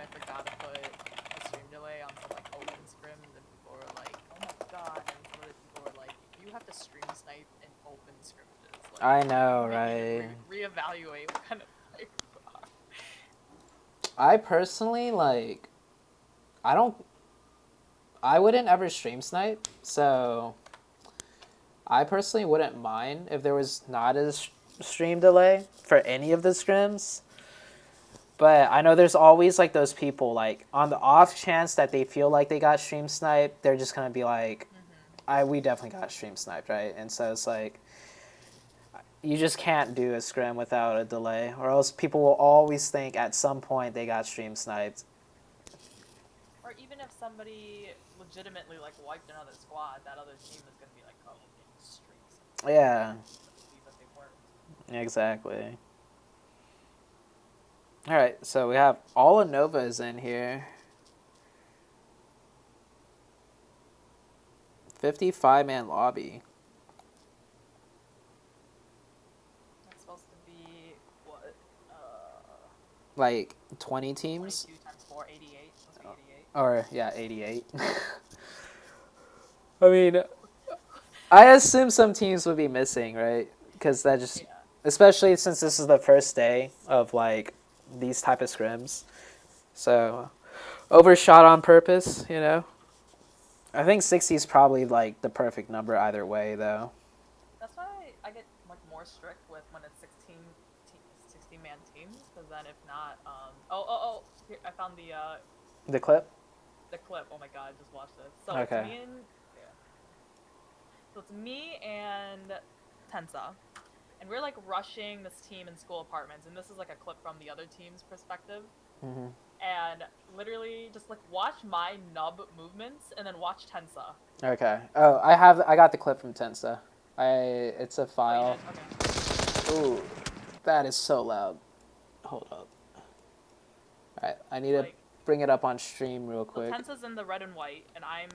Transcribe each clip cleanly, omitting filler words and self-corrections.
I forgot to put a stream delay on some like open scrims, and people were like, "Oh my god!" And some other people were like, "If you have to stream snipe in open scrimmages, like, I know, you right? need to reevaluate what kind of player you are." I personally like. I wouldn't ever stream snipe, so I personally wouldn't mind if there was not a stream delay for any of the scrims. But I know there's always like those people, like on the off chance that they feel like they got stream sniped, they're just gonna be like, we definitely got stream sniped, right? And so it's like, you just can't do a scrim without a delay, or else people will always think at some point they got stream sniped. Or even if somebody legitimately like wiped another squad, that other team is gonna be like, "Oh, okay, stream sniped." Yeah. But they weren't. Exactly. All right, so we have all of Nova's in here. 55-man lobby. That's supposed to be what? Like 20 teams? 22 times 4, 88. Supposed to be 88. Or, yeah, 88. I mean, I assume some teams would be missing, right? Because that just, especially since this is the first day of like these type of scrims. So, overshot on purpose, you know? I think 60 is probably like the perfect number either way, though. That's why I get like more strict with when it's 16-man teams, because then if not, here, I found The clip? the clip. Oh my god, I just watched this. So Okay. it's me and Tensa, and we're like rushing this team in school apartments, and this is like a clip from the other team's perspective. Mm-hmm. And literally just like watch my nub movements and then watch Tensa. Okay. Oh, I got the clip from Tensa. It's a file. Okay. Ooh, that is so loud. Hold up. Alright, I need to bring it up on stream real quick. So Tensa's in the red and white, and I'm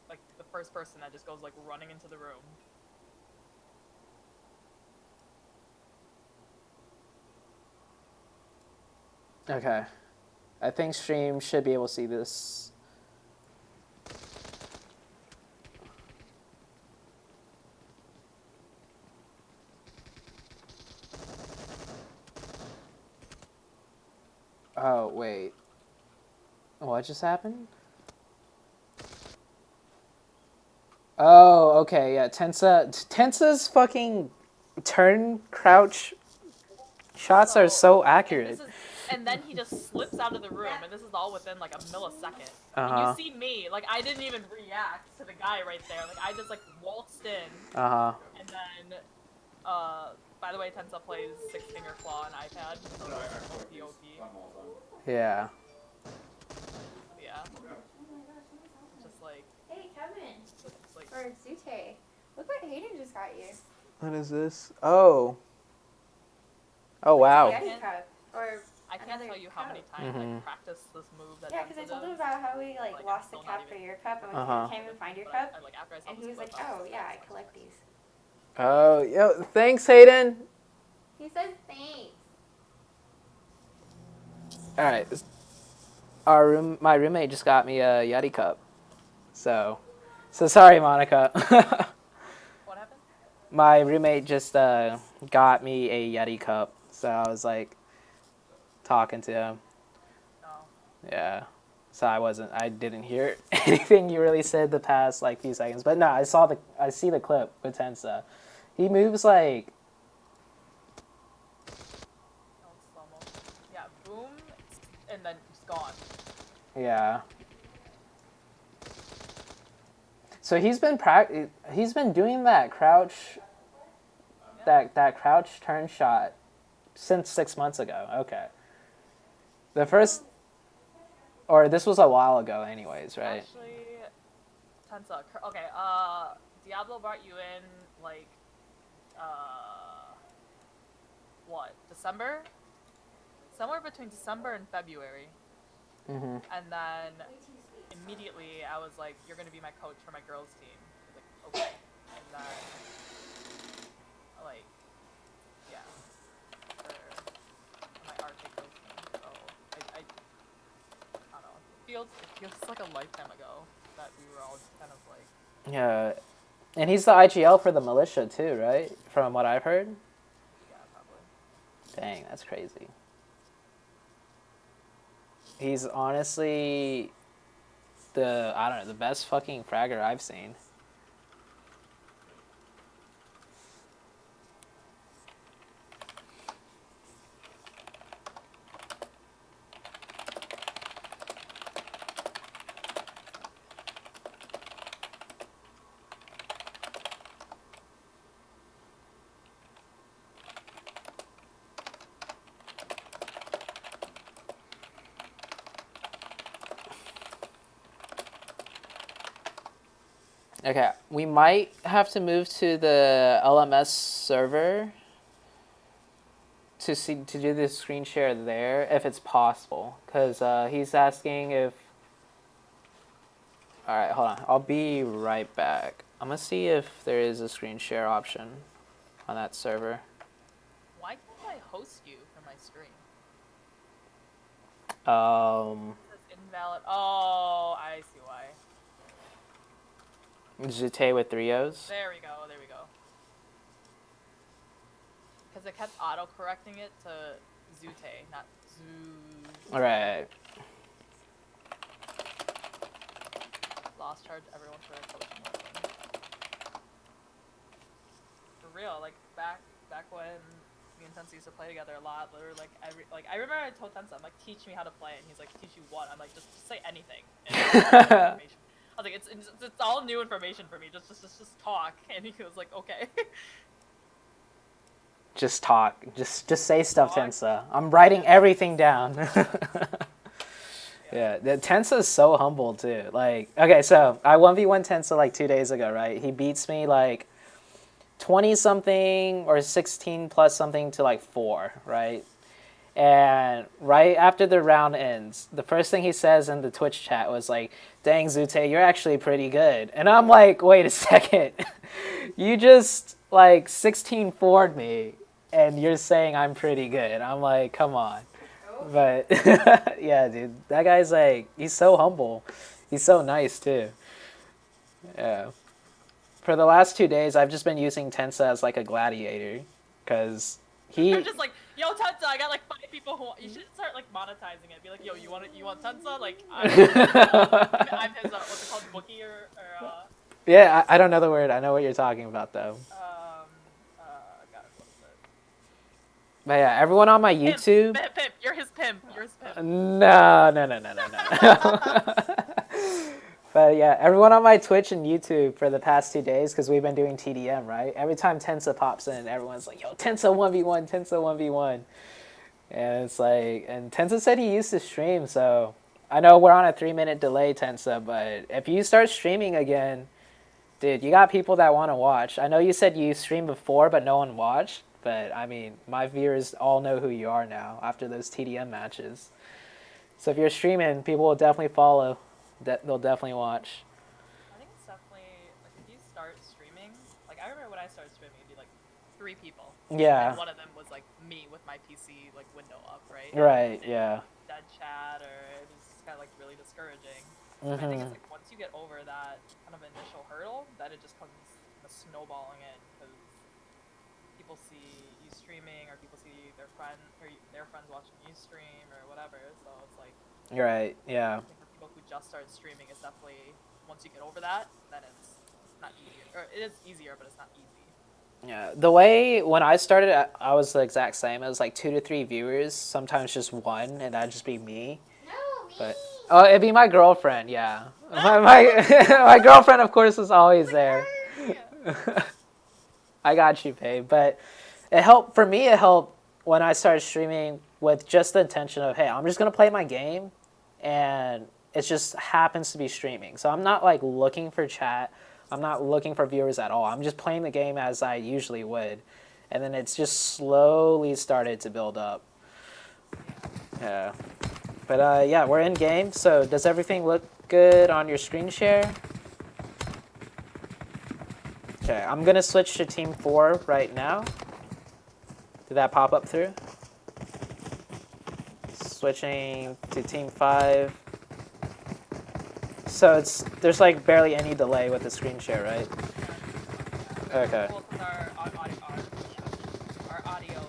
like the first person that just goes like running into the room. Okay. I think stream should be able to see this. Oh, wait. What just happened? Oh, okay, yeah. Tensa's fucking turn crouch shots are so accurate. And then he just slips out of the room, and this is all within like a millisecond. Uh-huh. And you see me, like I didn't even react to the guy right there. Like I just like waltzed in. Uh-huh. And then, by the way, Tensa plays 6-finger claw on iPad, so it's OP. Yeah. Yeah. Just like. Hey Kevin. Or ZooTay. Look what Hayden just got you. What is this? Oh. Oh wow. I can't tell you how many times I practiced this move. Yeah, because I told him about how we like lost the cap for your cup and we can't even find your cup. And he was like, "Oh yeah, I collect these." Oh, yo, thanks, Hayden. He says thanks. All right, my roommate just got me a Yeti cup, so sorry, Monica. What happened? My roommate just got me a Yeti cup, so I was like talking to him. Oh. Yeah, so I didn't hear anything you really said the past like few seconds, but no, I see the clip with Tensa. He moves like. Yeah, boom, and then he's gone. Yeah. So he's been doing that crouch, that crouch turn shot since 6 months ago. Okay. The first, or this was a while ago, anyways, right? Actually, Tensa. Okay. Diablo brought you in like, what? December? Somewhere between December and February. Mm-hmm. And then immediately I was like, "You're gonna be my coach for my girls' team." I was like, okay. And then, like, yeah, for my Arctic girls' team. So feels like a lifetime ago that we were all kind of like. Yeah, and he's the IGL for the militia too, right? From what I've heard. Yeah, probably. Dang, that's crazy. He's honestly the best fucking fragger I've seen. Okay, we might have to move to the LMS server to do the screen share there if it's possible, because he's asking if. All right, hold on. I'll be right back. I'm gonna see if there is a screen share option on that server. Why can't I host you for my stream? It says invalid. Oh, I see why. ZooTay with 3 O's. There we go. There we go. Because it kept auto-correcting it to ZooTay, not Zoo. Alright. Lost charge everyone for posting one thing. For real, like back when me and Tensa used to play together a lot, literally like I remember I told Tensa, I'm like, teach me how to play, and he's like, teach you what? I'm like, just say anything. And I was like, it's all new information for me. Just talk. And he was like, okay. Just talk. Just say stuff, Tensa. I'm writing everything down. Yeah, the Tensa is so humble too. Like, okay, so I 1v1 Tensa like 2 days ago, right? He beats me like 20 something or 16 plus something to like 4, right? And right after the round ends, the first thing he says in the Twitch chat was like, dang, ZooTay, you're actually pretty good. And I'm like, wait a second. You just like 16-4'd me and you're saying I'm pretty good. I'm like, come on. But yeah, dude, that guy's like, he's so humble. He's so nice too. Yeah. For the last 2 days, I've just been using Tensa as like a gladiator because I'm just like, yo, Tensa, I got like 5 people who you should start like monetizing it. Be like, yo, you want Tensa? Like, I'm his what's it called, bookie or Yeah, I don't know the word. I know what you're talking about though. God, what is it? But yeah, everyone on my YouTube. Pimp. You're his pimp. No. But yeah, everyone on my Twitch and YouTube for the past 2 days, because we've been doing TDM, right? Every time Tensa pops in, everyone's like, yo, Tensa 1v1, Tensa 1v1. And it's like, and Tensa said he used to stream, so I know we're on a 3-minute delay, Tensa, but if you start streaming again, dude, you got people that want to watch. I know you said you streamed before, but no one watched. But, I mean, my viewers all know who you are now after those TDM matches. So if you're streaming, people will definitely follow. They'll definitely watch. I think it's definitely, like, if you start streaming, like, I remember when I started streaming, it'd be, like, 3 people. Yeah. And one of them was, like, me with my PC, like, window up, right? Right, yeah. Dead chat, or it was kind of, like, really discouraging. I think it's, like, once you get over that kind of initial hurdle, then it just comes snowballing in, because people see you streaming, or people see their friends watching you stream, or whatever, so it's, like... You're right, yeah. I think for people who just started streaming, it's definitely, once you get over that, then it's not easier. Or it is easier, but it's not easy. Yeah, the way when I started, I was the exact same. It was like 2 to 3 viewers, sometimes just 1, and that'd just be me. No, me. But it'd be my girlfriend, yeah. My girlfriend, of course, was always there. I got you, babe. But it helped, for me, it helped when I started streaming with just the intention of, hey, I'm just going to play my game, and it just happens to be streaming. So I'm not, like, looking for chat. I'm not looking for viewers at all. I'm just playing the game as I usually would. And then it's just slowly started to build up. Yeah. But, yeah, we're in game. So does everything look good on your screen share? Okay, I'm going to switch to Team 4 right now. Did that pop up through? Switching to Team 5. So there's like barely any delay with the screen share, right? Okay. Well, since our audio is,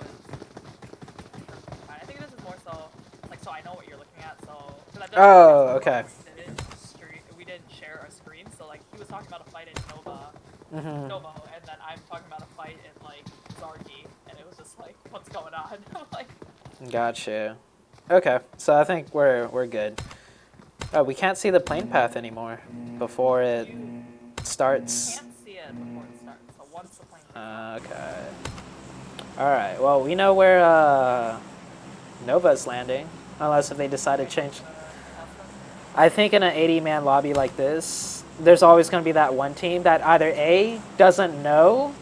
I think this is more so like so I know what you're looking at. So oh, okay. We didn't share our screen. So like he was talking about a fight in Nova, and then I'm talking about a fight in like Zargi, and it was just like, what's going on? Like. Gotcha. Okay, so I think we're good. Oh, we can't see the plane path anymore before it starts. You can't see it before it starts. So once the plane path okay. All right. Well, we know where Nova's landing, unless if they decide to change. I think in an 80-man lobby like this, there's always going to be that one team that either A, doesn't know,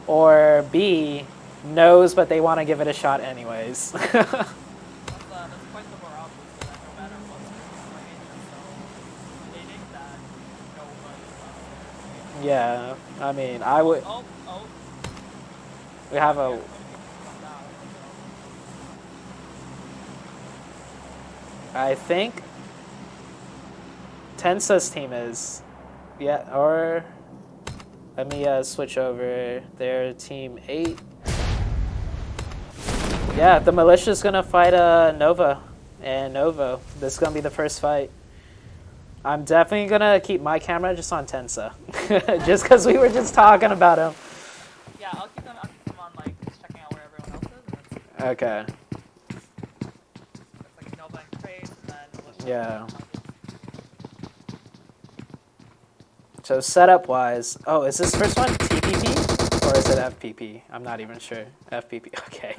or B, knows but they want to give it a shot anyways. Yeah, I mean, I would. We have a. I think Tensa's team is. Yeah, or let me switch over. Their team 8. Yeah, the militia's gonna fight Nova and Novo. This is gonna be the first fight. I'm definitely gonna keep my camera just on Tensa, just because we were just talking about him. Yeah, I'll keep them on like just checking out where everyone else is. Okay. Looks like Nova and Craze, and then yeah. So setup wise, oh, is this first one TPP or is it FPP? I'm not even sure. FPP. Okay.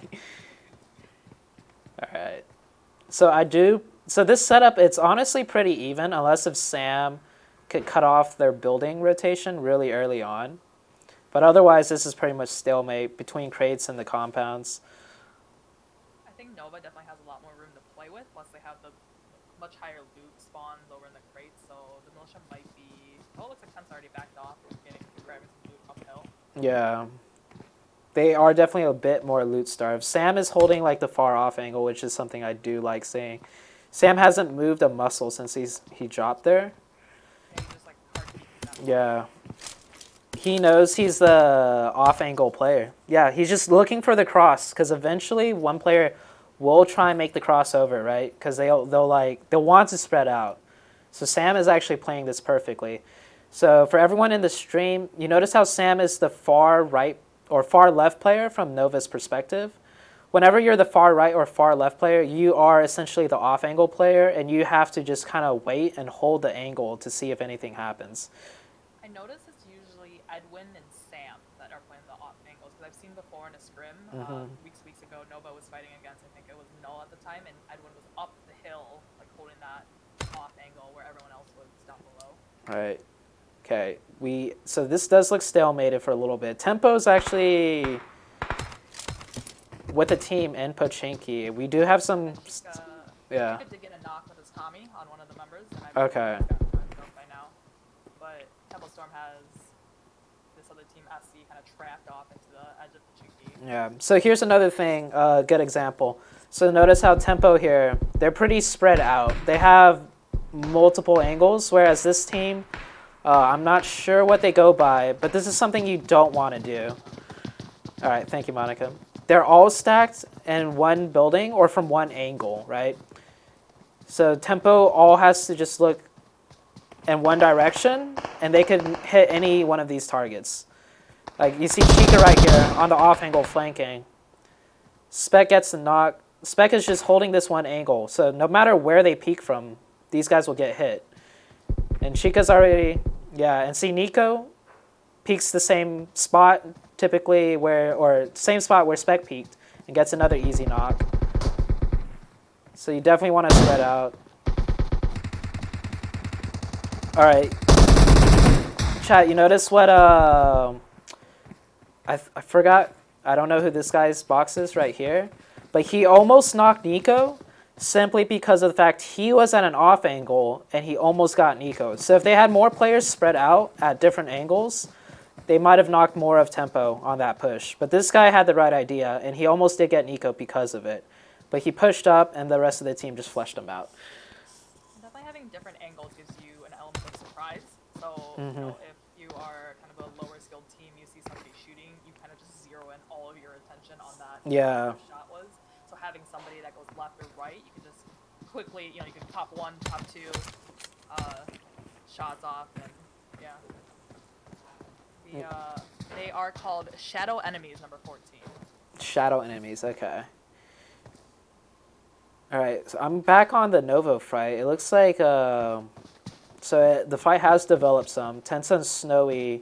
All right. So this setup, it's honestly pretty even, unless if Sam could cut off their building rotation really early on. But otherwise, this is pretty much stalemate between crates and the compounds. I think Nova definitely has a lot more room to play with, plus they have the much higher loot spawns over in the crates, so the militia might be... Oh, it looks like Ten's already backed off and grabbing some loot uphill. Yeah. They are definitely a bit more loot starved. Sam is holding like the far off angle, which is something I do like seeing. Sam hasn't moved a muscle since he dropped there. Yeah, he's just like hard. Yeah. He knows he's the off angle player. Yeah, he's just looking for the cross because eventually one player will try and make the crossover, right? Because they'll want to spread out. So Sam is actually playing this perfectly. So for everyone in the stream, you notice how Sam is the far right or far left player from Nova's perspective. Whenever you're the far right or far left player, you are essentially the off angle player, and you have to just kind of wait and hold the angle to see if anything happens. I notice it's usually Edwin and Sam that are playing the off angles, because I've seen before in a scrim, weeks ago, Nova was fighting against, I think it was Null at the time, and Edwin was up the hill, like holding that off angle where everyone else was down below. All right. Okay. So this does look stalemated for a little bit. Tempo's actually with the team and Pochinki. We do have some. Yeah. He did get a knock with his Tommy on one of the members. And okay. By now. But Tempo Storm has this other team SC kind of trapped off into the edge of Pochinki. Yeah. So here's another thing. Good example. So notice how Tempo here. They're pretty spread out. They have multiple angles, whereas this team. I'm not sure what they go by, but this is something you don't want to do. All right, thank you, Monica. They're all stacked in one building or from one angle, right? So Tempo all has to just look in one direction, and they can hit any one of these targets. Like you see Chica right here on the off angle flanking. Spec gets the knock. Spec is just holding this one angle, so no matter where they peek from, these guys will get hit. And Chica's already, yeah, and see Nico peeks the same spot typically or same spot where Spec peeked and gets another easy knock. So you definitely want to spread out. All right. Chat, you notice what, I forgot, I don't know who this guy's box is right here, but he almost knocked Nico simply because of the fact he was at an off angle and he almost got Nico. So if they had more players spread out at different angles, they might have knocked more of Tempo on that push. But this guy had the right idea, and he almost did get Nico because of it. But he pushed up, and the rest of the team just flushed him out. Definitely having having different angles gives you an element of surprise. So, you know, if you are kind of a lower skilled team, you see somebody shooting, you kind of just zero in all of your attention on that. Yeah. Shot was. So having somebody that goes left or right, you can just quickly, you know, you can top 1, top 2 shots off, and yeah. They are called Shadow Enemies, number 14. Shadow Enemies, okay. Alright, so I'm back on the Novo fight. It looks like, the fight has developed some. Tensa and Snowy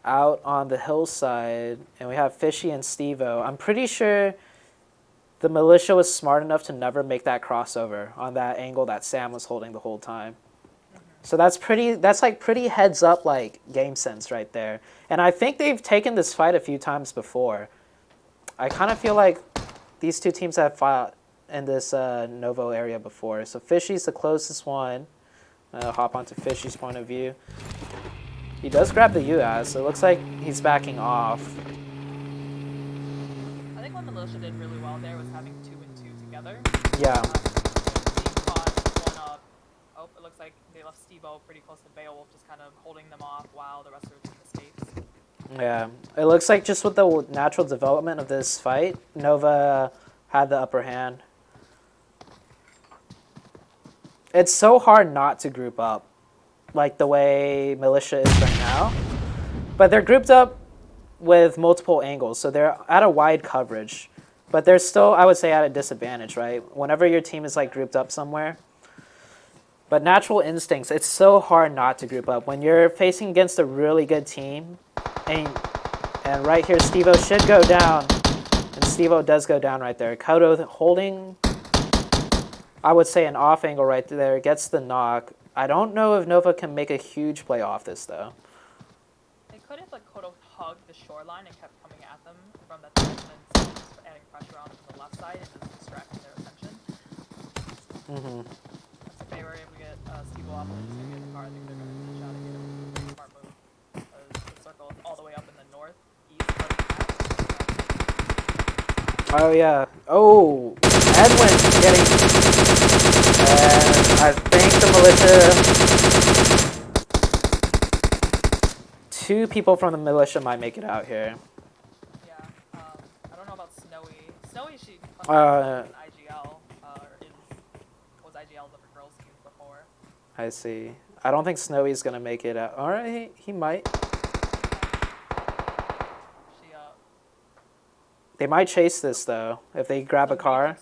out on the hillside, and we have Fishy and Stevo. I'm pretty sure the militia was smart enough to never make that crossover on that angle that Sam was holding the whole time. So that's like pretty heads up like game sense right there. And I think they've taken this fight a few times before. I kind of feel like these two teams have fought in this Novo area before. So Fishy's the closest one. I'll hop onto Fishy's point of view. He does grab the UAS, so it looks like he's backing off. I think what Militia did really well there was having 2 and 2 together. Yeah. It looks like they left Steve-O pretty close to Beowulf, just kind of holding them off while the rest of the team escapes. Yeah, it looks like just with the natural development of this fight, Nova had the upper hand. It's so hard not to group up, like the way Militia is right now. But they're grouped up with multiple angles, so they're at a wide coverage. But they're still, I would say, at a disadvantage, right? Whenever your team is like grouped up somewhere. But natural instincts, it's so hard not to group up. When you're facing against a really good team, and right here, Steve-O should go down. And Steve-O does go down right there. Kodo holding, I would say, an off angle right there, gets the knock. I don't know if Nova can make a huge play off this, though. They could if like Kodo hugged the shoreline and kept coming at them from that direction and adding pressure on the left side and just distracting their attention. If they were able to get Steve off and just get in the car, I think they're going to finish out and get him. Smart move. Because the circle is all the way up in the northeast of the map. Oh, yeah. Oh, Edwin getting... And I think the militia... 2 people from the militia might make it out here. Yeah. I don't know about Snowy. Snowy, she... IGL. Was IGL the girls team before. I see. I don't think Snowy's going to make it out. All right, he might. She, They might chase this, though, if they grab a car.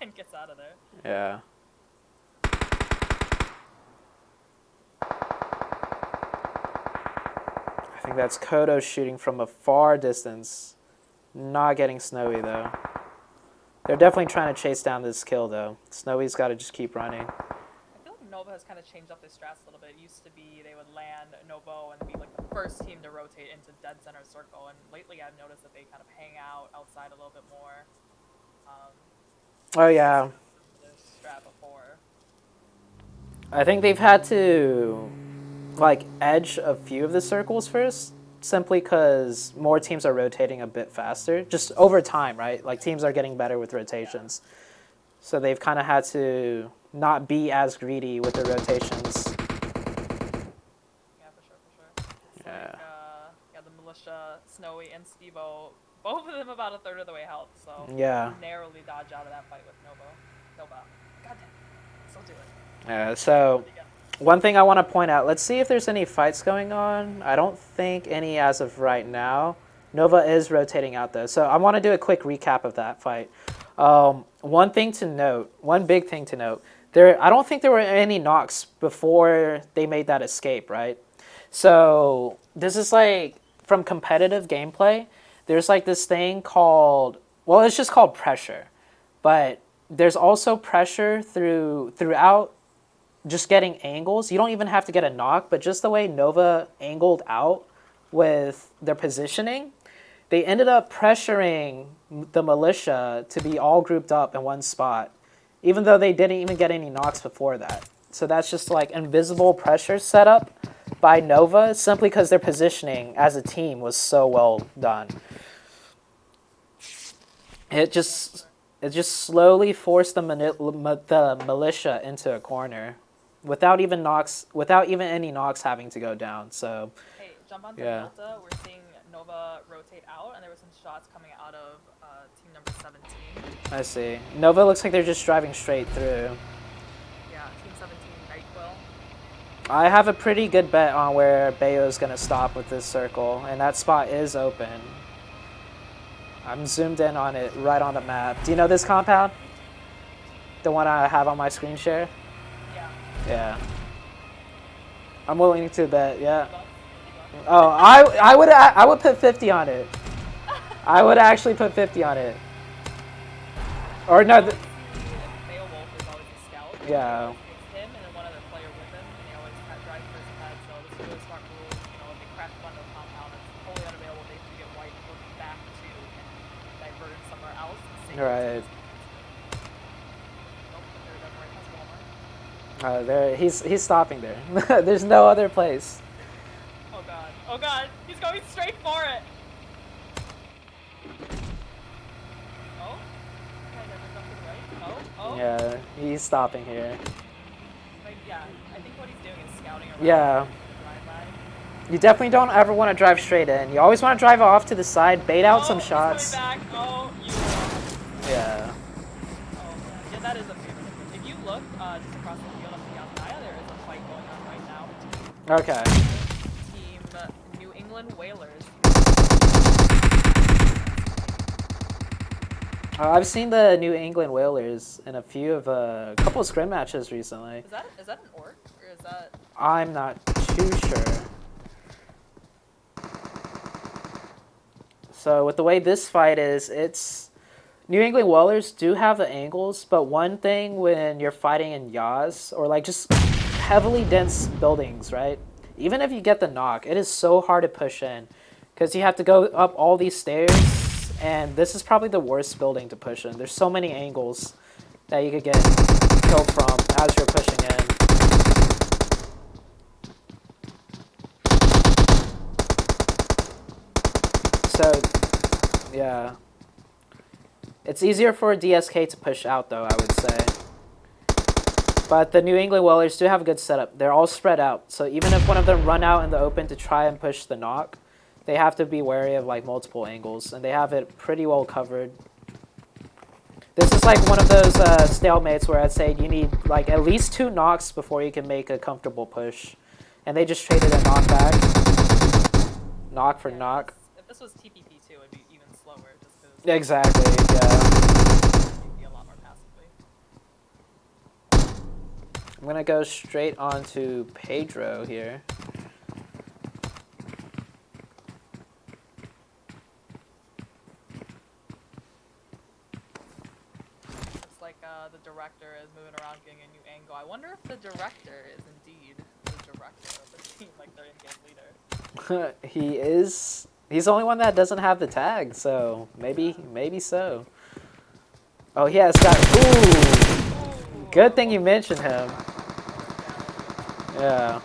And gets out of there. Yeah. I think that's Kodo shooting from a far distance. Not getting Snowy, though. They're definitely trying to chase down this kill, though. Snowy's got to just keep running. I feel like Nova has kind of changed up their strats a little bit. It used to be they would land Novo and be like the first team to rotate into dead center circle, and lately I've noticed that they kind of hang out outside a little bit more. Oh, yeah. Strat before. I think they've had to, like, edge a few of the circles first, simply because more teams are rotating a bit faster. Just over time, right? Like, teams are getting better with rotations. Yeah. So they've kind of had to not be as greedy with the rotations. Yeah, for sure. It's like, the Militia, Snowy, and Steve-O, both of them about a third of the way health, so yeah. Narrowly dodge out of that fight with Nova. God damn. Still do it. Yeah, so one thing I want to point out, let's see if there's any fights going on. I don't think any as of right now. Nova is rotating out, though. So I want to do a quick recap of that fight. One big thing to note, I don't think there were any knocks before they made that escape, right? So this is like, from competitive gameplay, there's like this thing called, well, it's just called pressure. But there's also pressure throughout just getting angles. You don't even have to get a knock, but just the way Nova angled out with their positioning, they ended up pressuring the militia to be all grouped up in one spot, even though they didn't even get any knocks before that. So that's just like invisible pressure set up by Nova, simply because their positioning as a team was so well done. It's It just slowly forced the militia into a corner, without even any knocks having to go down. So. Hey, jump onto Delta. We're seeing Nova rotate out, and there were some shots coming out of team number 17. I see. Nova looks like they're just driving straight through. Yeah, team 17, NyQuil. I have a pretty good bet on where Bayo's going to stop with this circle, and that spot is open. I'm zoomed in on it, right on the map. Do you know this compound? The one I have on my screen share? Yeah. Yeah. I'm willing to bet, yeah. Oh, I would put 50 on it. I would actually put 50 on it. Or no. Beowulf is always a scout. Yeah. It's him and then one other player with him, and they always drive first ahead. So this is a really smart move. You know, if they crash onto a compound that's totally unavailable, they have to get white, look back to and divert somewhere else. Right. Nope, there, he's stopping there. There's no other place. Oh god. Oh god. He's going straight for it. Oh. Can I never jump to the right? Oh. Yeah, he's stopping here. Like, yeah, I think what he's doing is scouting around. Yeah. You definitely don't ever want to drive straight in. You always want to drive off to the side, bait out some shots. He's going back. Oh, you Yeah. Oh, man. Yeah, that is a favorite. If you look just across the field up the Yamaya, there is a fight going on right now. Okay. Team New England Whalers. I've seen the New England Whalers in a couple of scrim matches recently. Is that an orc or is that? I'm not too sure. So with the way this fight is, it's New England Whalers do have the angles, but one thing when you're fighting in Yaz or like just heavily dense buildings, right? Even if you get the knock, it is so hard to push in because you have to go up all these stairs, and this is probably the worst building to push in. There's so many angles that you could get killed from as you're pushing in. So, yeah. It's easier for a DSK to push out, though, I would say. But the New England Whalers do have a good setup. They're all spread out. So even if one of them run out in the open to try and push the knock, they have to be wary of like multiple angles. And they have it pretty well covered. This is like one of those stalemates where I'd say you need like at least 2 knocks before you can make a comfortable push. And they just traded a knockback. Knock for knock. If this was TPP2, it'd be even slower. Just cause exactly, yeah. You'd be a lot more passively. I'm going to go straight on to Pedro here. Looks like the director is moving around getting a new angle. I wonder if the director is indeed the director of the team, like their in-game leader. He is. He's the only one that doesn't have the tag, so maybe so. Oh, he has got. Ooh! Good thing you mentioned him. Yeah.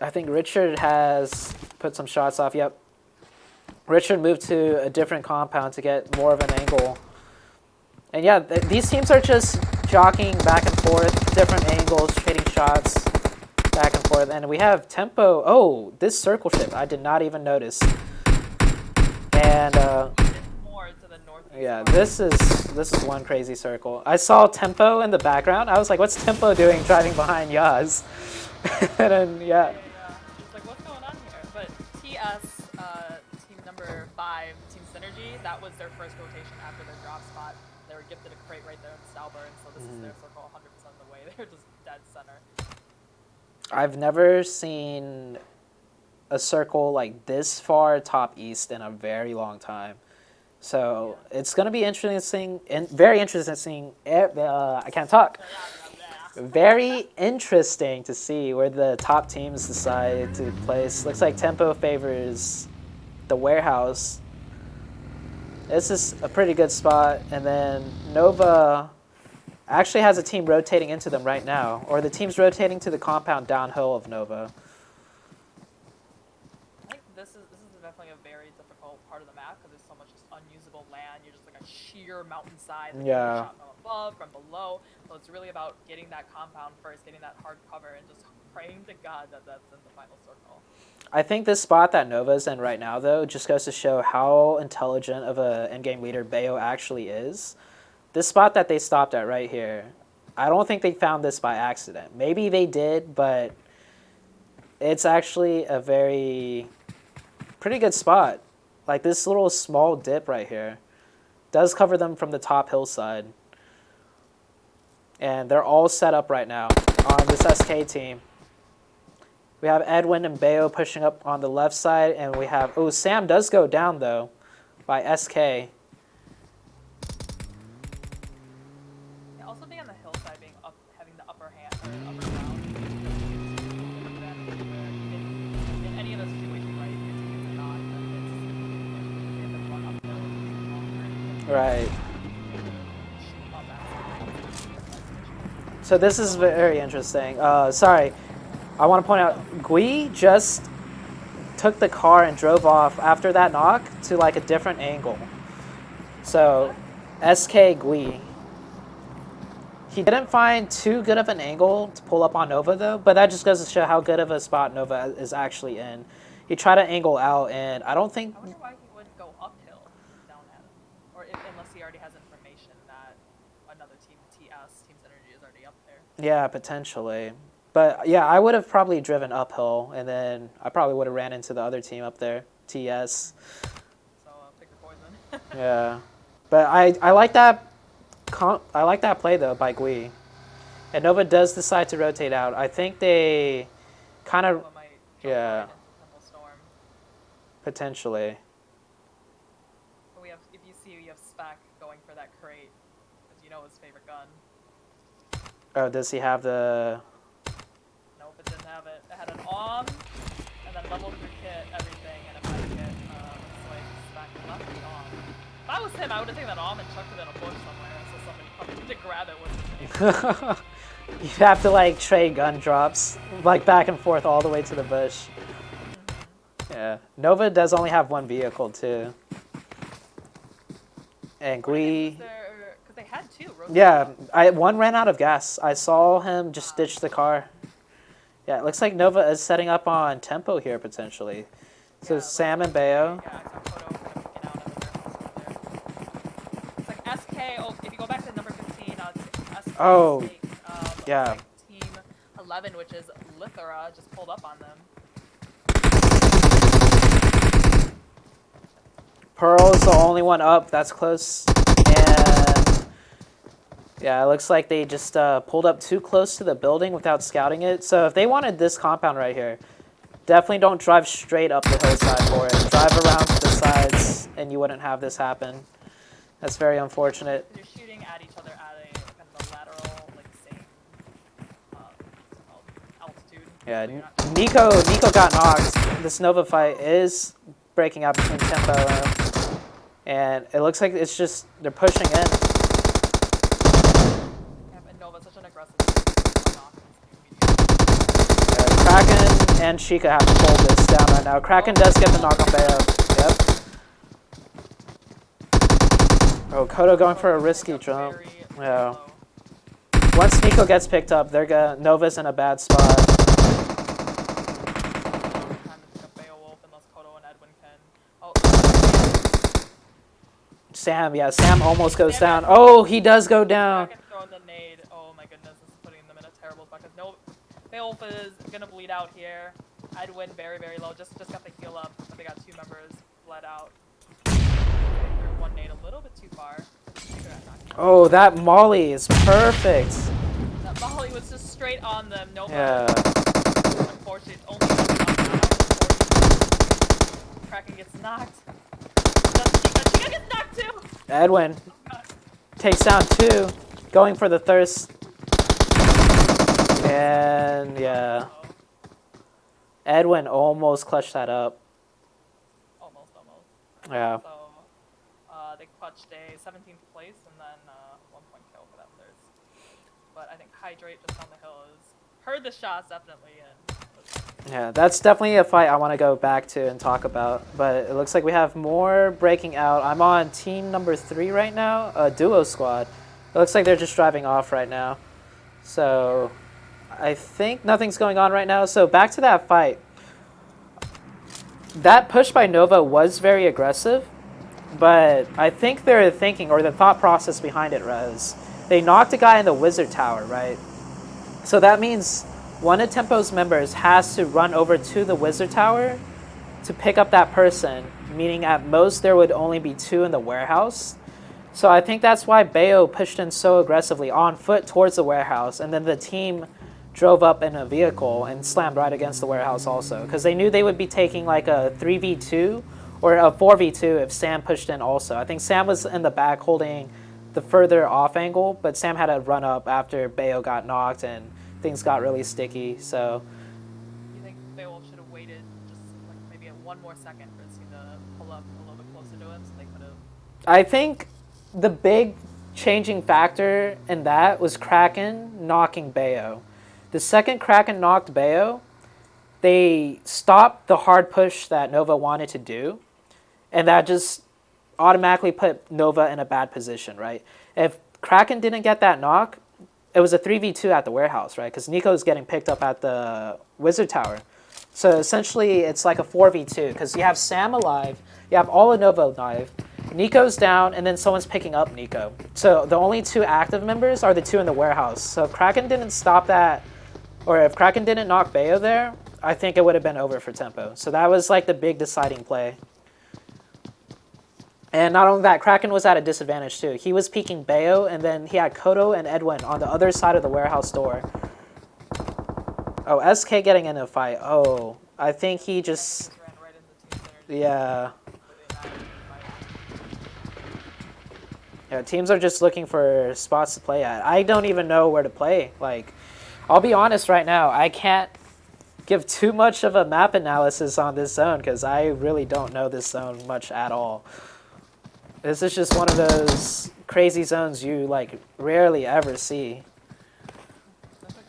I think Richard has put some shots off. Yep. Richard moved to a different compound to get more of an angle. And yeah, these teams are just jockeying back and forth, different angles, trading shots. Back and forth, and we have tempo. Oh, this circle shift I did not even notice. And more to the northeast. yeah, this is one crazy circle. I saw tempo in the background. I was like, "What's tempo doing driving behind Yaz?" And then yeah. It's like, what's going on here? But TS, team number 5, Team Synergy, that was their first rotation after their drop spot. They were gifted a crate right there in the Stalburn, so this is their circle 100% of the way. They're just dead center. I've never seen a circle like this far top east in a very long time. So it's going to be interesting, and very interesting. I can't talk. Very interesting to see where the top teams decide to place. Looks like tempo favors the warehouse. This is a pretty good spot, and then Nova actually has a team rotating into them right now, or the team's rotating to the compound downhill of Nova. I think this is definitely a very difficult part of the map because there's so much just unusable land. You're just like a sheer mountainside. Like, Yeah. Shot from above, from below. So it's really about getting that compound first, getting that hard cover, and just praying to God that that's in the final circle. I think this spot that Nova's in right now, though, just goes to show how intelligent of a endgame leader Bayo actually is. This spot that they stopped at right here, I don't think they found this by accident. Maybe they did, but it's actually a pretty good spot. Like this little small dip right here does cover them from the top hillside. And they're all set up right now on this SK team. We have Edwin and Bayo pushing up on the left side, and we have, oh, Sam does go down though by SK. Yeah, also being on the hillside, being up, having the upper hand, upper ground. In any of those situations, right? It's not. It's the run uphill. Right. So this is very interesting. Sorry. I want to point out, Gui just took the car and drove off after that knock to like a different angle. So, SK Gui. He didn't find too good of an angle to pull up on Nova though, but that just goes to show how good of a spot Nova is actually in. He tried to angle out, and I don't think... I wonder why he would go uphill down at him. Or unless he already has information that another team, Team's Energy, is already up there. Yeah, potentially. But yeah, I would have probably driven uphill, and then I probably would have ran into the other team up there, TS. So pick your poison. Yeah, but I like that. I like that play though by Gui. And Nova does decide to rotate out. I think they kind of, yeah, potentially. But we have, if you see, we have Spec going for that crate, because you know his favorite gun. Oh, does he have the? Nope, it didn't have it. It had an OM, and then level 3 kit, everything, and a med kit. Looks like Spec left the OM. If I was him, I would have taken that OM and chucked it in a bush somewhere, so somebody come to grab it with me. You have to like trade gun drops, like back and forth all the way to the bush. Yeah, Nova does only have one vehicle too. And Gui. Because they had two. Yeah, one ran out of gas. I saw him just ditch the car. Yeah, it looks like Nova is setting up on tempo here potentially. So yeah, Sam and Bayo. Yeah, I saw Kodo kind of picking out of there. It's like SK. Oh, if you go back to number 15, it's SK. Oh, State, yeah. like Team 11, which is Lithera, just pulled up on them. Pearl's the only one up. That's close. And yeah, it looks like they just pulled up too close to the building without scouting it. So if they wanted this compound right here, definitely don't drive straight up the hillside for it. Drive around to the sides, and you wouldn't have this happen. That's very unfortunate. You're shooting at each other at a kind of a lateral, like same altitude. Yeah, so Nico got knocked. This Nova fight is breaking out between tempo and it looks like it's just they're pushing in. Yeah, and Nova's such an aggressive. Yeah, Kraken and Chica have to hold this down right now. Kraken does get the knock on Bayo. Yep. Oh, Kodo going for a risky jump. Yeah. Once Nico gets picked up, Nova's in a bad spot. Sam almost goes down. Oh, he does go down. Throwing the nade. Oh my goodness, this is putting them in a terrible spot. Because Beowulf is gonna bleed out here. Edwin very, very low. Just got the heal up, but they got two members bled out. Threw one nade a little bit too far. Oh, that Molly is perfect. That Molly was just straight on them. No. Yeah. Unfortunately, it's only unfortunate. Kraken gets knocked. Chica gets knocked too. Edwin takes down two, going for the thirst. And yeah. Edwin almost clutched that up. Almost. Yeah. So they clutched a 17th place and then 1 point kill for that thirst. But I think Hydrate just on the hill heard the shots definitely and Yeah, that's definitely a fight I want to go back to and talk about. But it looks like we have more breaking out. I'm on team number 3 right now, a duo squad. It looks like they're just driving off right now. So I think nothing's going on right now. So back to that fight. That push by Nova was very aggressive, but I think they're thinking, or the thought process behind it was, they knocked a guy in the wizard tower, right? So that means one of Tempo's members has to run over to the wizard tower to pick up that person, meaning at most there would only be 2 in the warehouse. So I think that's why Bayo pushed in so aggressively on foot towards the warehouse, and then the team drove up in a vehicle and slammed right against the warehouse also, because they knew they would be taking like a 3v2 or a 4v2 if Sam pushed in also. I think Sam was in the back holding the further off angle, but Sam had to run up after Bayo got knocked and things got really sticky. So you think Bayo should have waited just like maybe 1 more second for his team to pull up a little bit closer to him so they could have... I think the big changing factor in that was Kraken knocking Bayo. The second Kraken knocked Bayo, they stopped the hard push that Nova wanted to do, and that just automatically put Nova in a bad position, right? If Kraken didn't get that knock, it was a 3v2 at the warehouse, right? Because Nico's getting picked up at the wizard tower. So essentially, it's like a 4v2, because you have Sam alive, you have all of Nova alive, Nico's down, and then someone's picking up Nico. So the only 2 active members are the 2 in the warehouse. So if Kraken didn't stop that, or if Kraken didn't knock Bayo there, I think it would have been over for Tempo. So that was like the big deciding play. And not only that, Kraken was at a disadvantage too. He was peeking Bayo, and then he had Kodo and Edwin on the other side of the warehouse door. Oh, SK getting in a fight. Oh, I think he just... Yeah. Yeah, teams are just looking for spots to play at. I don't even know where to play. Like, I'll be honest right now, I can't give too much of a map analysis on this zone because I really don't know this zone much at all. This is just one of those crazy zones you like rarely ever see.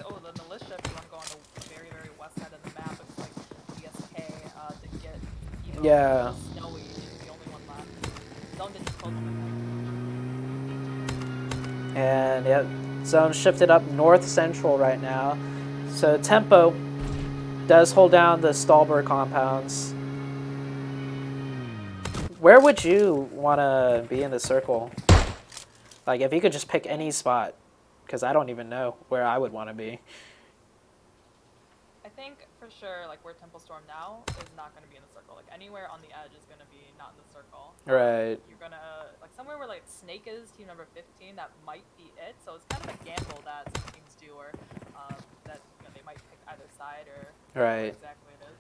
Oh, the militia, if you want to go on the very, very west side of the map, it's like DSK to get, you know, Yeah. Snowy is the only one left. Zone didn't close on And yeah, zone shifted up north central right now. So Tempo does hold down the Stalber compounds. Where would you want to be in the circle? Like, if you could just pick any spot, because I don't even know where I would want to be. I think for sure, like where Temple Storm now is not going to be in the circle. Like anywhere on the edge is going to be not in the circle. Right. You're gonna like somewhere where like Snake is team number 15. That might be it. So it's kind of a gamble that some teams do, or that you know, they might pick either side or Right. exactly it is.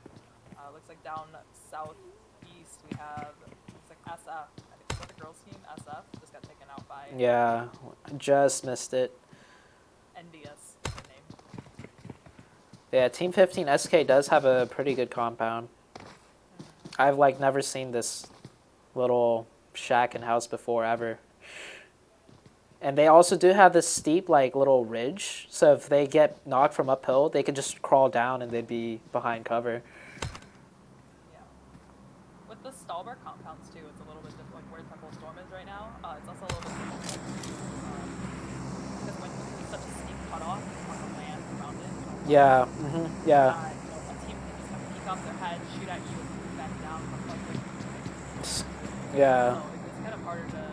Looks like down southeast we have looks like SF. I think it's the girls team. SF just got taken out by Yeah, just missed it. NDS. Is their name. Yeah, Team 15 SK does have a pretty good compound. I've like never seen this little shack and house before ever. And they also do have this steep like little ridge. So if they get knocked from uphill, they could just crawl down and they'd be behind cover. Yeah. With the Stalber compounds too, it's a little bit different. Like where Temple Storm is right now, it's also a little bit different. Because when it's such a steep cutoff on the land around it, you know, Yeah. Yeah. you know, a team can just kind of peek off their head, shoot at you, and move back down. Yeah. So it's kind of harder to,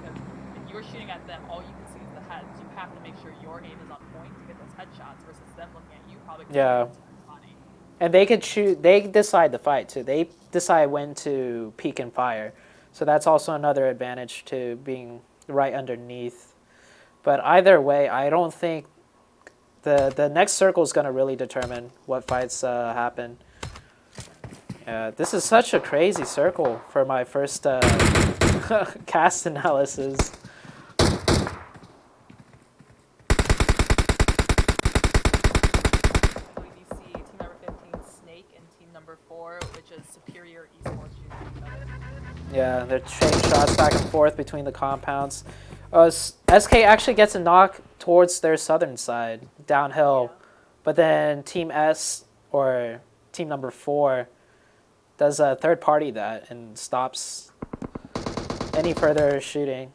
because if you're shooting at them, all you can see is the heads. You have to make sure your aim is on point to get those headshots versus them looking at you probably. Yeah. And they could shoot, they decide the fight too. They decide when to peek and fire. So that's also another advantage to being right underneath. But either way, I don't think the next circle is going to really determine what fights happen. This is such a crazy circle for my first cast analysis. Team number 15, Snake, and team number 4, which is Superior Esports. Yeah, they're trading shots back and forth between the compounds. SK actually gets a knock towards their southern side, downhill. Yeah. But then Team team number 4 does a third party that and stops any further shooting.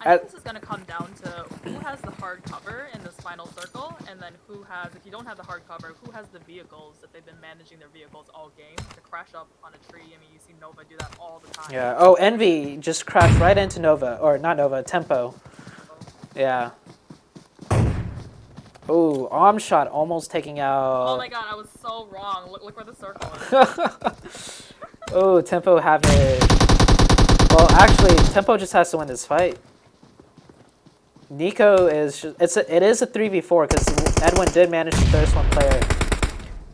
I think this is going to come down to who has the hard cover in this final circle, and then who has, if you don't have the hard cover, who has the vehicles that they've been managing their vehicles all game to crash up on a tree. I mean, you see Nova do that all the time. Yeah. Oh, Envy just crashed right into Nova, or not Nova, Tempo. Yeah. Oh, arm shot almost taking out. Oh my god, I was so wrong. Look where the circle is. Oh, Tempo have it. Well, actually, Tempo just has to win this fight. Nico is just, it is a 3v4 because Edwin did manage to thirst one player.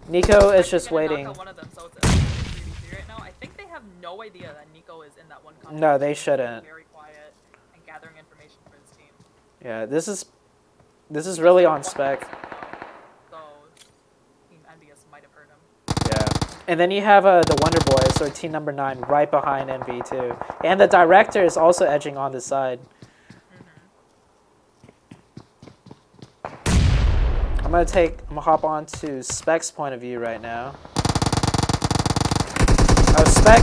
Nico is just waiting. One of them, so it's a 3v3 right now. I think they have no idea that Nico is in that one company. No, they shouldn't. Very quiet and gathering information for his team. Yeah, this is really on spec. So Team Envious might have heard him. Yeah. And then you have the Wonder Boys, or team number 9, right behind Envy too. And the director is also edging on the side. I'm gonna hop on to Spec's point of view right now. Oh, Spec.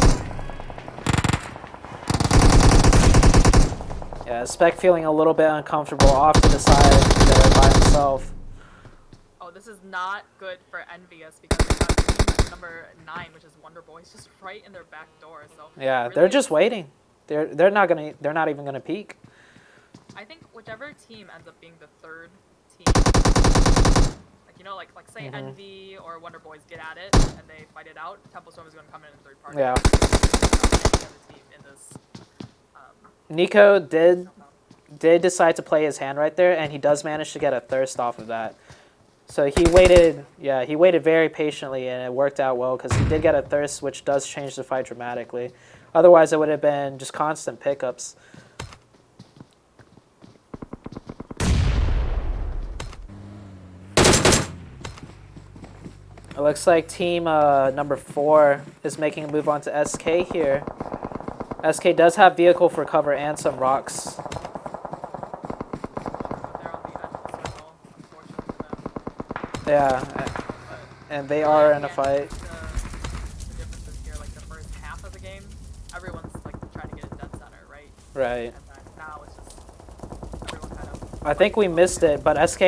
Yeah, Spec feeling a little bit uncomfortable off to the side there by himself. Oh, this is not good for Envious because they have team number 9, which is Wonder Boys, just right in their back door. So yeah, really, they're just waiting. They're not even gonna peek. I think whichever team ends up being the third team, like, you know, like say Envy or Wonder Boys get at it and they fight it out, Temple Storm is going to come in third party. Yeah. Any other team in this, Nico did decide to play his hand right there, and he does manage to get a thirst off of that. So he waited, yeah, he waited very patiently, and it worked out well because he did get a thirst, which does change the fight dramatically. Otherwise, it would have been just constant pickups. It looks like team number 4 is making a move on to SK here. SK does have vehicle for cover and some rocks. they're on the edge of the circle, unfortunately for them. Yeah, and they are in a fight. The difference is here, like the first half of the game, everyone's like trying to get a dead center, right? Right. And then now it's just everyone kind of. I think we missed it, but SK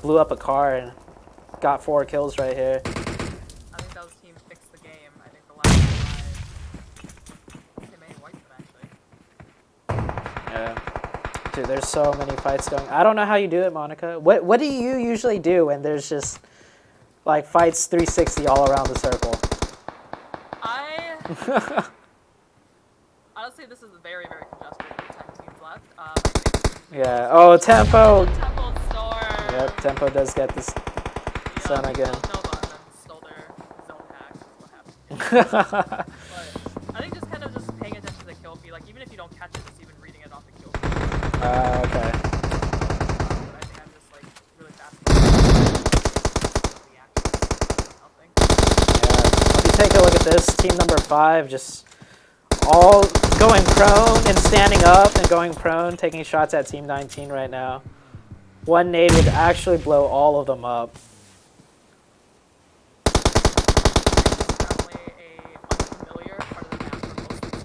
blew up a car and got 4 kills right here. I think that was team Fix the Game. I think the last five. They may have wiped them actually. Yeah. Dude, there's so many fights going. I don't know how you do it, Monica. What do you usually do when there's just like fights 360 all around the circle? Honestly, this is very, very congested with 10 teams left. I think Yeah. Oh, Tempo. Temple Storm. Yep, Tempo does get this son again. Nova and then stole their zone hack. That's what happened. But I think just kind of just paying attention to the kill feed. Like even if you don't catch it, just even reading it off the kill feed. Okay. But I think I'm just like really fast. Nothing. Yeah. If you take a look at this, team number 5 just all going prone and standing up and going prone, taking shots at team 19 right now. One nade would actually blow all of them up. Definitely a unfamiliar part of the map for most of these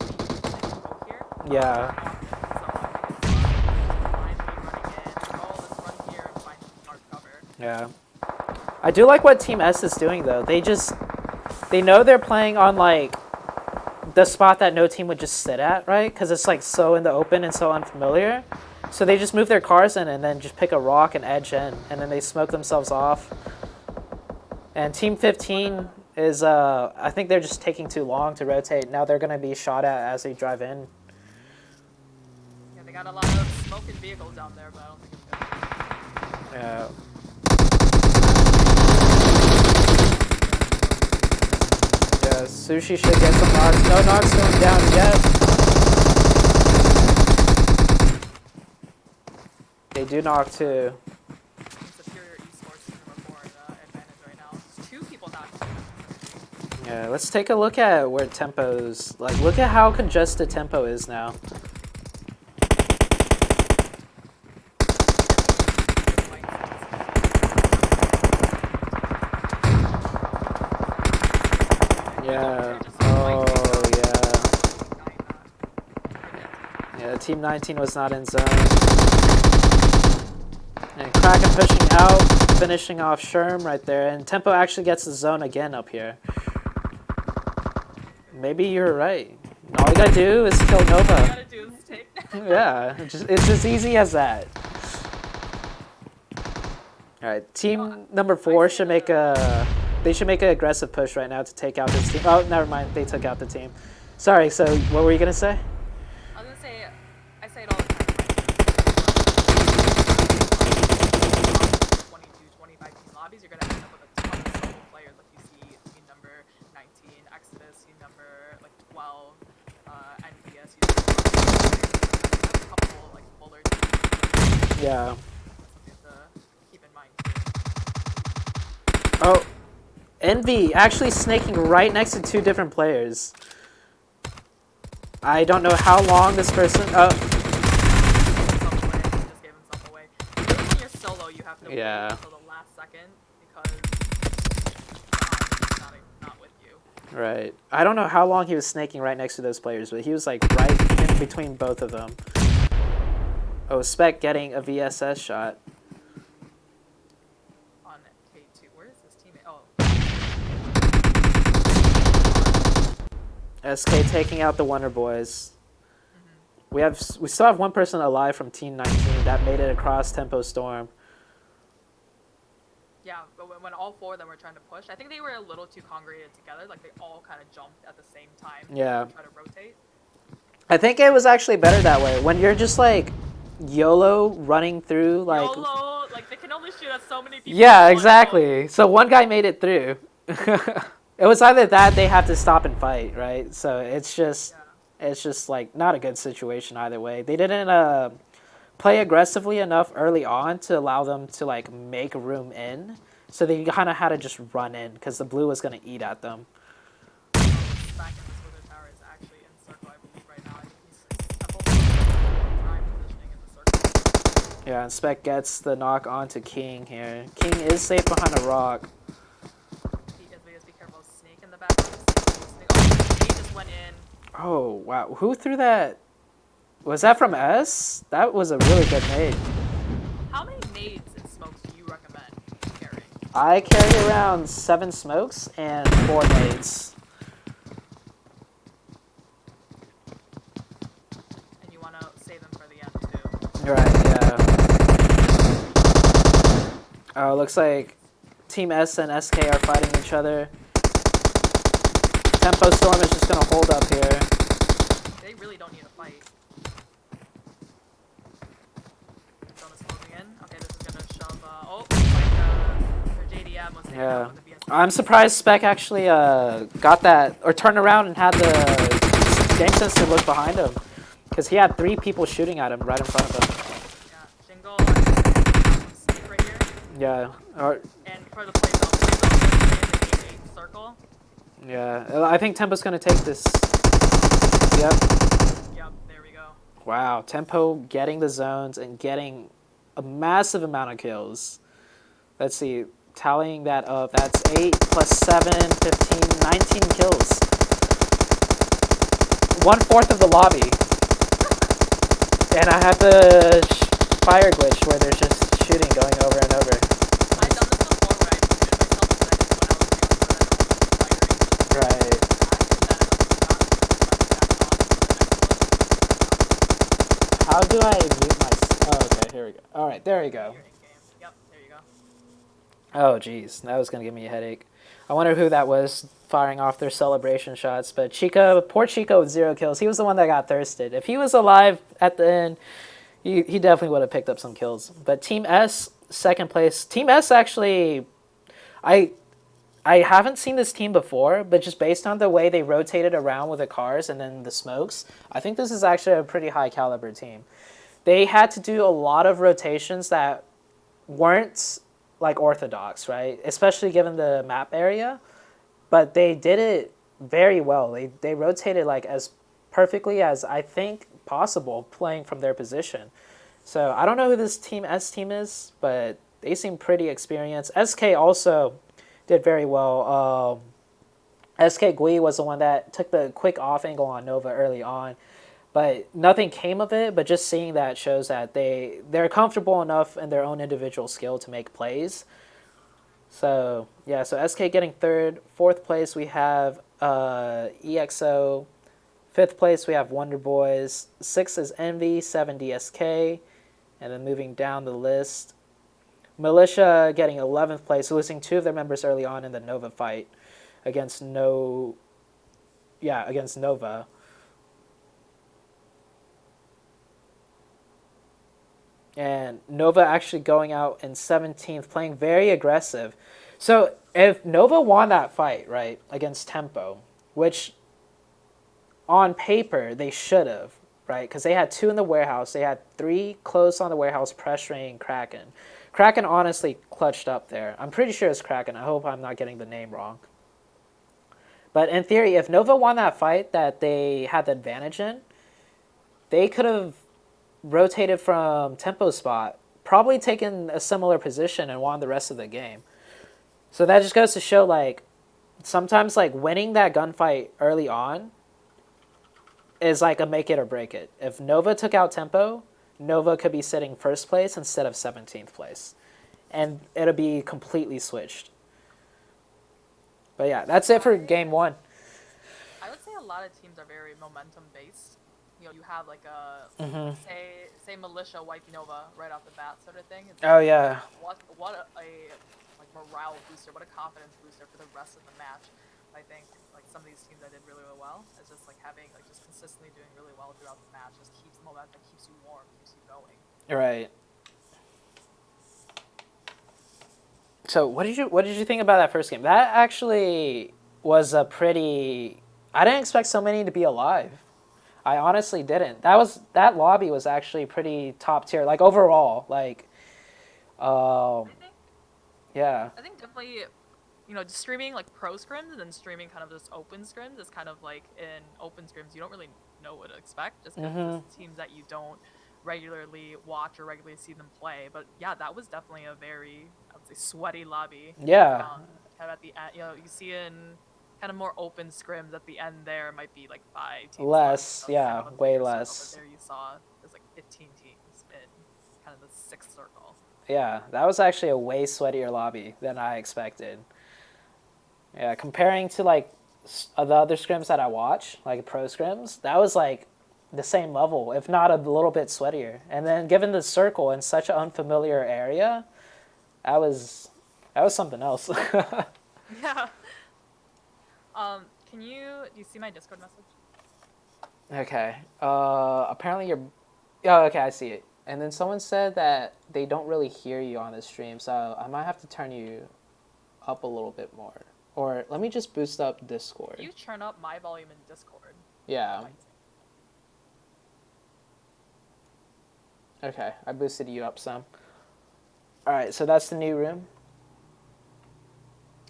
teams here. Yeah. So I think it's finally running in. Oh, let's run here and find some hard cover. Yeah. I do like what Team S is doing though. They know they're playing on like the spot that no team would just sit at, right? Because it's like so in the open and so unfamiliar. So they just move their cars in and then just pick a rock and edge in, and then they smoke themselves off. And Team 15 is, I think they're just taking too long to rotate. Now they're going to be shot at as they drive in. Yeah, they got a lot of smoking vehicles down there, but I don't think it's good. Yeah. Yeah, Sushi should get some knocks. No knocks going down yet. They do knock too. Superior esports number 4 advantage right now. There's 2 people knocked. Yeah, let's take a look at where Tempo's, like, look at how congested Tempo is now. Team 19 was not in zone. And Kraken pushing out, finishing off Sherm right there. And Tempo actually gets the zone again up here. Maybe you're right. All you gotta do is kill Nova. All you gotta do is take. Yeah, it's as easy as that. All right, team number 4 should make a. They should make an aggressive push right now to take out this team. Oh, never mind. They took out the team. Sorry. So what were you gonna say? I was gonna say, I say it all the time. 22, 25 team lobbies, you're gonna end up with a ton of solo players. Like you see team number 19, Exodus, team number like 12, NPS. You have a couple like fuller teams. Yeah. That's something to keep in mind too. Oh, Envy actually snaking right next to 2 different players. I don't know how long this person. Oh. Just gave himself away. When you're solo, you have to wait until the last second because not with you. Right. I don't know how long he was snaking right next to those players, but he was like right in between both of them. Oh, Spec getting a VSS shot. On K2, where is this teammate? Oh. SK taking out the Wonder Boys. We still have one person alive from Team 19 that made it across Tempo Storm. Yeah, but when all 4 of them were trying to push, I think they were a little too congregated together. Like they all kind of jumped at the same time. Yeah. To try to rotate. I think it was actually better that way. When you're just like YOLO running through like. YOLO, like they can only shoot at so many people. Yeah, exactly. So one guy made it through. It was either that they have to stop and fight, right? So it's just like not a good situation either way. They didn't play aggressively enough early on to allow them to like make room in. So they kind of had to just run in because the blue was going to eat at them. Back in this wither tower is actually in circle, I believe, right now. I think he's prime positioning in the circle. Yeah, and Spec gets the knock onto King here. King is safe behind a rock. Be careful, Snake in the background. Snake just went in. Oh, wow. Who threw that? Was that from S? That was a really good nade. How many nades and smokes do you recommend carrying? I carry around 7 smokes and 4 nades. And you want to save them for the end, too. Right, yeah. Oh, looks like Team S and SK are fighting each other. Tempo Storm is just going to hold up here. They really don't need a fight. Zone is closing in. Okay, this is going to shove, their JDM was taken out with the BS. I'm surprised Spec actually got that, or turned around and had the game sense to look behind him. Because he had 3 people shooting at him right in front of him. Yeah, Jingle, Snake right here. Yeah. And for the play zone, in the 8 circle. Yeah, I think Tempo's going to take this. Yep. Yep, there we go. Wow, Tempo getting the zones and getting a massive amount of kills. Let's see, tallying that up, that's 8 plus 7, 15, 19 kills. 1/4 of the lobby. And I have the fire glitch where there's just shooting going over and over. I've done this before where I muted myself when I was Right. How do I mute myself? Oh, okay, here we go. All right, there we go. Yep, there you go. Oh, geez, that was going to give me a headache. I wonder who that was firing off their celebration shots. But Chico, poor Chico with 0 kills. He was the one that got thirsted. If he was alive at the end, he definitely would have picked up some kills. But Team S, 2nd place. Team S actually, I haven't seen this team before, but just based on the way they rotated around with the cars and then the smokes, I think this is actually a pretty high caliber team. They had to do a lot of rotations that weren't like orthodox, right? Especially given the map area, but they did it very well. They rotated like as perfectly as I think possible playing from their position. So I don't know who this Team S team is, but they seem pretty experienced. SK also did very well. SK Gui was the one that took the quick off angle on Nova early on, But nothing came of it, but just seeing that shows that they're comfortable enough in their own individual skill to make plays. So, yeah, so SK getting third. Fourth place, we have EXO. Fifth place, we have Wonder Boys. Sixth is Envy, 7 DSK. And then moving down the list, Militia getting 11th place, losing 2 of their members early on in the Nova fight against against Nova. And Nova actually going out in 17th, playing very aggressive. So if Nova won that fight, right, against Tempo, which on paper they should have, right, because they had 2 in the warehouse. They had 3 close on the warehouse pressuring Kraken. Kraken honestly clutched up there. I'm pretty sure it's Kraken. I hope I'm not getting the name wrong. But in theory, if Nova won that fight that they had the advantage in, they could have rotated from Tempo spot, probably taken a similar position and won the rest of the game. So that just goes to show, like, sometimes, like, winning that gunfight early on is like a make it or break it. If Nova took out Tempo, Nova could be sitting first place instead of 17th place. And it'll be completely switched. But yeah, that's it for game 1. I would say a lot of teams are very momentum based. You know, you have like a say Militia wipe Nova right off the bat sort of thing. It's Oh yeah. What a like morale booster, what a confidence booster for the rest of the match. I think like some of these teams that did really, really well, it's just like having like just consistently doing really well throughout the match just keeps momentum, keeps you warm, keeps you going. Right. So what did you think about that first game? That actually was a pretty. I didn't expect so many to be alive. I honestly didn't. That lobby was actually pretty top tier. Like overall, like, yeah. I think definitely, you know, just streaming like pro scrims and then streaming kind of just open scrims is kind of like in open scrims you don't really know what to expect just because it's teams that you don't regularly watch or regularly see them play. But yeah, that was definitely a very, I would say, sweaty lobby. Yeah. Kind of at the end, you know, you see in kind of more open scrims at the end there might be like 5 teams. Less, yeah, kind of way circle, less. but there you saw there's like 15 teams in kind of the 6th circle. Yeah, that was actually a way sweatier lobby than I expected. Yeah, comparing to like the other scrims that I watch, like pro scrims, that was like the same level, if not a little bit sweatier. And then given the circle in such an unfamiliar area, that was something else. Yeah. Do you see my Discord message? Okay. Apparently you're. Oh, okay, I see it. And then someone said that they don't really hear you on the stream, so I might have to turn you up a little bit more. Or let me just boost up Discord. You turn up my volume in Discord. Yeah. Okay, I boosted you up some. Alright, so that's the new room.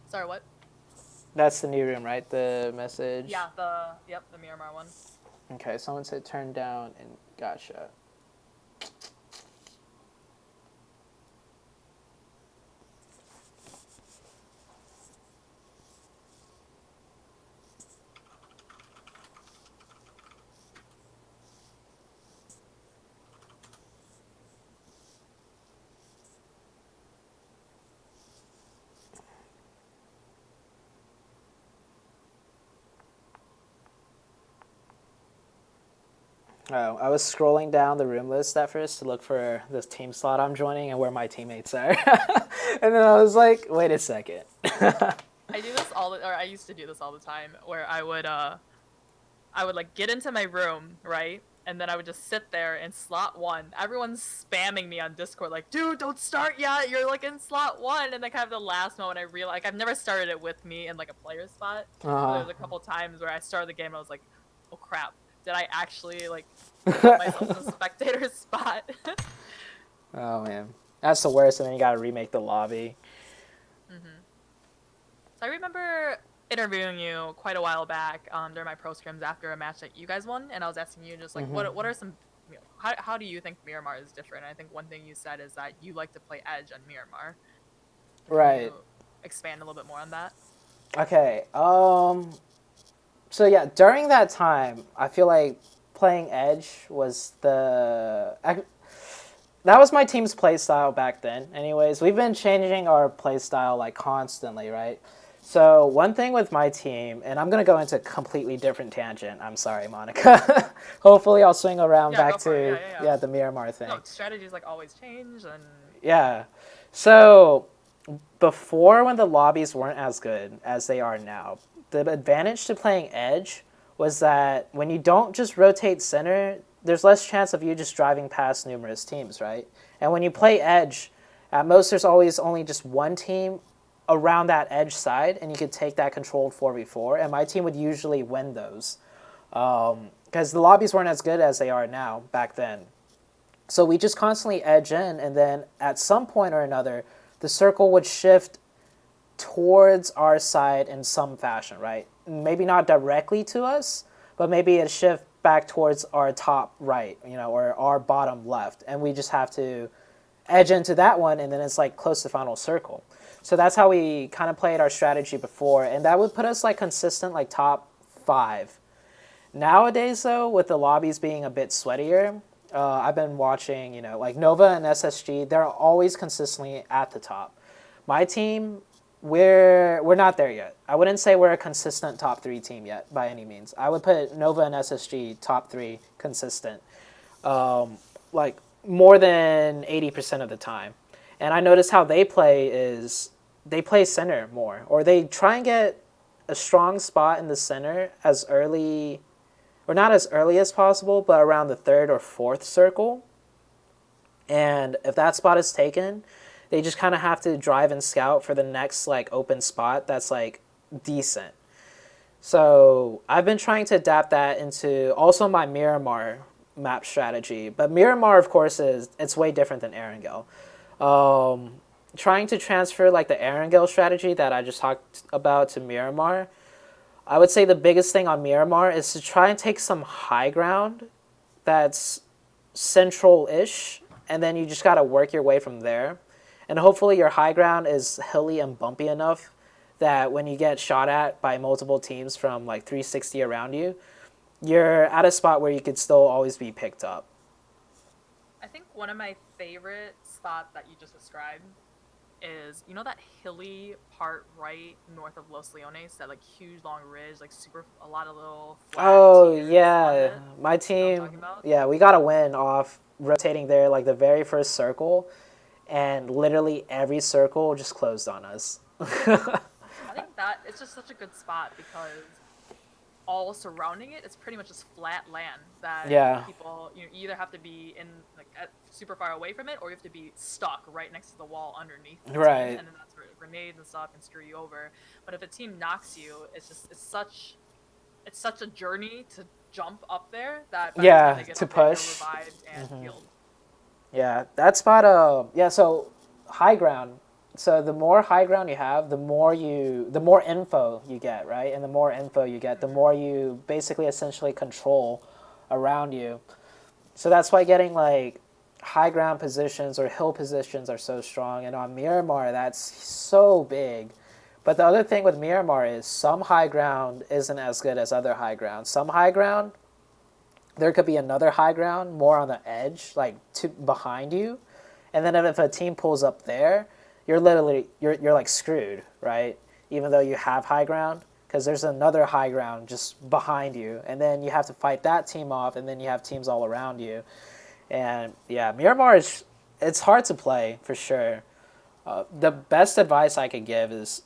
Sorry, what? That's the new room, right? The message? Yeah, the Miramar one. Okay, someone said turn down and gotcha. Oh, I was scrolling down the room list at first to look for this team slot I'm joining and where my teammates are. And then I was like, wait a second. I used to do this all the time, where I would like get into my room, right? And then I would just sit there in slot 1. Everyone's spamming me on Discord, like, dude, don't start yet, you're like in slot 1. And then kind of the last moment I realized, like, I've never started it with me in like a player spot. There was a couple times where I started the game and I was like, oh crap. Did I actually, like, put myself in a spectator spot? Oh, man. That's the worst, and then you gotta remake the lobby. So I remember interviewing you quite a while back during my pro scrims after a match that you guys won, and I was asking you just, like, what are some, you know, how do you think Miramar is different? And I think one thing you said is that you like to play Edge on Miramar. Right. Can you expand a little bit more on that? Okay, so yeah, during that time, I feel like playing Edge was that was my team's play style back then. Anyways, we've been changing our play style like constantly, right? So one thing with my team, and I'm gonna go into a completely different tangent. I'm sorry, Monica. Hopefully, I'll swing around back to the Miramar thing. No, strategies like always change and. Yeah, so before when the lobbies weren't as good as they are now, the advantage to playing Edge was that when you don't just rotate center, there's less chance of you just driving past numerous teams, right? And when you play Edge, at most there's always only just one team around that edge side, and you could take that controlled 4v4, and my team would usually win those. Because the lobbies weren't as good as they are now back then. So we just constantly edge in, and then at some point or another, the circle would shift towards our side in some fashion, right? Maybe not directly to us, but maybe it shift back towards our top right, or our bottom left, and we just have to edge into that one, and then it's like close to final circle. So that's how we kind of played our strategy before, and that would put us like consistent like top 5. Nowadays though, with the lobbies being a bit sweatier, I've been watching, like Nova and SSG, they're always consistently at the top. My team, we're not there yet. I wouldn't say we're a consistent top 3 team yet by any means. I would put Nova and SSG top 3 consistent, like more than 80% of the time. And I notice how they play is they play center more, or they try and get a strong spot in the center as early, or not as early as possible, but around the 3rd or 4th circle. And if that spot is taken, they just kind of have to drive and scout for the next like open spot that's like decent. So I've been trying to adapt that into also my Miramar map strategy. But Miramar, of course, it's way different than Erangel. Trying to transfer like the Erangel strategy that I just talked about to Miramar, I would say the biggest thing on Miramar is to try and take some high ground that's central-ish, and then you just got to work your way from there. And hopefully your high ground is hilly and bumpy enough that when you get shot at by multiple teams from like 360 around you, you're at a spot where you could still always be picked up. I think one of my favorite spots that you just described is, that hilly part right north of Los Leones, that like huge long ridge, like a lot of little yeah, my team, we got a win off rotating there like the very first circle, and literally every circle just closed on us. I think that it's just such a good spot because all surrounding it, it's pretty much just flat land that people, you either have to be in like super far away from it, or you have to be stuck right next to the wall underneath the team, and then that's where grenades and stuff can screw you over. But if a team knocks you, it's such a journey to jump up there that to push, revived and healed. Yeah, that spot. So high ground. So the more high ground you have, the more info you get, right? And the more info you get, the more you basically essentially control around you. So that's why getting like high ground positions or hill positions are so strong. And on Miramar, that's so big. But the other thing with Miramar is some high ground isn't as good as other high ground. Some high ground, there could be another high ground more on the edge, like behind you. And then if a team pulls up there, you're like screwed, right? Even though you have high ground, because there's another high ground just behind you, and then you have to fight that team off, and then you have teams all around you. And yeah, Miramar it's hard to play for sure. The best advice I could give is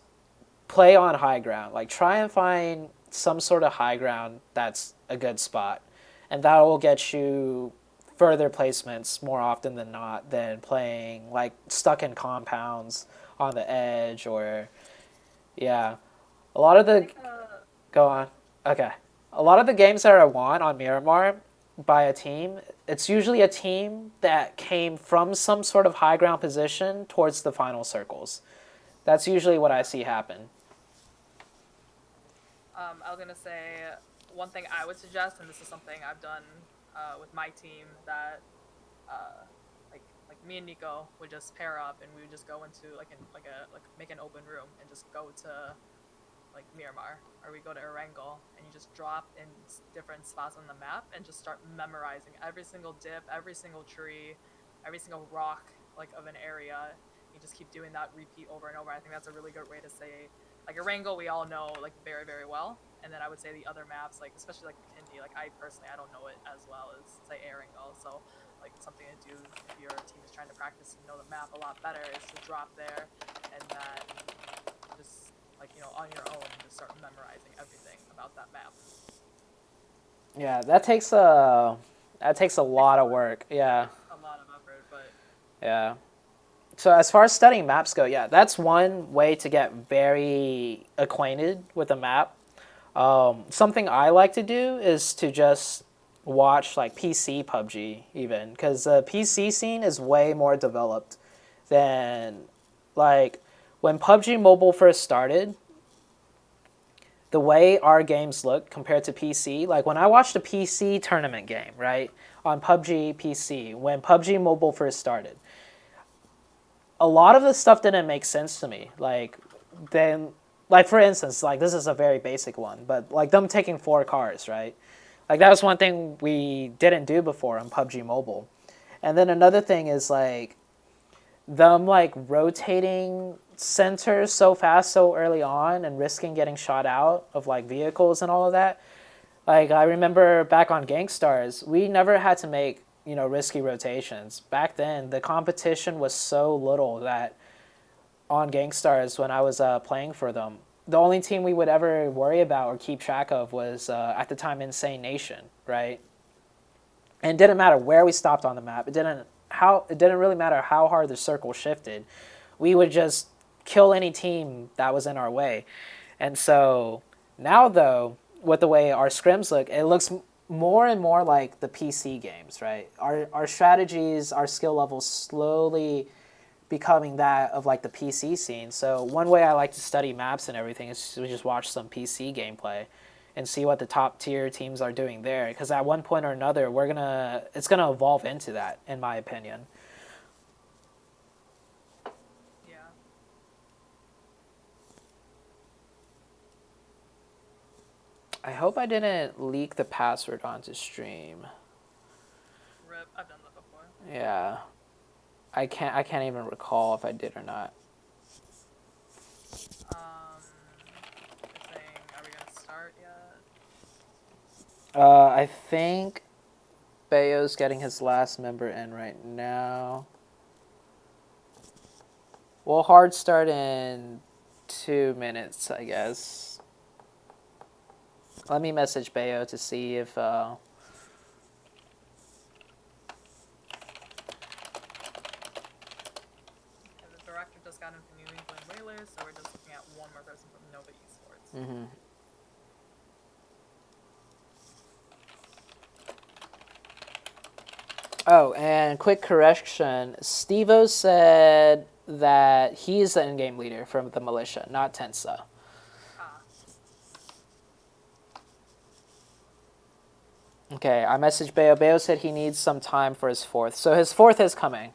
play on high ground. Like try and find some sort of high ground that's a good spot, and that will get you further placements more often than not than playing like stuck in compounds on the edge or a lot of the go on. Okay. A lot of the games that are won on Miramar by a team, it's usually a team that came from some sort of high ground position towards the final circles. That's usually what I see happen. I was gonna say one thing I would suggest, and this is something I've done with my team, that like me and Nico would just pair up and we would just go into make an open room and just go to like Miramar, or we go to Erangel, and you just drop in different spots on the map and just start memorizing every single dip, every single tree, every single rock like of an area. You just keep doing that repeat over and over. I think that's a really good way to say, like Erangel we all know like very, very well, and then I would say the other maps, like especially like Makindi, like I personally I don't know it as well as say Erangel, so like something to do if your team is trying to practice and know the map a lot better is to drop there and then just like, you know, on your own just start memorizing everything about that map. Yeah, that takes a lot of work. Yeah. A lot of effort, but yeah. So as far as studying maps go, yeah, that's one way to get very acquainted with a map. Something I like to do is to just watch like PC PUBG even, because the PC scene is way more developed than like when PUBG Mobile first started. The way our games look compared to PC, like when I watched a PC tournament game, right, on PUBG PC, when PUBG Mobile first started, a lot of the stuff didn't make sense to me. Like for instance, like this is a very basic one, but like them taking 4 cars, right? Like that was one thing we didn't do before on PUBG Mobile. And then another thing is like them like rotating centers so fast so early on and risking getting shot out of like vehicles and all of that. Like I remember back on Gangstars, we never had to make, you know, risky rotations. Back then, the competition was so little that on Gangstars, when I was playing for them, the only team we would ever worry about or keep track of was, at the time, Insane Nation, right? And it didn't matter where we stopped on the map. It didn't really matter how hard the circle shifted. We would just kill any team that was in our way. And so now, though, with the way our scrims look, it looks more and more like the PC games, right? Our strategies, our skill levels slowly becoming that of like the PC scene. So one way I like to study maps and everything is to just watch some PC gameplay and see what the top tier teams are doing there. Because at one point or another, it's gonna evolve into that, in my opinion. I hope I didn't leak the password onto stream. Rip, I've done that before. Yeah. I can't even recall if I did or not. You're saying, are we gonna start yet? I think Bayo's getting his last member in right now. We'll hard start in 2 minutes, I guess. Let me message Bayo to see if The director just got into New England Whalers, so we're just looking at one more person from Nova Esports. Mm-hmm. Oh, and quick correction. Stevo said that he's the in-game leader from the militia, not Tensa. Okay, I messaged Bayo. Bayo said he needs some time for his 4th. So his 4th is coming.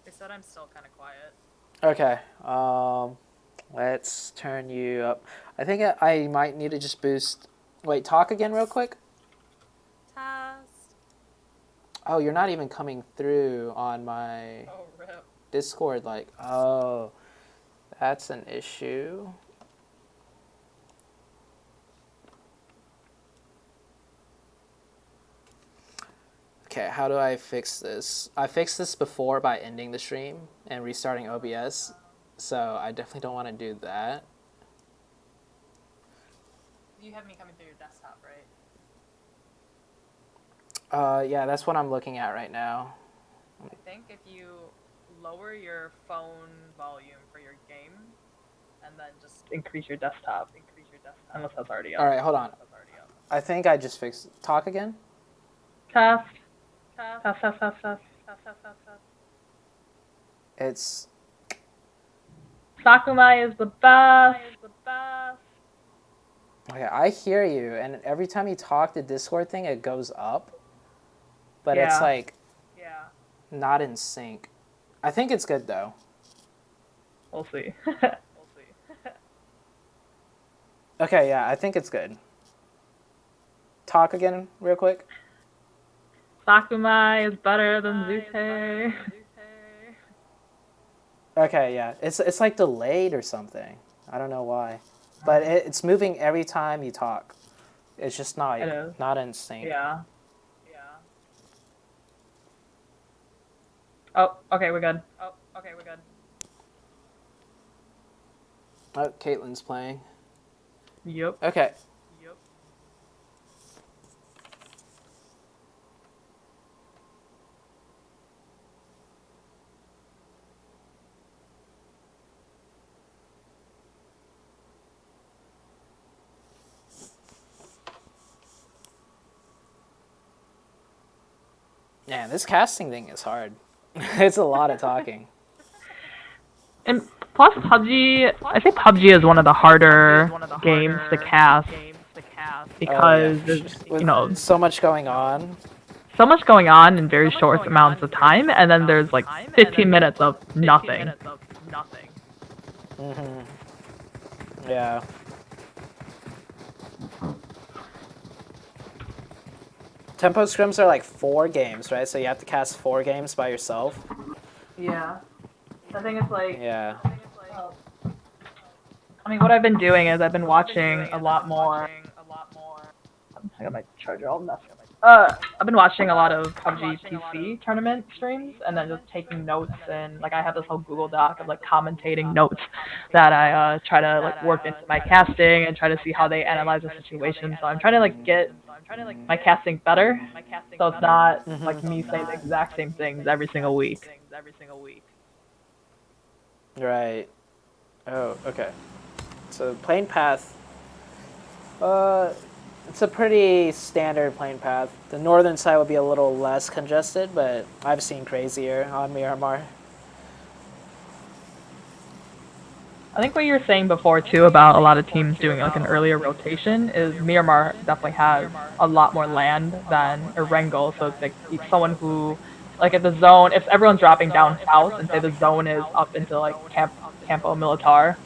They said I'm still kind of quiet. Okay. Let's turn you up. I think I might need to just boost. Wait, talk again real quick. Test. Oh, you're not even coming through on my rip. Discord. Like, oh, that's an issue. Okay, how do I fix this? I fixed this before by ending the stream and restarting OBS. So I definitely don't want to do that. You have me coming through your desktop, right? Yeah, that's what I'm looking at right now. I think if you lower your phone volume for your game, and then just increase your desktop, unless that's already up. All right, hold on. I think I just fixed. Talk again. Test. It's... Sakurai is the best. Okay, I hear you, and every time you talk the Discord thing, it goes up. But it's like not in sync. I think it's good though. We'll see. Okay, yeah, I think it's good. Talk again real quick. Sakurai is better than ZooTay. Okay, yeah. It's like delayed or something. I don't know why. But it's moving every time you talk. It's just not in sync. Yeah. Oh, okay, we're good. Oh, Caitlin's playing. Yep. Okay. Yeah, this casting thing is hard. It's a lot of talking. And plus PUBG, I think PUBG is one of the harder games to cast because there's, so much going on. So much going on in very short amounts of time, and then there's like 15 minutes of nothing. Yeah. Tempo scrims are like 4 games, right? So you have to cast 4 games by yourself. Yeah. I think it's like... Yeah. I mean, what I've been doing is I've been watching a lot more... I got my charger all messed up. I've been watching a lot of PUBG PC tournament streams and then just taking notes, and like I have this whole Google Doc of like commentating notes that I try to like work into my casting and try to see how they analyze the situation. So I'm trying to like get my casting better, so it's not like me saying the exact same things every single week. Right. Oh, okay. So plane path. It's a pretty standard plane path. The northern side would be a little less congested, but I've seen crazier on Miramar. I think what you were saying before too about a lot of teams doing like an earlier rotation is Miramar definitely has a lot more land than Erangel, so it's like someone who, like at the zone, if everyone's dropping down south and say the zone is up into like Campo Militar,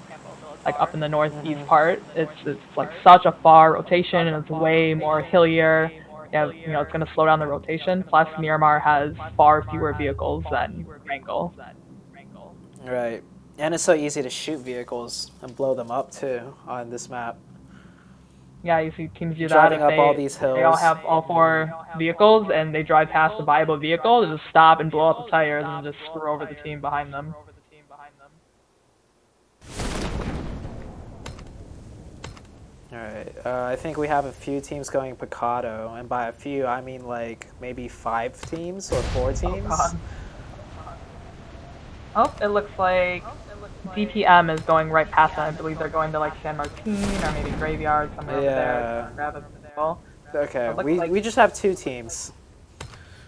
like up in the northeast part, it's like such a far rotation and it's way more hillier. Yeah, it's gonna slow down the rotation. Plus, Miramar has far fewer vehicles than Erangel. Right, and it's so easy to shoot vehicles and blow them up too on this map. Yeah, you see teams do that. Driving up all these hills. They all have all 4 vehicles and they drive past a viable vehicle, they just stop and blow up the tires and just screw over the team behind them. Alright, I think we have a few teams going Picado, and by a few, I mean like maybe 5 teams or 4 teams. Oh, it looks like DPM is going right past them. I believe they're going to like San Martin or maybe Graveyard, somewhere over there. Grab a vehicle. Okay, we just have 2 teams.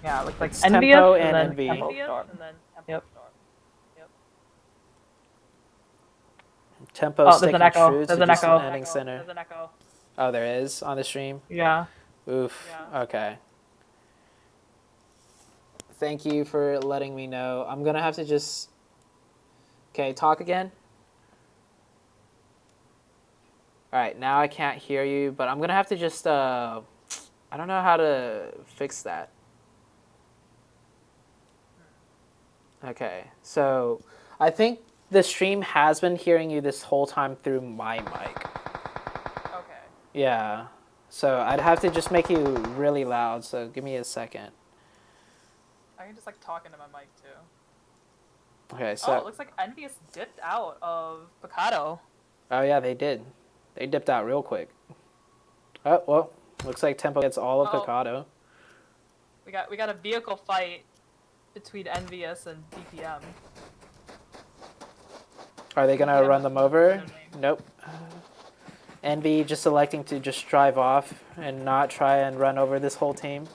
Yeah, it looks like it's Envious Tempo and then Envy. Yep. Tempo, oh, there's an echo. True there's an echo. Center. There's an echo. Oh, there is on the stream? Yeah. Oof. Yeah. Okay. Thank you for letting me know. I'm going to have to just... Okay, talk again. Alright, now I can't hear you, but I'm going to have to just... I don't know how to fix that. Okay, so I think the stream has been hearing you this whole time through my mic. Okay. Yeah, so I'd have to just make you really loud, so give me a second. I can just like talk into my mic too. Okay, so... Oh, it looks like Envious dipped out of Picado. Oh yeah, they did. They dipped out real quick. Oh, well, looks like Tempo gets all of Picado. We got a vehicle fight between Envious and DPM. Are they gonna run them over? Nope. Envy just electing to just drive off and not try and run over this whole team.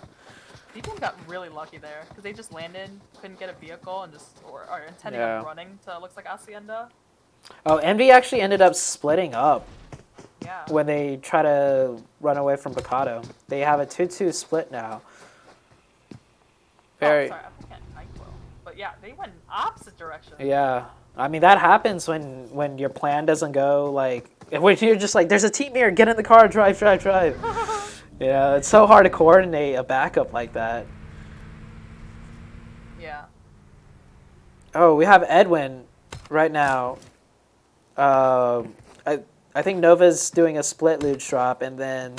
DPM got really lucky there because they just landed, couldn't get a vehicle, and just or are intending on running to looks like Hacienda. Oh, Envy actually ended up splitting up. Yeah. When they try to run away from Bacado, they have a 2-2 split now. Sorry, I think I will. But yeah, they went in opposite directions. Yeah, I mean that happens when your plan doesn't go like when you're just like, there's a team here, get in the car, drive. Yeah, it's so hard to coordinate a backup like that. Yeah. Oh, we have Edwin right now. I think Nova's doing a split loot drop, and then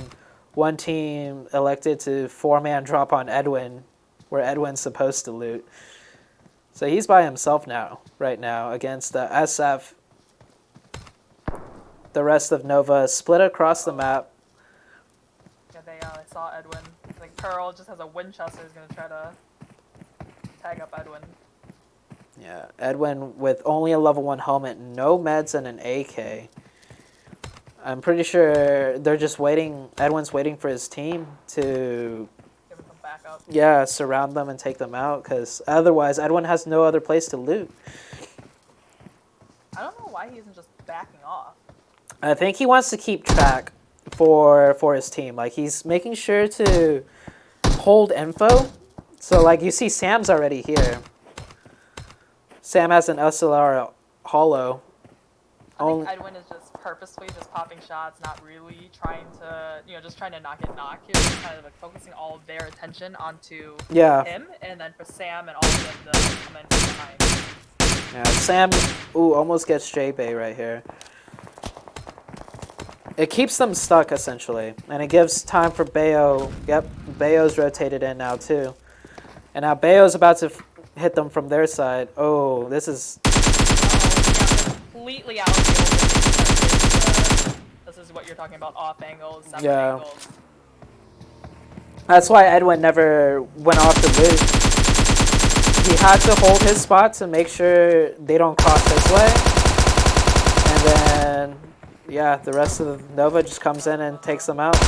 one team elected to 4-man drop on Edwin, where Edwin's supposed to loot. So he's by himself now, right now, against the SF. The rest of Nova split across the map. Yeah, they saw Edwin. I think Pearl just has a Winchester, is going to try to tag up Edwin. Yeah, Edwin with only a level 1 helmet, no meds, and an AK. I'm pretty sure they're just waiting. Edwin's waiting for his team to give him some backup. Yeah, surround them and take them out, because otherwise Edwin has no other place to loot. I don't know why he isn't just backing off. I think he wants to keep track for his team. Like, he's making sure to hold info. So, like, you see Sam's already here. Sam has an SLR hollow. I think Edwin is just purposefully just popping shots, not really trying to, just trying to not get knocked. He's just kind of like focusing all of their attention onto him, and then for Sam and all of them to come in from behind. Yeah, Sam, almost gets J-Bay right here. It keeps them stuck, essentially, and it gives time for Bayo. Yep, Bayo's rotated in now, too. And now Bayo's about to hit them from their side. Oh, this is... completely out of the open. This is what you're talking about, off angles, separate angles. That's why Edwin never went off the loot. He had to hold his spot to make sure they don't cross his way. And then, yeah, the rest of the Nova just comes in and takes them out.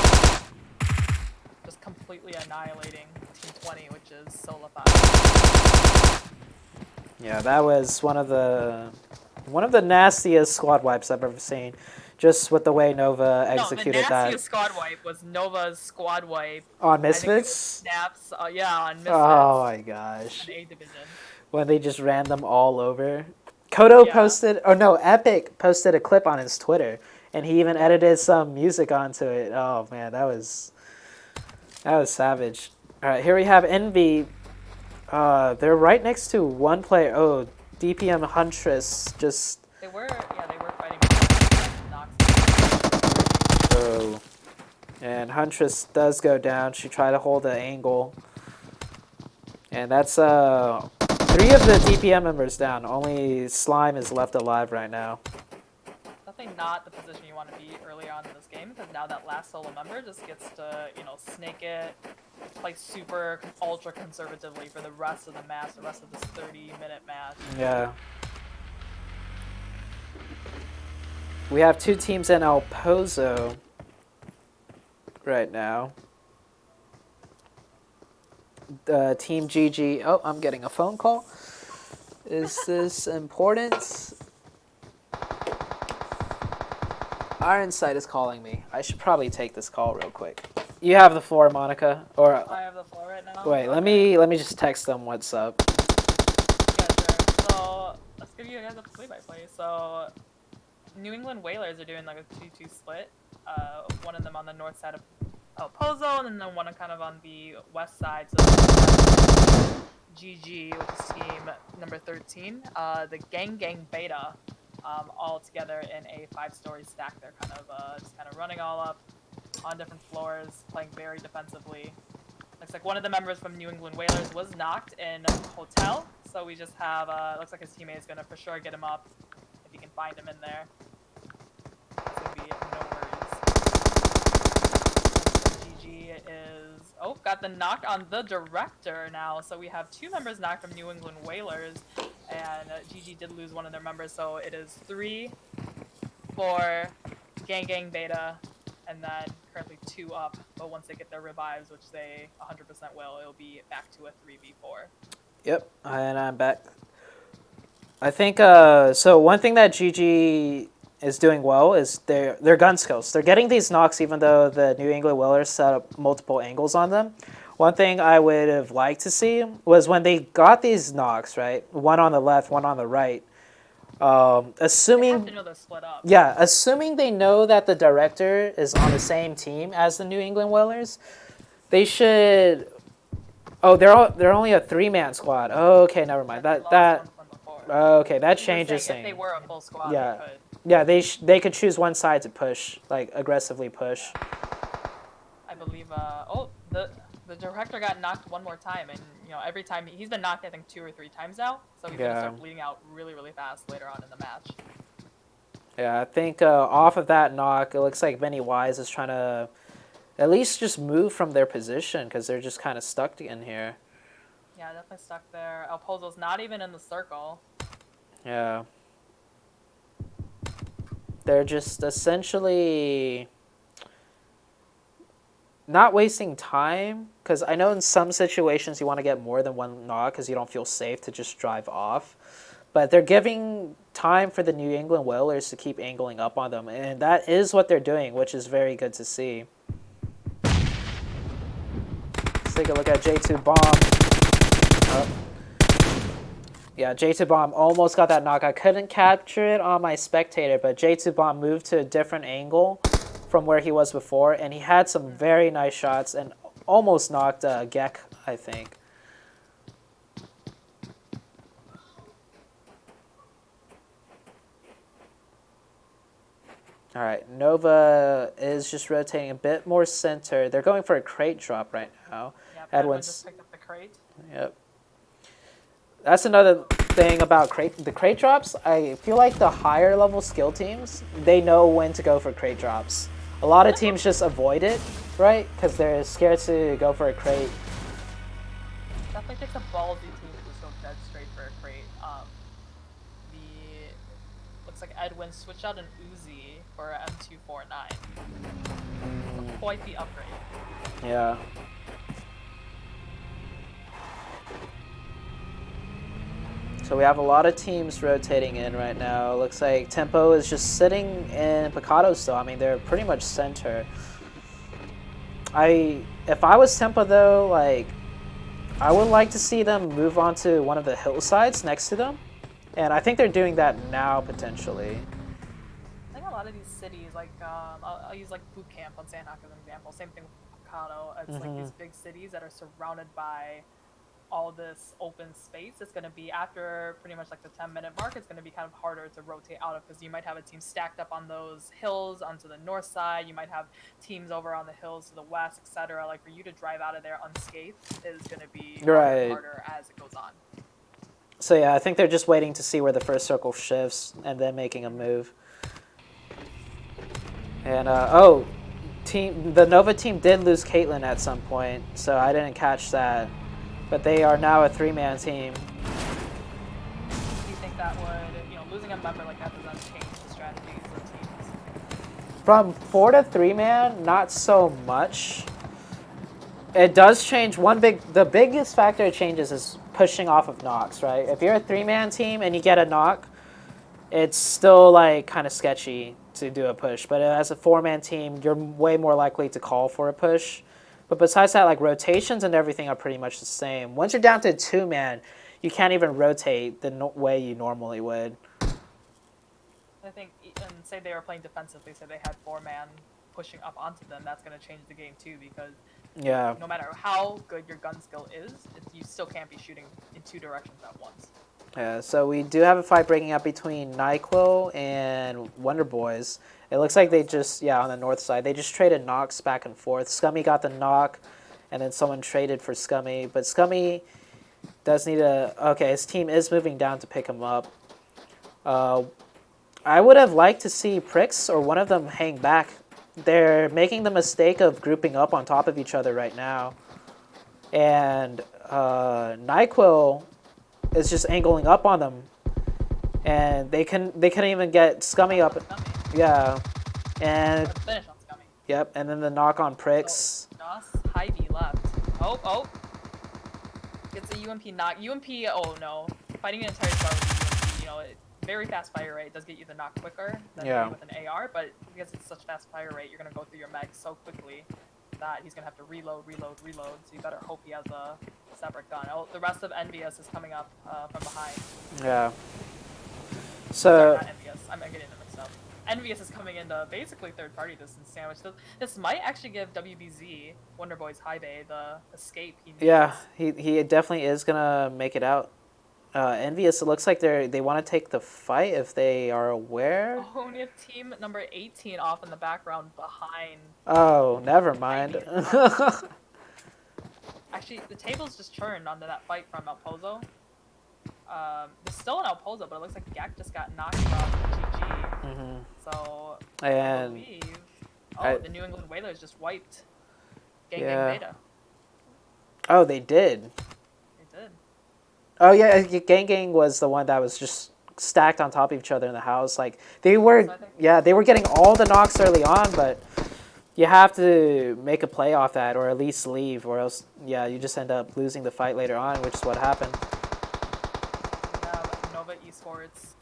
Just completely annihilating Team 20, which is Solify. Yeah, that was one of the nastiest squad wipes I've ever seen. Just with the way Nova executed that. The nastiest squad wipe was Nova's squad wipe. On Misfits? Snaps, on Misfits. Oh my gosh. On A Division. When they just ran them all over. Kodo posted, Epic posted a clip on his Twitter. And he even edited some music onto it. Oh man, that was savage. Alright, here we have Envy. They're right next to one player. Oh, DPM Huntress just... They were fighting. Oh. And Huntress does go down. She tried to hold the angle. And that's 3 of the DPM members down. Only Slime is left alive right now. Definitely not the position you want to be early on in this game, because now that last solo member just gets to, snake it, play super ultra conservatively for the rest of the match, the rest of this 30-minute match. Yeah. We have 2 teams in El Pozo right now. Team GG. Oh, I'm getting a phone call. Is this important? Ironsight is calling me. I should probably take this call real quick. You have the floor, Monica. Or I have the floor right now. Wait, let me just text them what's up. Yeah, sure. So let's give you guys a play-by-play. So New England Whalers are doing like a 2-2 split. One of them on the north side of El Pozo, and then one kind of on the west side. So GG, which is team number 13. The Gang Beta, all together in a 5-story stack. They're kind of just running all up on different floors, playing very defensively. Looks like one of the members from New England Whalers was knocked in Hotel, so we just have, looks like his teammate is going to for sure get him up if he can find him in there. That's going to be no worries. GG is, got the knock on the director now, so we have 2 members knocked from New England Whalers, and GG did lose one of their members, so it is 3 for Gang Beta, and then currently 2 up, but once they get their revives, which they 100% will, it'll be back to a 3v4. Yep, and I'm back. I think so. One thing that GG is doing well is their gun skills. They're getting these knocks even though the New England Whalers set up multiple angles on them. One thing I would have liked to see was when they got these knocks, right? One on the left, one on the right. Assuming they have to know they're split up. Yeah, assuming they know that the director is on the same team as the New England Whalers, they should. Oh, they're only a 3-man squad. Oh, okay, never mind. Okay, that changes things. If they were a full squad, yeah, they could. yeah, they could choose one side to push, like aggressively push. I believe. The director got knocked one more time, and every time he's been knocked, I think 2 or 3 times now. So he's gonna start bleeding out really, really fast later on in the match. Yeah, I think off of that knock, it looks like Benny Wise is trying to at least just move from their position because they're just kind of stuck in here. Yeah, definitely stuck there. El Pozo's not even in the circle. Yeah. They're just essentially not wasting time, because I know in some situations you want to get more than one knock because you don't feel safe to just drive off. But they're giving time for the New England Whalers to keep angling up on them, and that is what they're doing, which is very good to see. Let's take a look at J2 Bomb. Yeah, J2 Bomb almost got that knock. I couldn't capture it on my spectator, but J2 Bomb moved to a different angle from where he was before, and he had some very nice shots and almost knocked Gek, I think. All right, Nova is just rotating a bit more center. They're going for a crate drop right now. Yep, Edwin just picked up the crate. Yep. That's another thing about the crate drops. I feel like the higher level skill teams, they know when to go for crate drops. A lot of teams just avoid it, right? Because they're scared to go for a crate. Definitely takes a ballsy team to just go dead straight for a crate. Looks like Edwin switched out an Uzi for an M249. Quite the upgrade. Yeah. So we have a lot of teams rotating in right now. Looks like Tempo is just sitting in Picado still. I mean, they're pretty much center. If I was Tempo though, like, I would like to see them move on to one of the hillsides next to them. And I think they're doing that now, potentially. I think a lot of these cities, like, I'll use, like, Boot Camp on Sandhawk as an example. Same thing with Picado. It's, like, these big cities that are surrounded by all this open space. It's going to be, after pretty much, like, the 10-minute mark, it's going to be kind of harder to rotate out of, because you might have a team stacked up on those hills onto the north side. You might have teams over on the hills to the west, etc. Like, for you to drive out of there unscathed is going to be harder as it goes on. So yeah, I think they're just waiting to see where the first circle shifts and then making a move. And the Nova team did lose Caitlyn at some point, so I didn't catch that. But they are now a 3-man team. Do you think that would, losing a member like that, does that change the strategies of teams? From 4 to 3-man, not so much. It does change. The biggest factor it changes is pushing off of knocks, right? If you're a 3-man team and you get a knock, it's still like kind of sketchy to do a push. But as a 4-man team, you're way more likely to call for a push. But besides that, like, rotations and everything are pretty much the same. Once you're down to a 2-man, you can't even rotate the way you normally would. I think, and say they were playing defensively, so they had 4-man pushing up onto them, that's going to change the game too, because no matter how good your gun skill is, you still can't be shooting in 2 directions at once. Yeah, so we do have a fight breaking up between NyQuil and Wonder Boys. It looks like they just, on the north side, they just traded knocks back and forth. Scummy got the knock, and then someone traded for Scummy. But Scummy does need his team is moving down to pick him up. I would have liked to see Prix or one of them hang back. They're making the mistake of grouping up on top of each other right now. And NyQuil is just angling up on them. And they couldn't even get Scummy up. Yeah. And Yep, and then the knock on Pricks. So, Joss, high B left. Oh. It's a UMP knock. UMP, oh no. Fighting an entire star with UMP, very fast fire rate does get you the knock quicker than with an AR, but because it's such fast fire rate, you're going to go through your mag so quickly that he's going to have to reload, so you better hope he has a separate gun. Oh, the rest of Envious is coming up from behind. Yeah. Sorry, not Envious. I'm getting them mixed up. Envious is coming into basically third-party distance sandwich. This might actually give WBZ, Wonder Boy's high bay, the escape he needs. Yeah, he definitely is going to make it out. Envious, it looks like they want to take the fight if they are aware. Oh, we have team number 18 off in the background behind. Oh, never mind. Actually, the tables just turned onto that fight from El Pozo. There's still an El Pozo, but it looks like Gak just got knocked off GG. So, I believe... the New England Whalers just wiped Gang Beta. Oh, they did? They did. Oh yeah, Gang was the one that was just stacked on top of each other in the house. Like they were getting all the knocks early on, but you have to make a play off that or at least leave, or else you just end up losing the fight later on, which is what happened. Nova Esports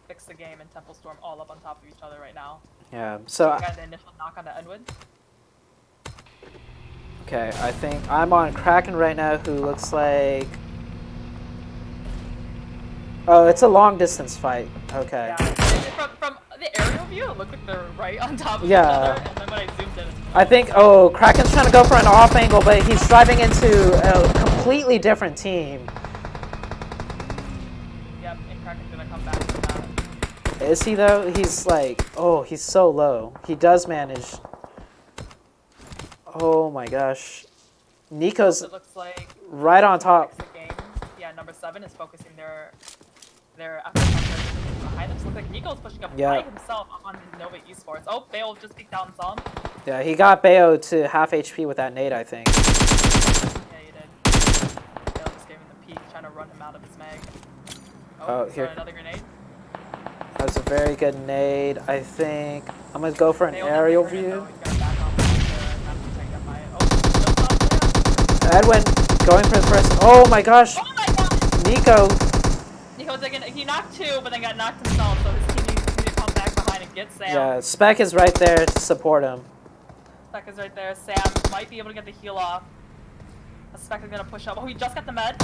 fixed the game and Temple Storm all up on top of each other right now. Yeah. So you got the initial knock on the Edwin. Okay, I think I'm on Kraken right now, who looks like... Oh, it's a long distance fight. Okay. Yeah. From the aerial view, it looked like they're right on top of each other, and then when I zoomed in... I think, Kraken's trying to go for an off angle, but he's driving into a completely different team. Yep, and Kraken's gonna come back from that. Is he though? He's like, he's so low. He does manage... Oh my gosh. Nico's it looks like right on top. Yeah, number 7 is focusing their efforts behind them. So it looks like Nico's pushing up by himself on Nova Esports. Oh, Bayo just peeked out and saw him. Yeah, he got Bayo to half HP with that nade, I think. Yeah, he did. Bayo just gave him the peek, trying to run him out of his mag. Oh, here. Another grenade. That was a very good nade. I think I'm going to go for an aerial view. Edwin going for the first. Oh my gosh! Oh my god! He knocked 2, but then got knocked himself, so his team needs to come back behind and get Sam. Yeah, Spec is right there to support him. Spec is right there. Sam might be able to get the heal off. Spec is gonna push up. Oh, he just got the med.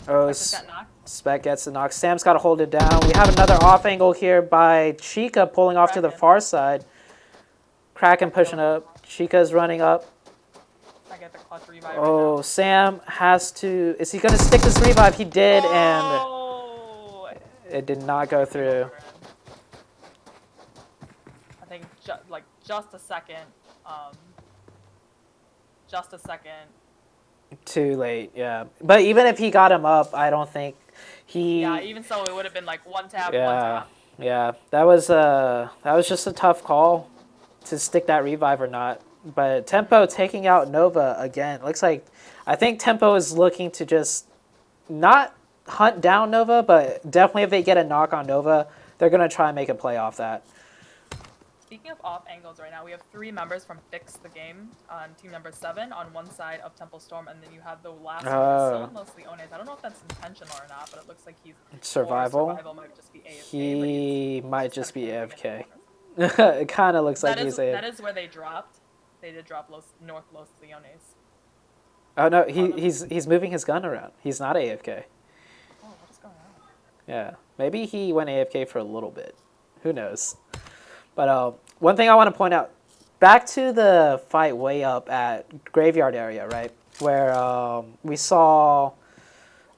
Oh, Spec gets the knock. Sam's got to hold it down. We have another off angle here by Chica pulling off to the far side. Kraken pushing up. Chica's running up. Oh, right Sam has to... Is he going to stick this revive? He did, and it did not go through. I think just a second. Just a second. Too late, yeah. But even if he got him up, I don't think he... Yeah, even so, it would have been like one tap, one tap. Yeah, that was just a tough call to stick that revive or not. But Tempo taking out Nova again. Looks like, I think Tempo is looking to just not hunt down Nova, but definitely if they get a knock on Nova, they're going to try and make a play off that. Speaking of off angles right now, we have 3 members from Fix the Game on team number 7 on one side of Temple Storm, and then you have the last one, still mostly Ones. I don't know if that's intentional or not, but it looks like he's... Survival might just be AFK. He might just be AFK. It kind of looks like he's AFK. That is where they dropped. They did drop North Los Leones. Oh no, he's moving his gun around. He's not AFK. Oh, what is going on? Yeah, maybe he went AFK for a little bit. Who knows? But one thing I want to point out, back to the fight way up at Graveyard area, right? Where we saw,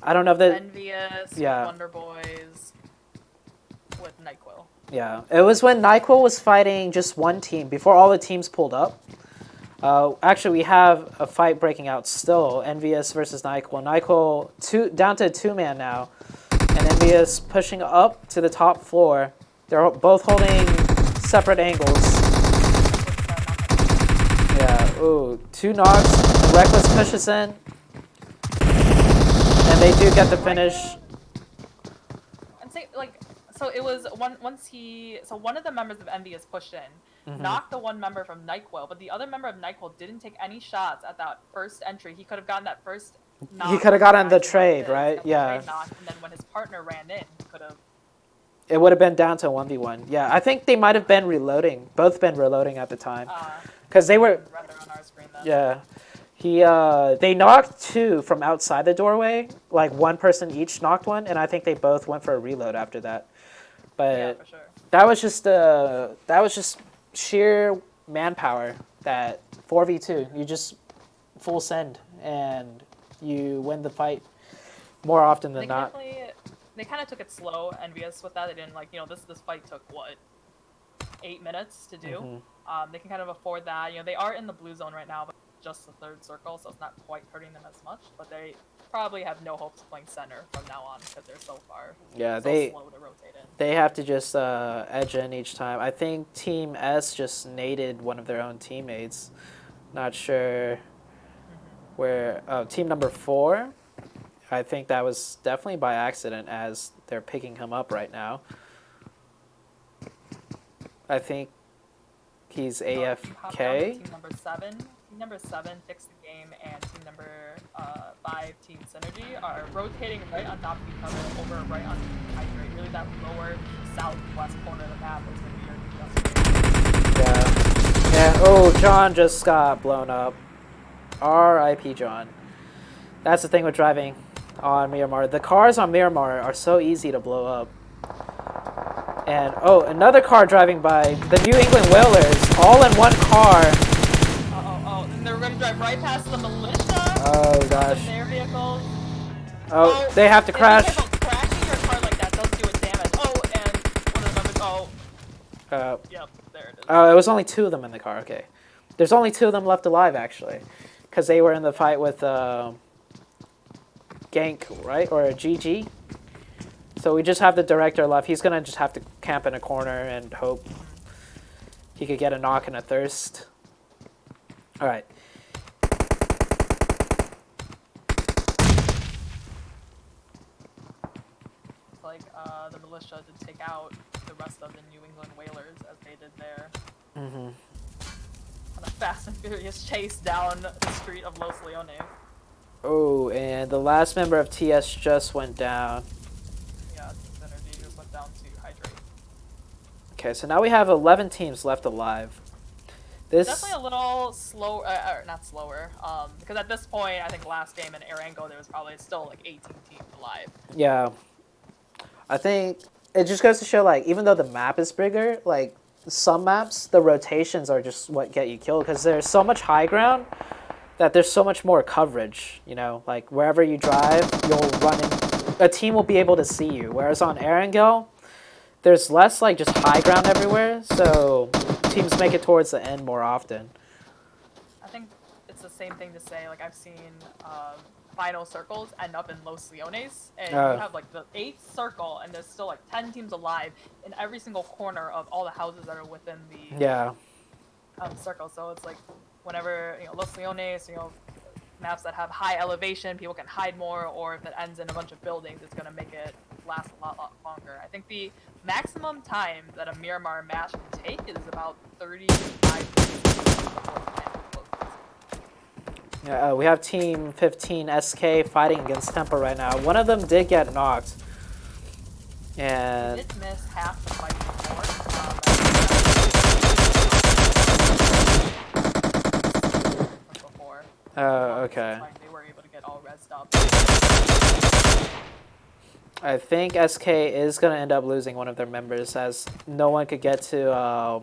I don't know if the... Envious, Wonder Boys, with NyQuil. Yeah, it was when NyQuil was fighting just one team, before all the teams pulled up. Actually, we have a fight breaking out still, Envious versus NyQuil. NyQuil down to a 2-man now, and Envious pushing up to the top floor. They're both holding separate angles. Yeah, ooh, 2 knocks. Reckless pushes in, and they do get the finish. And say, so it was one of the members of Envious pushed in. knocked the one member from NyQuil, but the other member of NyQuil didn't take any shots at that first entry. He could have gotten that first knock. He could have gotten the trade, right? Yeah. Knock, and then when his partner ran in, he could have... It would have been down to a 1v1. Yeah, I think they might have been reloading. Both been reloading at the time. Because they were... On our screen then. Yeah. They knocked 2 from outside the doorway. Like, one person each knocked one, and I think they both went for a reload after that. But yeah, for sure. that was just sheer manpower. That 4v2, you just full send, and you win the fight more often than not. They kind of took it slow, envious with that. They didn't this fight took what, 8 minutes to do. They can kind of afford that. They are in the blue zone right now, but just the 3rd circle, so it's not quite hurting them as much. But they probably have no hopes of playing center from now on because they're so far. Yeah, slow to rotate in. They have to just edge in each time. I think Team S just naded one of their own teammates. Not sure where. Oh, team number 4. I think that was definitely by accident as they're picking him up right now. I think he's AFK. Team number 7. Team number 7 fixed the game, and team number 5, Team Synergy, are rotating right on top of each other over right on Hydrate. Really, that lower southwest corner of the map was going to be your Yeah. Oh, John just got blown up. R.I.P. John. That's the thing with driving on Miramar. The cars on Miramar are so easy to blow up. And, oh, another car driving by. The New England Whalers, all in one car. And they're going to drive right past the militia. Oh, gosh. Their vehicles. Oh, they have to crash. Crashing your car like that does do it damage. Oh, and one of them is, yep, there it is. Oh, it was only 2 of them in the car, okay. There's only 2 of them left alive, actually. Because they were in the fight with Gank, right? Or GG. So we just have the director left. He's going to just have to camp in a corner and hope he could get a knock and a thirst. All right. It's like the militia did take out the rest of the New England Whalers as they did there. On a fast and furious chase down the street of Los Leones. Oh, and the last member of TS just went down. Yeah, Synergy just went down to Hydrate. Okay, so now we have 11 teams left alive. This definitely a little slow, not slower, because at this point, I think last game in Arango, there was probably still like 18 teams alive. Yeah. I think it just goes to show, like, even though the map is bigger, like, some maps, the rotations are just what get you killed, because there's so much high ground that there's so much more coverage, like, wherever you drive, you'll run in, a team will be able to see you, whereas on Erangel, there's less, like, just high ground everywhere, so teams make it towards the end more often. I think it's the same thing to say, like, I've seen final circles end up in Los Leones, and you have, like, the 8th circle, and there's still, like, 10 teams alive in every single corner of all the houses that are within the circle, so it's like, whenever, Los Leones, maps that have high elevation, people can hide more, or if it ends in a bunch of buildings, it's going to make it last a lot longer. I think the maximum time that a Miramar match can take is about 35 minutes. Yeah, we have Team 15 SK fighting against Tempo right now. One of them did get knocked. And he did miss half the fight before. Okay. They were able to get all rezzed up. I think SK is going to end up losing one of their members as no one could get to...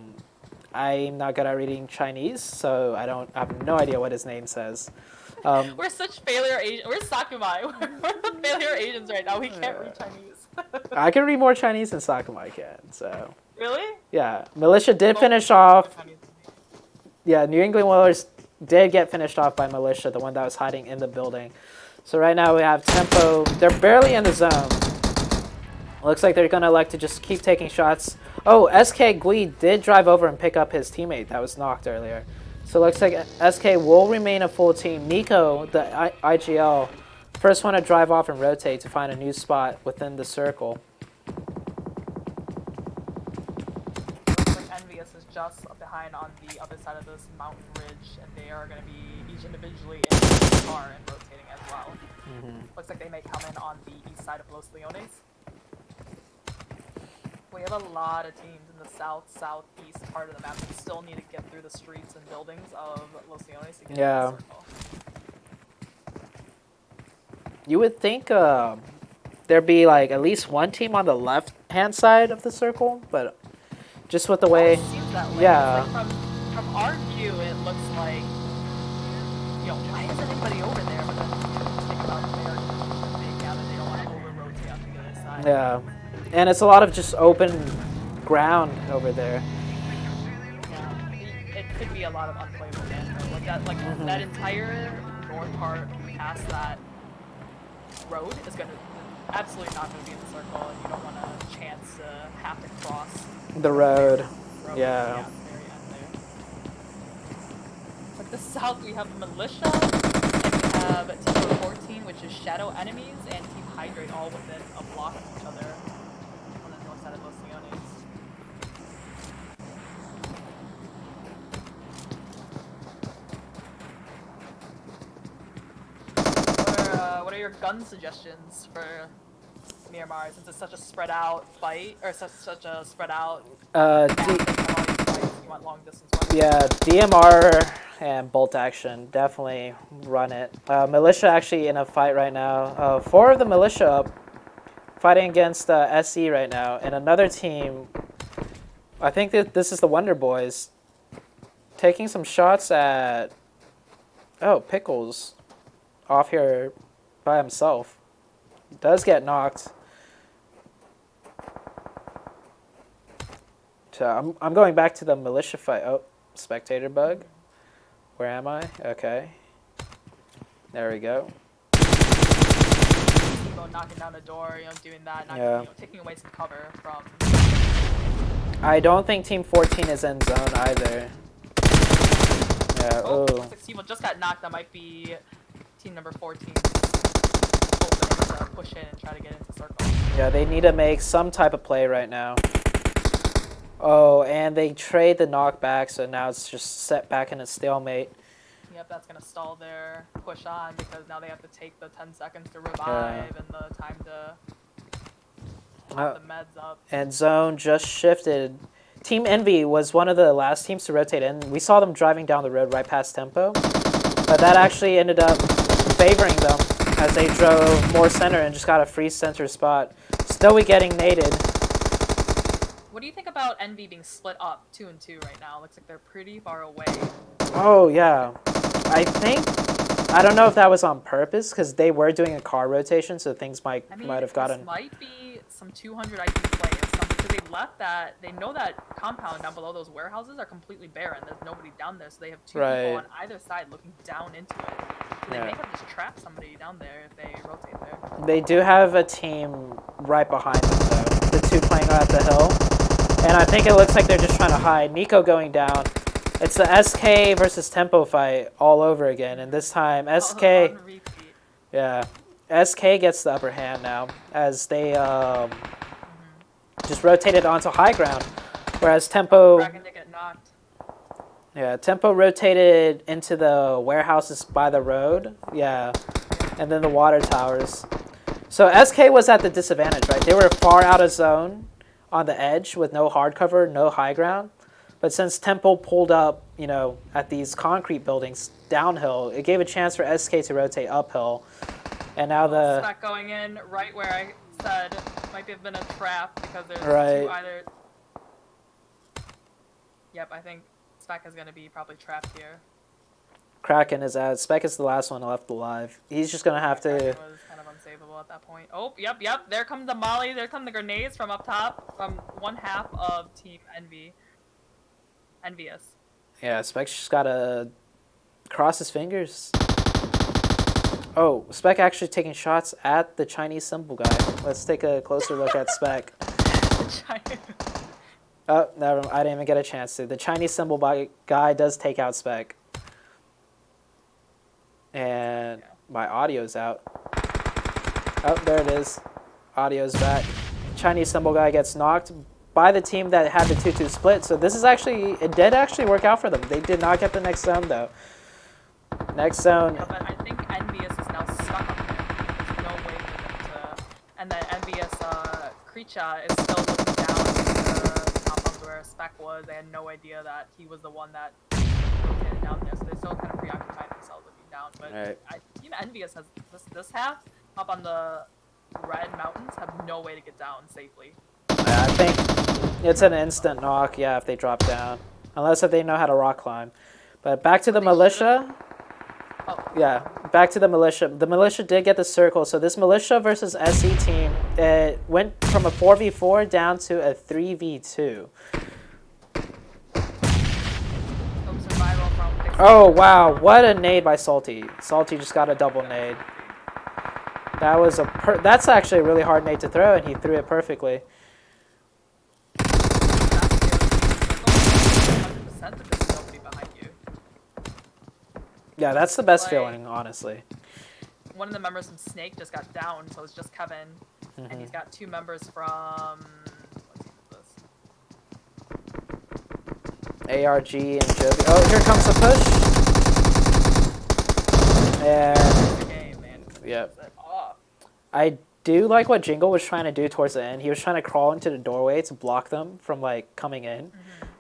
I'm not good at reading Chinese, so I have no idea what his name says. We're such failure Asians. We're Sakurai. We're the failure Asians right now. We can't read Chinese. I can read more Chinese than Sakurai can, so... Really? Yeah. Militia did finish off... Yeah, New England Whalers did get finished off by Militia, the one that was hiding in the building. So right now we have Tempo. They're barely in the zone. Looks like they're going to elect to just keep taking shots. Oh, SK Gui did drive over and pick up his teammate that was knocked earlier. So it looks like SK will remain a full team. Nico, the IGL, first one to drive off and rotate to find a new spot within the circle. Looks like Envious is just behind on the other side of this mountain ridge, and they are going to be each individually in the car and rotating as well. Looks like they may come in on the east side of Los Leones. We have a lot of teams in the southeast part of the map that still need to get through the streets and buildings of Los Leones to get into the circle. You would think there'd be like at least one team on the left-hand side of the circle, but just with the way, seems that way. yeah. Like from our view, it looks like, you know, why isn't anybody over there? But then think about their big now that they don't want to over-rotate on the other side. Yeah, and it's a lot of just open ground over there. Yeah, it could be a lot of unplayable land. Like that, that entire north part past that road is absolutely not going to be in the circle, and you don't want a chance to have to cross the road. Yeah. Very end there. Like the south, we have militia, and we have Team 14, which is shadow enemies, and Team Hydrate, all within a block of each other on the north side of Los Leones. What are your gun suggestions for Miramar, since it's such a spread out fight, or such a spread out you want long distance ones? Yeah, DMR and bolt action, definitely run it. Militia actually in a fight right now. 4 of the militia up, fighting against SE right now, and another team, I think that this is the Wonder Boys, taking some shots at, Pickles, off here by himself. Does get knocked. So I'm going back to the militia fight. Oh, spectator bug. Where am I? Okay. There we go. Knocking down the door, doing that, taking away some cover from. I don't think Team 14 is in zone either. Yeah. Oh, Team just got knocked. That might be team number 14. Opening to push in and try to get into circle. Yeah, they need to make some type of play right now. Oh, and they trade the knockback, so now it's just set back in a stalemate. Yep, that's going to stall their push on, because now they have to take the 10 seconds to revive and the time to put the meds up. And zone just shifted. Team Envy was one of the last teams to rotate in. We saw them driving down the road right past Tempo, but that actually ended up favoring them as they drove more center and just got a free center spot. Still we getting naded. What do you think about Envy being split up 2 and 2 right now? Looks like they're pretty far away. Oh yeah, I don't know if that was on purpose, because they were doing a car rotation, so things might have gotten. This might be some 200 IQ play and stuff, because they left that. They know that compound down below those warehouses are completely barren. There's nobody down there, so they have 2 people on either side looking down into it. So they may have just trapped somebody down there if they rotate there. They do have a team right behind them though. The 2 playing at the hill, and I think it looks like they're just trying to hide. Nico going down. It's the SK versus Tempo fight all over again, and this time SK, SK gets the upper hand now as they just rotated onto high ground, whereas Tempo, Tempo rotated into the warehouses by the road, and then the water towers. So SK was at the disadvantage, right? They were far out of zone on the edge with no hard cover, no high ground. But since Tempo pulled up, at these concrete buildings downhill, it gave a chance for SK to rotate uphill. And now it's not going in right where I said might have been a trap, because there's 2 either. Yep, I think Spec is going to be probably trapped here. Kraken is out. Spec is the last one left alive. He's just going to have to. Kraken was kind of unsavable at that point. Oh, yep. There comes the molly. There come the grenades from up top from one half of Team Envious. Yeah, Spec's just gotta cross his fingers. Oh, Spec actually taking shots at the Chinese symbol guy. Let's take a closer look at Spec. Oh, never mind. I didn't even get a chance to. The Chinese symbol guy does take out Spec. And my audio's out. Oh, there it is. Audio's back. Chinese symbol guy gets knocked, by the team that had the 2-2 split. So this is actually, it did actually work out for them. They did not get the next zone though. Next zone. Yeah, but I think Envious is now stuck up there. There's no way for them to. And then Envious, Kreecha is still looking down at the top of where Spec was. They had no idea that he was the one that rotated down there. So they're still kind of preoccupied themselves looking down. But Team Envious has this half up on the red mountains have no way to get down safely. I think it's an instant knock, yeah, if they drop down. Unless if they know how to rock climb. But back to the militia. Oh. Yeah, back to the militia. The militia did get the circle. So this militia versus SE team, it went from a 4v4 down to a 3v2. Oh, wow. What a nade by Salty. Salty just got a double nade. That was that's actually a really hard nade to throw, and he threw it perfectly. Yeah, that's the best feeling, honestly. One of the members from Snake just got down, so it's just Kevin. And he's got 2 members from... What team is this? ARG and Joby. Oh, here comes the push. And... Game, man. Yep. I do like what Jingle was trying to do towards the end. He was trying to crawl into the doorway to block them from, like, coming in.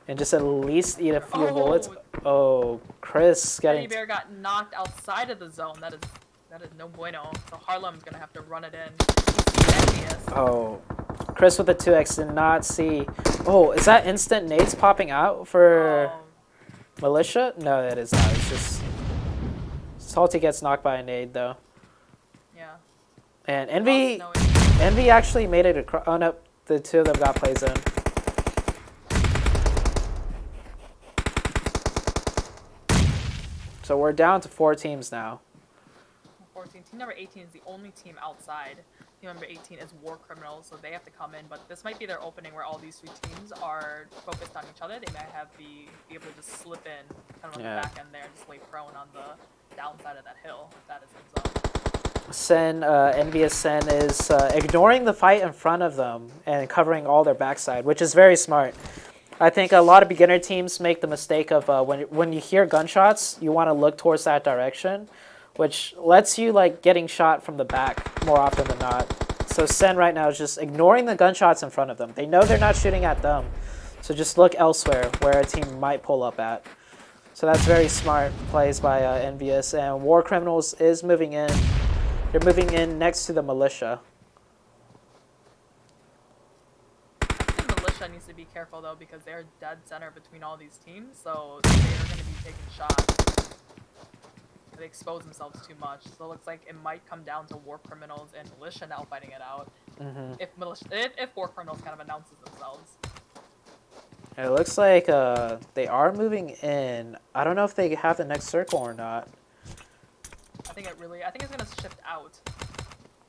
And just at least eat a few bullets. Oh, Chris getting... Teddy Bear got knocked outside of the zone. That is no bueno. So Harlem's going to have to run it in. Oh, Chris with the 2x did not see... Oh, is that instant nades popping out for Militia? No, that is not. It's just... Salty gets knocked by a nade, though. Yeah. And Envy actually made it across... Oh, no. The 2 of them got play zone. So we're down to 4 teams now. 14. Team number 18 is the only team outside. Team number 18 is War Criminals, so they have to come in. But this might be their opening where all these 3 teams are focused on each other. They might be able to just slip in kind of on the back end there and just lay prone on the downside of that hill, if that is his zone. Sen, Envious Sen is ignoring the fight in front of them and covering all their backside, which is very smart. I think a lot of beginner teams make the mistake of when you hear gunshots, you want to look towards that direction, which lets you like getting shot from the back more often than not. So Sen right now is just ignoring the gunshots in front of them. They know they're not shooting at them, so just look elsewhere where a team might pull up at. So that's very smart plays by Envious, and War Criminals is moving in. They're moving in next to the Militia. Needs to be careful though because they're dead center between all these teams, so they are going to be taking shots. They expose themselves too much, so it looks like it might come down to War Criminals and Militia now fighting it out. If War Criminals kind of announces themselves. It looks like they are moving in. I don't know if they have the next circle or not. I think it's going to shift out.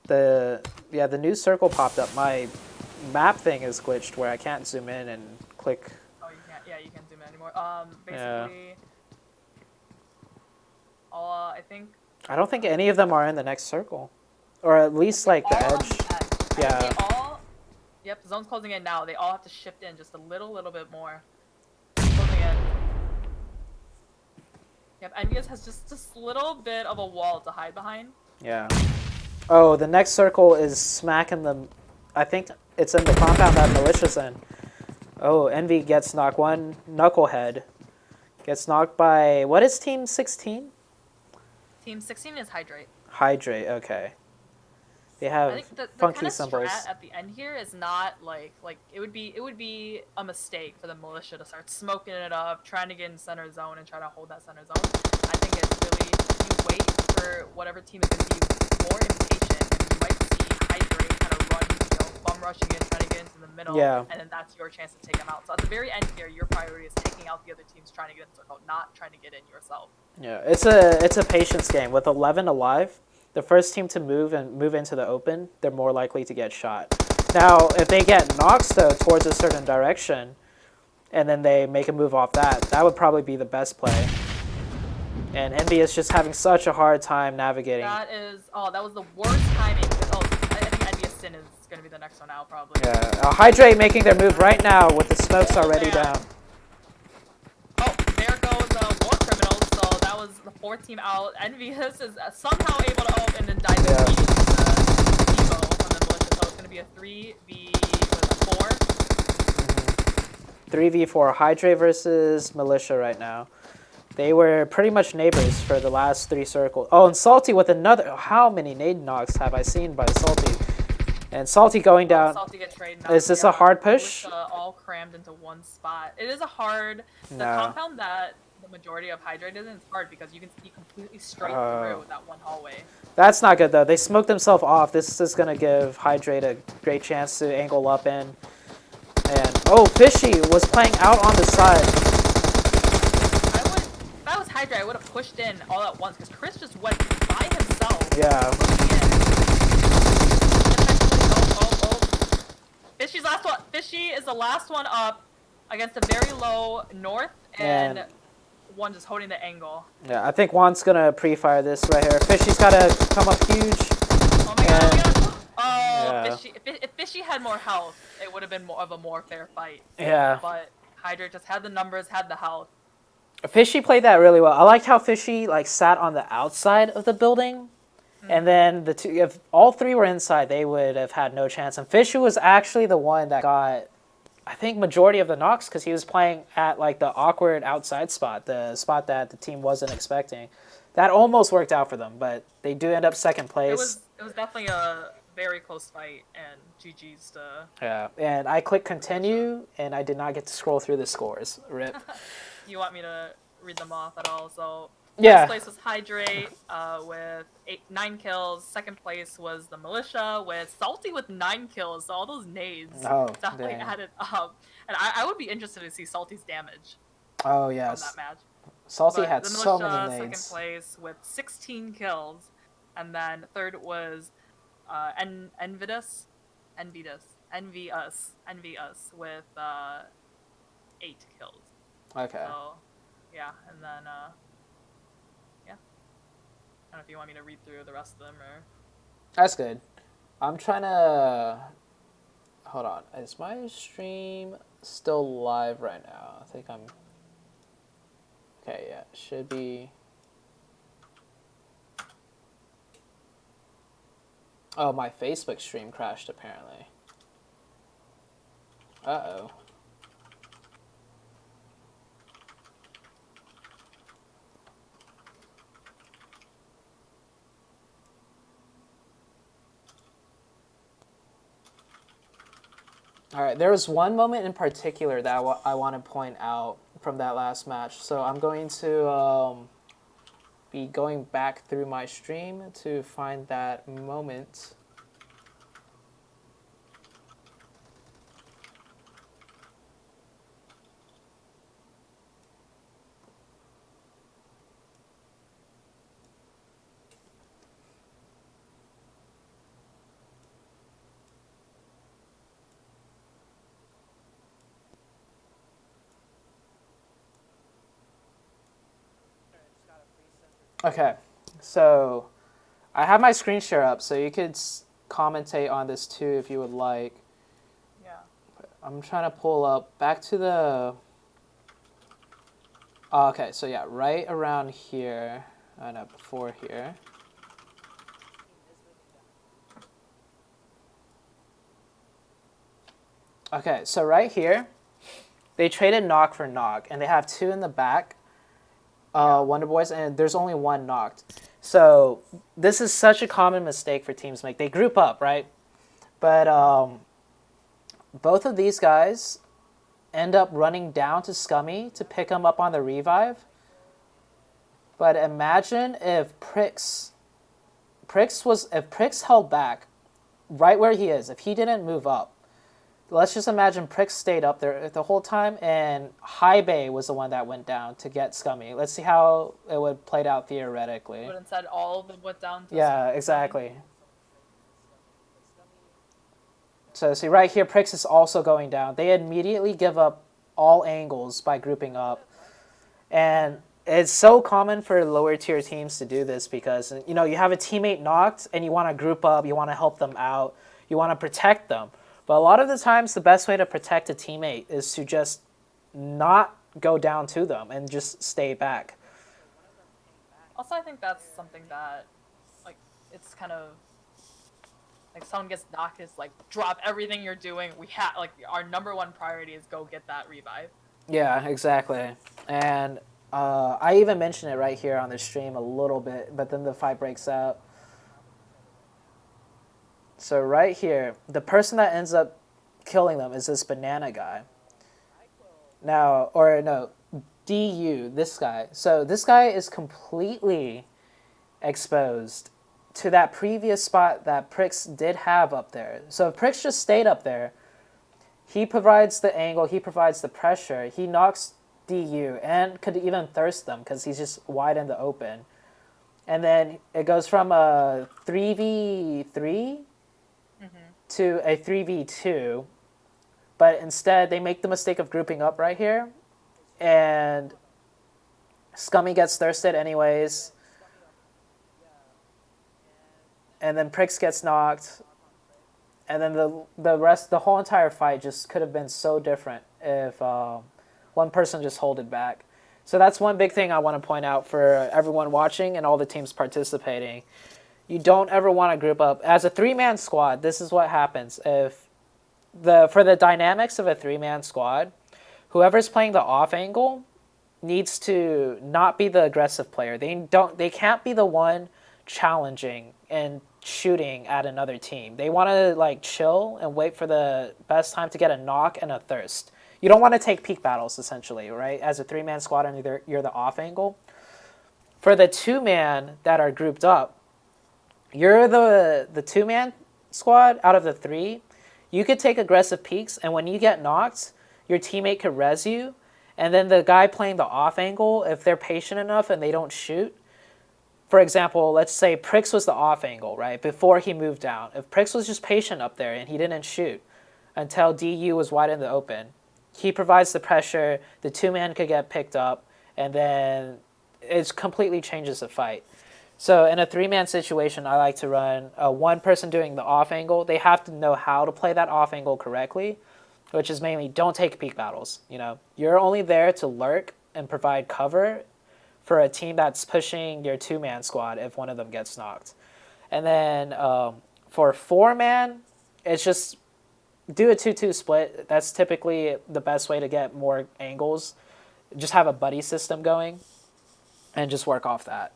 The new circle popped up. My map thing is glitched where I can't zoom in and click. Oh, you can't. Yeah, you can't zoom in anymore. Basically, I don't think any of them are in the next circle, or at least like the edge. Yeah. Yep. The zone's closing in now. They all have to shift in just a little bit more. Closing in. Yep. Envious has just a little bit of a wall to hide behind. Yeah. Oh, the next circle is smacking them. I think it's in the compound that Militia's in. Oh, Envy gets knocked. One Knucklehead gets knocked by... What is Team 16? Team 16 is Hydrate. Hydrate, okay. They have funky symbols. Strat at the end here is not like it would be a mistake for the Militia to start smoking it up, trying to get in center zone and try to hold that center zone. I think it's really you wait for whatever team is going to be more impatient, and you might see Hydrate kind of run, bum rushing in, trying to get into the middle, and then that's your chance to take them out. So at the very end here, your priority is taking out the other teams trying to get in the circle, not trying to get in yourself. Yeah, it's a patience game with 11 alive. The first team to move into the open, they're more likely to get shot. Now, if they get knocks, though, towards a certain direction, and then they make a move off that would probably be the best play. And Envy is just having such a hard time navigating. That was the worst timing. Because, I think Envy Sin is going to be the next one out, probably. Yeah, Hydrate making their move right now with the smokes already down. Oh, there goes War Criminals, so that was the 4th team out. Envious is somehow able to open and dive immediately to Evo from the Militia, so it's going to be a 3v4. 3v4, Hydrate versus Militia right now. They were pretty much neighbors for the last 3 circles. Oh, and Salty with another. How many nade knocks have I seen by Salty? And Salty going down. Salty get traded. Is this a hard push? All crammed into one spot. It is a hard. The compound that the majority of Hydrate is in is hard because you can see completely straight through that one hallway. That's not good though. They smoked themselves off. This is gonna give Hydrate a great chance to angle up in. And oh, Fishy was playing out on the side. If I was Hydrate, I would have pushed in all at once because Chris just went by himself. Yeah. Fishy's last one. Fishy is the last one up against a very low north and one just holding the angle. Yeah, I think Juan's gonna pre-fire this right here. Fishy's gotta come up huge. Oh my god! Oh, Fishy. If Fishy had more health, it would have been more of a fair fight. Yeah. But Hydrate just had the numbers, had the health. Fishy played that really well. I liked how Fishy sat on the outside of the building. And then if all 3 were inside, they would have had no chance. And Fishy was actually the one that got, I think, majority of the knocks because he was playing at the awkward outside spot, the spot that the team wasn't expecting. That almost worked out for them, but they do end up 2nd place. It was definitely a very close fight, and GG's to... Yeah, and I clicked continue, and I did not get to scroll through the scores. RIP. You want me to read them off at all? So... Yeah. First place was Hydrate with 9 kills. 2nd place was the Militia with Salty with 9 kills. So all those nades definitely added up. And I would be interested to see Salty's damage. Oh, yes. From that match. Salty had so many nades. 2nd place with 16 kills. And then 3rd was Envious with 8 kills. Okay. So, yeah, and then... I don't know if you want me to read through the rest of them or... That's good. I'm trying to... Hold on. Is my stream still live right now? I think I'm... Okay, yeah. Should be... Oh, my Facebook stream crashed apparently. Uh-oh. All right, there was one moment in particular that I want to point out from that last match. So I'm going to be going back through my stream to find that moment. Okay, so I have my screen share up, so you could commentate on this too if you would like. Yeah. I'm trying to pull up back to the... Oh, okay, so yeah, right around here. No, before here. Okay, so right here, they traded knock for knock, and they have 2 in the back. Wonder Boys, and there's only 1 knocked. So this is such a common mistake for teams to make. They group up, right? But both of these guys end up running down to Scummy to pick him up on the revive. But imagine if Prix held back right where he is, if he didn't move up. Let's just imagine Prix stayed up there the whole time, and High Bay was the one that went down to get Scummy. Let's see how it would played out theoretically. But instead, all of them went down to Scummy. Exactly. So see right here, Prix is also going down. They immediately give up all angles by grouping up. And it's so common for lower tier teams to do this because, you know, you have a teammate knocked and you want to group up, you want to help them out. You want to protect them. But a lot of the times, the best way to protect a teammate is to just not go down to them and just stay back. Also, I think that's something that, like, it's kind of, like, someone gets knocked, it's like, drop everything you're doing. Like, our number one priority is go get that revive. Yeah, exactly. And I even mentioned it right here on the stream a little bit, but then the fight breaks out. So right here, the person that ends up killing them is this banana guy. Now, or no, DU, this guy. So this guy is completely exposed to that previous spot that Prix did have up there. So if Prix just stayed up there, he provides the angle, he provides the pressure, he knocks DU and could even thirst them because he's just wide in the open. And then it goes from a 3v3 to a 3v2, but instead they make the mistake of grouping up right here, and Scummy gets thirsted anyways, and then Prix gets knocked, and then the whole entire fight just could have been so different if one person just hold it back. So that's one big thing I want to point out for everyone watching and all the teams participating. You don't ever want to group up. As a 3-man squad, this is what happens. For the dynamics of a 3-man squad, whoever's playing the off angle needs to not be the aggressive player. They can't be the one challenging and shooting at another team. They want to like chill and wait for the best time to get a knock and a thirst. You don't want to take peak battles, essentially, right? As a 3-man squad and you're the off angle. For the 2-man that are grouped up, you're the 2-man squad out of the 3. You could take aggressive peeks, and when you get knocked, your teammate could res you, and then the guy playing the off angle, if they're patient enough and they don't shoot, for example, let's say Prix was the off angle, right, before he moved down. If Prix was just patient up there and he didn't shoot until DU was wide in the open, he provides the pressure, the 2-man could get picked up, and then it completely changes the fight. So in a 3-man situation, I like to run one person doing the off angle. They have to know how to play that off angle correctly, which is mainly don't take peek battles. You know, you're only there to lurk and provide cover for a team that's pushing your 2-man squad if one of them gets knocked. And then for 4-man, it's just do a 2-2 split. That's typically the best way to get more angles. Just have a buddy system going and just work off that.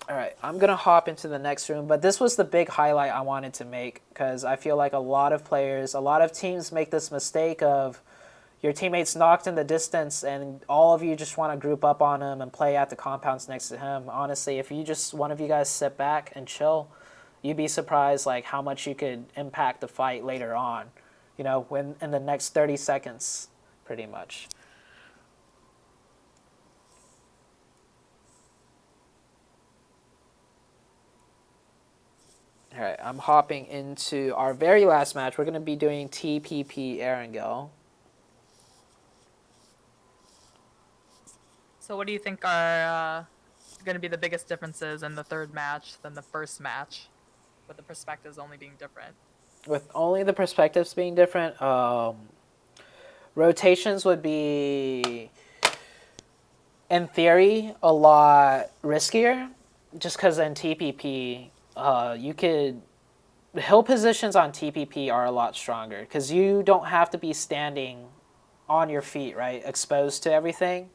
All right, I'm going to hop into the next room, but this was the big highlight I wanted to make because I feel like a lot of players, a lot of teams make this mistake of your teammates knocked in the distance and all of you just want to group up on him and play at the compounds next to him. Honestly, if you just, one of you guys sit back and chill, you'd be surprised like how much you could impact the fight later on, you know, when in the next 30 seconds, pretty much. All right, I'm hopping into our very last match. We're going to be doing TPP Erangel. So what do you think are going to be the biggest differences in the third match than the first match, with the perspectives only being different? With only the perspectives being different, rotations would be, in theory, a lot riskier, just because in TPP, you could, hill positions on TPP are a lot stronger because you don't have to be standing on your feet, right, exposed to everything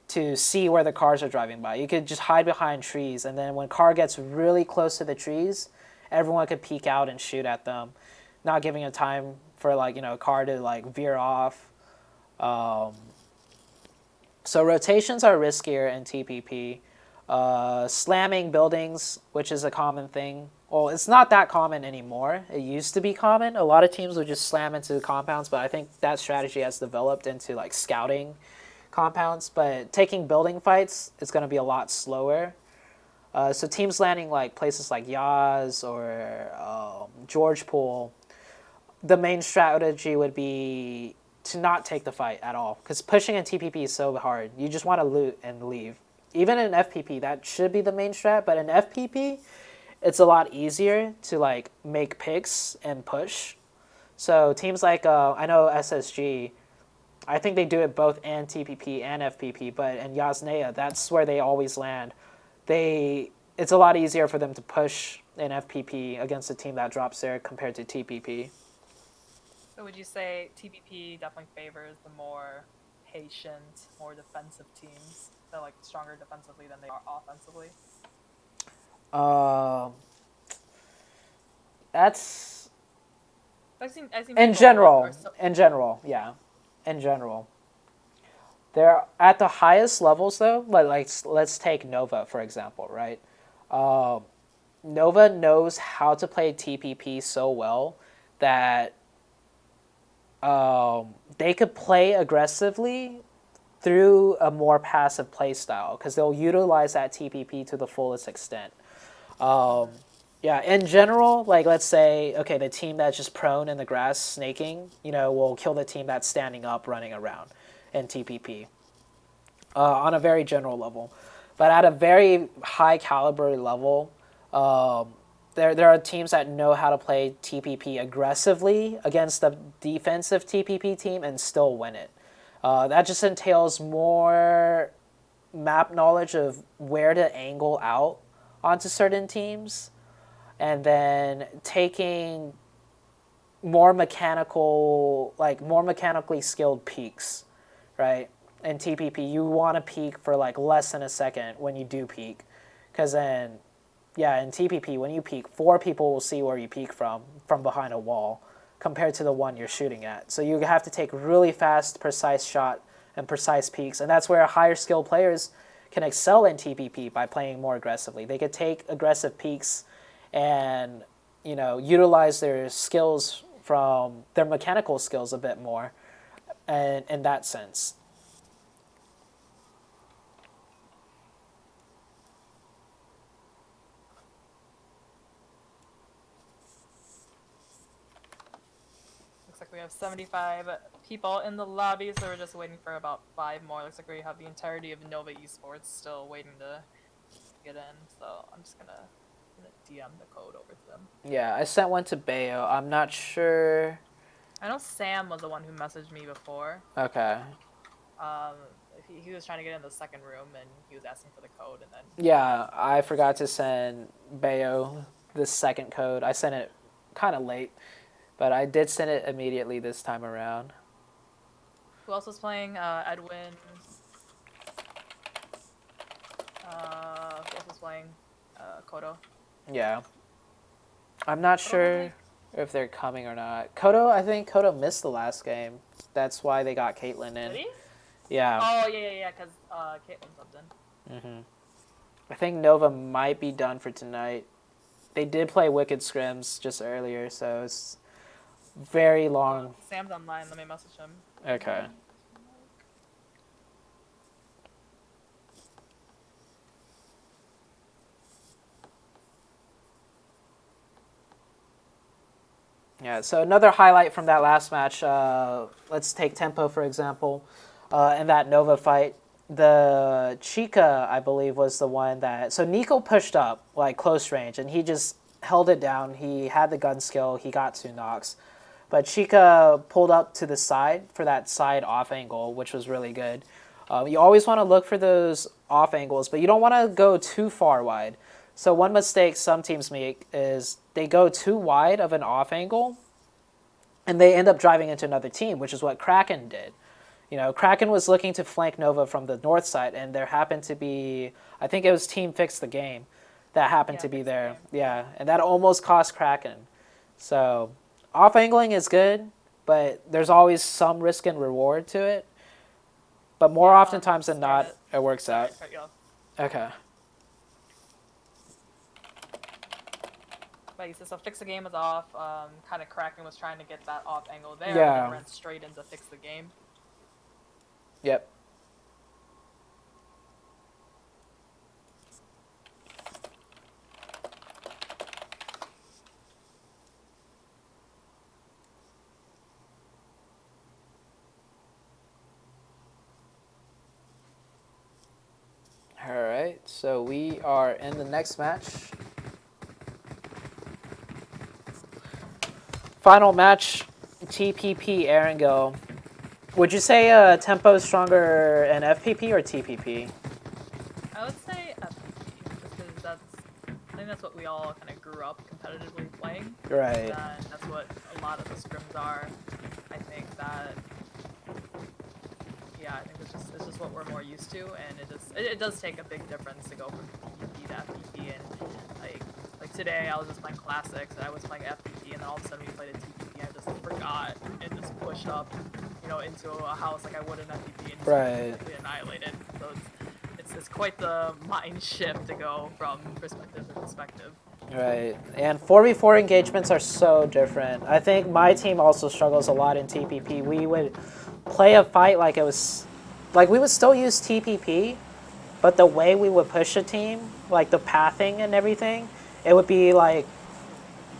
to see where the cars are driving by. You could just hide behind trees, and then when car gets really close to the trees, everyone could peek out and shoot at them, not giving a time for like, you know, a car to like veer off. So rotations are riskier in TPP. Slamming buildings, which is a common thing. Well, it's not that common anymore. It used to be common. A lot of teams would just slam into the compounds, but I think that strategy has developed into like scouting compounds. But taking building fights is going to be a lot slower. So teams landing like places like Yaz or George Pool, the main strategy would be to not take the fight at all, because pushing in TPP is so hard. You just want to loot and leave. Even in FPP, that should be the main strat, but in FPP, it's a lot easier to like make picks and push. So teams like I know SSG, I think they do it both in TPP and FPP, but in Yasnaya, that's where they always land. It's a lot easier for them to push in FPP against a team that drops there compared to TPP. So would you say TPP definitely favors the more patient, more defensive teams? They're like stronger defensively than they are offensively? That's I've seen in general, yeah. In general. They're at the highest levels though, like let's take Nova for example, right? Nova knows how to play TPP so well that they could play aggressively through a more passive play style because they'll utilize that TPP to the fullest extent. Yeah, in general, like let's say, okay, the team that's just prone in the grass snaking, will kill the team that's standing up running around in TPP on a very general level. But at a very high caliber level, there are teams that know how to play TPP aggressively against the defensive TPP team and still win it. That just entails more map knowledge of where to angle out onto certain teams, and then taking more mechanically skilled peaks, right? In TPP, you want to peak for like less than a second when you do peak, because then, yeah, in TPP, when you peak, 4 people will see where you peak from behind a wall, compared to the one you're shooting at. So you have to take really fast, precise shot and precise peaks, and that's where higher skilled players can excel in TPP by playing more aggressively. They could take aggressive peaks and utilize their skills from their mechanical skills a bit more, and in that sense. Looks like we have 75 people in the lobby, so we're just waiting for about 5 more. Looks like we have the entirety of Nova Esports still waiting to get in, so I'm just gonna DM the code over to them. Yeah, I sent one to Bayo. I'm not sure. I know Sam was the one who messaged me before. Okay. He was trying to get in the second room and he was asking for the code, and then. Yeah, I forgot to send Bayo the second code. I sent it kind of late, but I did send it immediately this time around. Who else was playing? Edwin. Who else was playing? Kodo. Yeah. I'm not sure if they're coming or not. I think Kodo missed the last game. That's why they got Caitlyn in. Did he? Yeah. Oh, yeah, because Caitlyn subbed in. I think Nova might be done for tonight. They did play Wicked Scrims just earlier, so it's very long. Sam's online. Let me message him. Okay. Yeah, so another highlight from that last match, let's take Tempo, for example. In that Nova fight, the Chica, I believe, was the one that... So Nico pushed up, like, close range, and he just held it down. He had the gun skill. He got 2 knocks. But Chica pulled up to the side for that side off angle, which was really good. You always want to look for those off angles, but you don't want to go too far wide. So one mistake some teams make is they go too wide of an off angle, and they end up driving into another team, which is what Kraken did. Kraken was looking to flank Nova from the north side, and there happened to be, I think it was Team Fix the Game that happened to be there. Yeah, and that almost cost Kraken. So off-angling is good, but there's always some risk and reward to it. But more oftentimes than not, it works out. Okay. But so Fix the Game was off. Kind of Kraken was trying to get that off angle there. Yeah. And ran straight into Fix the Game. Yep. All right, so we are in the next match. final match, TPP Erangel. Would you say tempo is stronger in FPP or TPP? I would say FPP, just because I think that's what we all kind of grew up competitively playing. Right. And that's what a lot of the scrims are. I think that, yeah, I think it's just what we're more used to, and it does take a big difference to go from TPP to FPP. And like today, I was just playing classics, and I was playing FPP, and then all of a sudden we played a TPP. I just forgot and just pushed up, into a house like I would in FPP, and just completely annihilated. So it's quite the mind shift to go from perspective to perspective. Right, and 4v4 engagements are so different. I think my team also struggles a lot in TPP. We would play a fight like it was, like we would still use TPP, but the way we would push a team, like the pathing and everything, it would be like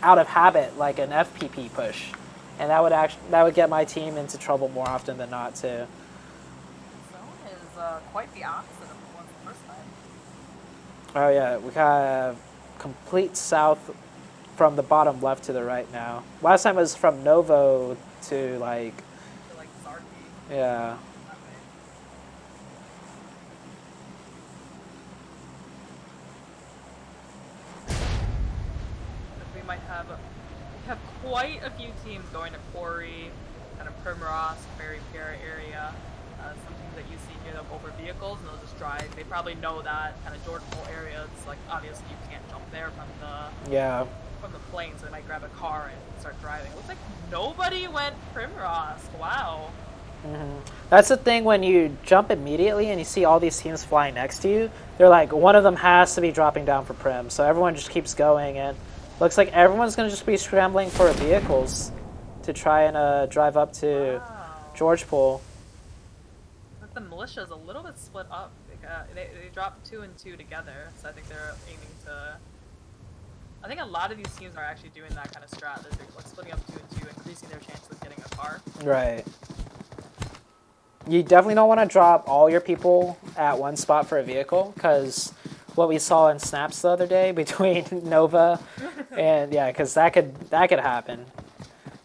out of habit, like an FPP push. And that would get my team into trouble more often than not, too. Zone is quite the opposite of what was the first time. Oh, yeah. We have complete south from the bottom left to the right now. Last time it was from Novo to, like... Zarky. Yeah. We might have quite a few teams going to Quarry, kind of Primrose, Berry Pierre area. Some teams that you see here, they'll go over vehicles and they'll just drive. They probably know that kind of Jordan Hole area. It's like obviously you can't jump there from the plane, so they might grab a car and start driving. It looks like nobody went Primrose. Wow. Mm-hmm. That's the thing when you jump immediately and you see all these teams flying next to you. They're like, one of them has to be dropping down for Prim, so everyone just keeps going and. Looks like everyone's going to just be scrambling for vehicles to try and drive up to Georgepol. But the militia is a little bit split up. They dropped 2 and 2 together, so I think they're aiming to... I think a lot of these teams are actually doing that kind of strat. They're like splitting up 2 and 2, increasing their chances of getting a car. Right. You definitely don't want to drop all your people at one spot for a vehicle, because... what we saw in snaps the other day between Nova and because that could happen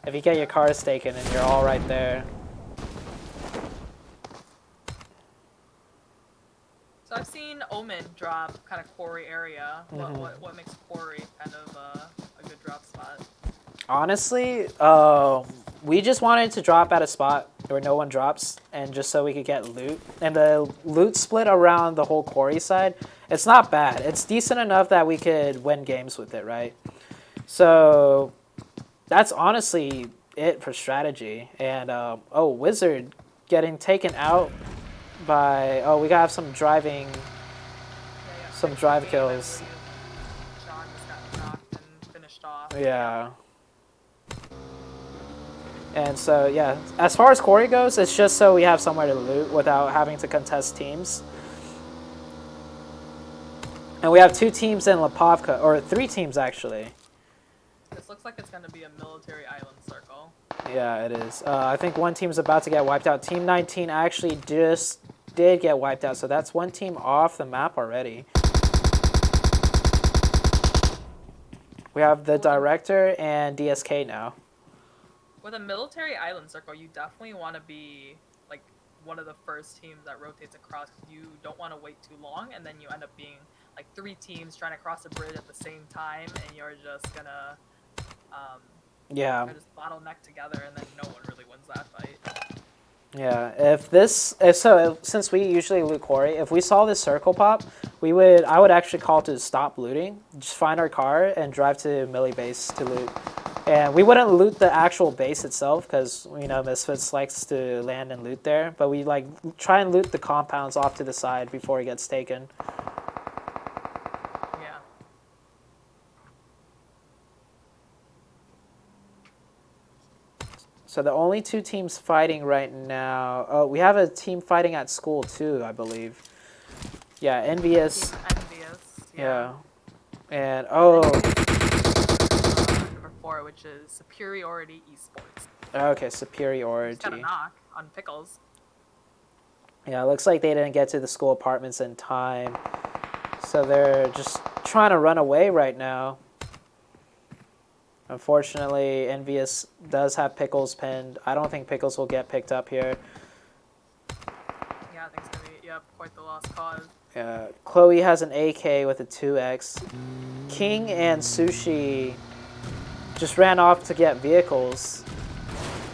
if you get your cars taken and you're all right there. So I've seen Omen drop kind of Quarry area. What makes Quarry kind of a good drop spot? Honestly, we just wanted to drop at a spot where no one drops, and just so we could get loot. And the loot split around the whole Quarry side, it's not bad. It's decent enough that we could win games with it, right? So that's honestly it for strategy. And, Wizard getting taken out by... Oh, we gotta have some driving... some drive kills. Sean just got knocked and finished off. Yeah. And so, yeah, as far as Quarry goes, it's just so we have somewhere to loot without having to contest teams. And we have 2 teams in Lipovka, or 3 teams actually. This looks like it's going to be a military island circle. Yeah, it is. I think one team's about to get wiped out. Team 19 actually just did get wiped out, so that's one team off the map already. We have the director and DSK now. With a military island circle, you definitely want to be like one of the first teams that rotates across. You don't want to wait too long, and then you end up being like 3 teams trying to cross a bridge at the same time, and you're just gonna just bottleneck together, and then no one really wins that fight. Yeah, since we usually loot Quarry, if we saw this circle pop, I would actually call to stop looting, just find our car and drive to Millie base to loot. And we wouldn't loot the actual base itself because, Misfits likes to land and loot there. But we, try and loot the compounds off to the side before it gets taken. Yeah. So the only 2 teams fighting right now... Oh, we have a team fighting at school, too, I believe. Yeah, Envious. Yeah. And, Number 4, which is Superiority Esports. Okay, Superiority. Just got a knock on Pickles. Yeah, it looks like they didn't get to the school apartments in time. So they're just trying to run away right now. Unfortunately, Envious does have Pickles pinned. I don't think Pickles will get picked up here. Yeah, I think it's going to be quite the lost cause. Chloe has an AK with a 2X. King and Sushi just ran off to get vehicles.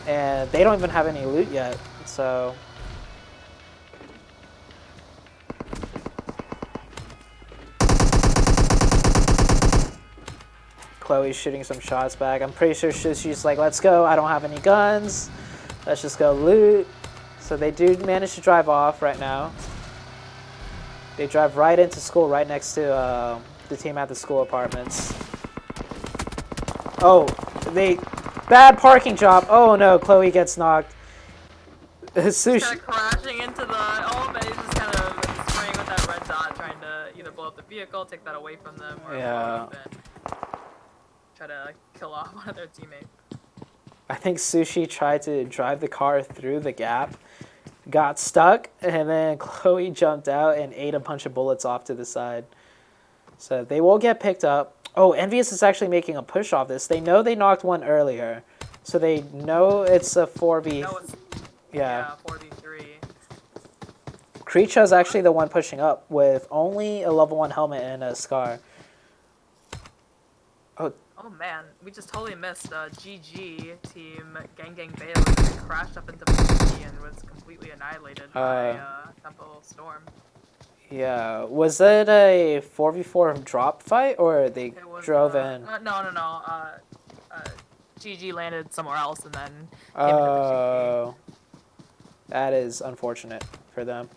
And they don't even have any loot yet, so... Chloe's shooting some shots back. I'm pretty sure she's like, let's go. I don't have any guns. Let's just go loot. So they do manage to drive off right now. They drive right into school, right next to the team at the school apartments. Oh, bad parking job. Oh no, Chloe gets knocked. Sushi. Kind of crashing into but he's just kind of spraying with that red dot, trying to either blow up the vehicle, take that away from them, or try to kill off one of their teammates. I think Sushi tried to drive the car through the gap, got stuck, and then Chloe jumped out and ate a bunch of bullets off to the side. So they will get picked up. Oh, Envious is actually making a push off this. They know they knocked one earlier, so they know it's a 4v. Yeah, 4v3. Creecha's actually the one pushing up with only a level 1 helmet and a scar. Oh man, we just totally missed GG team Gang Bailey crashed up into PUBG and was completely annihilated by Temple Storm. Yeah, was it a 4v4 drop fight or they drove in? No. GG landed somewhere else and then came into that is unfortunate for them.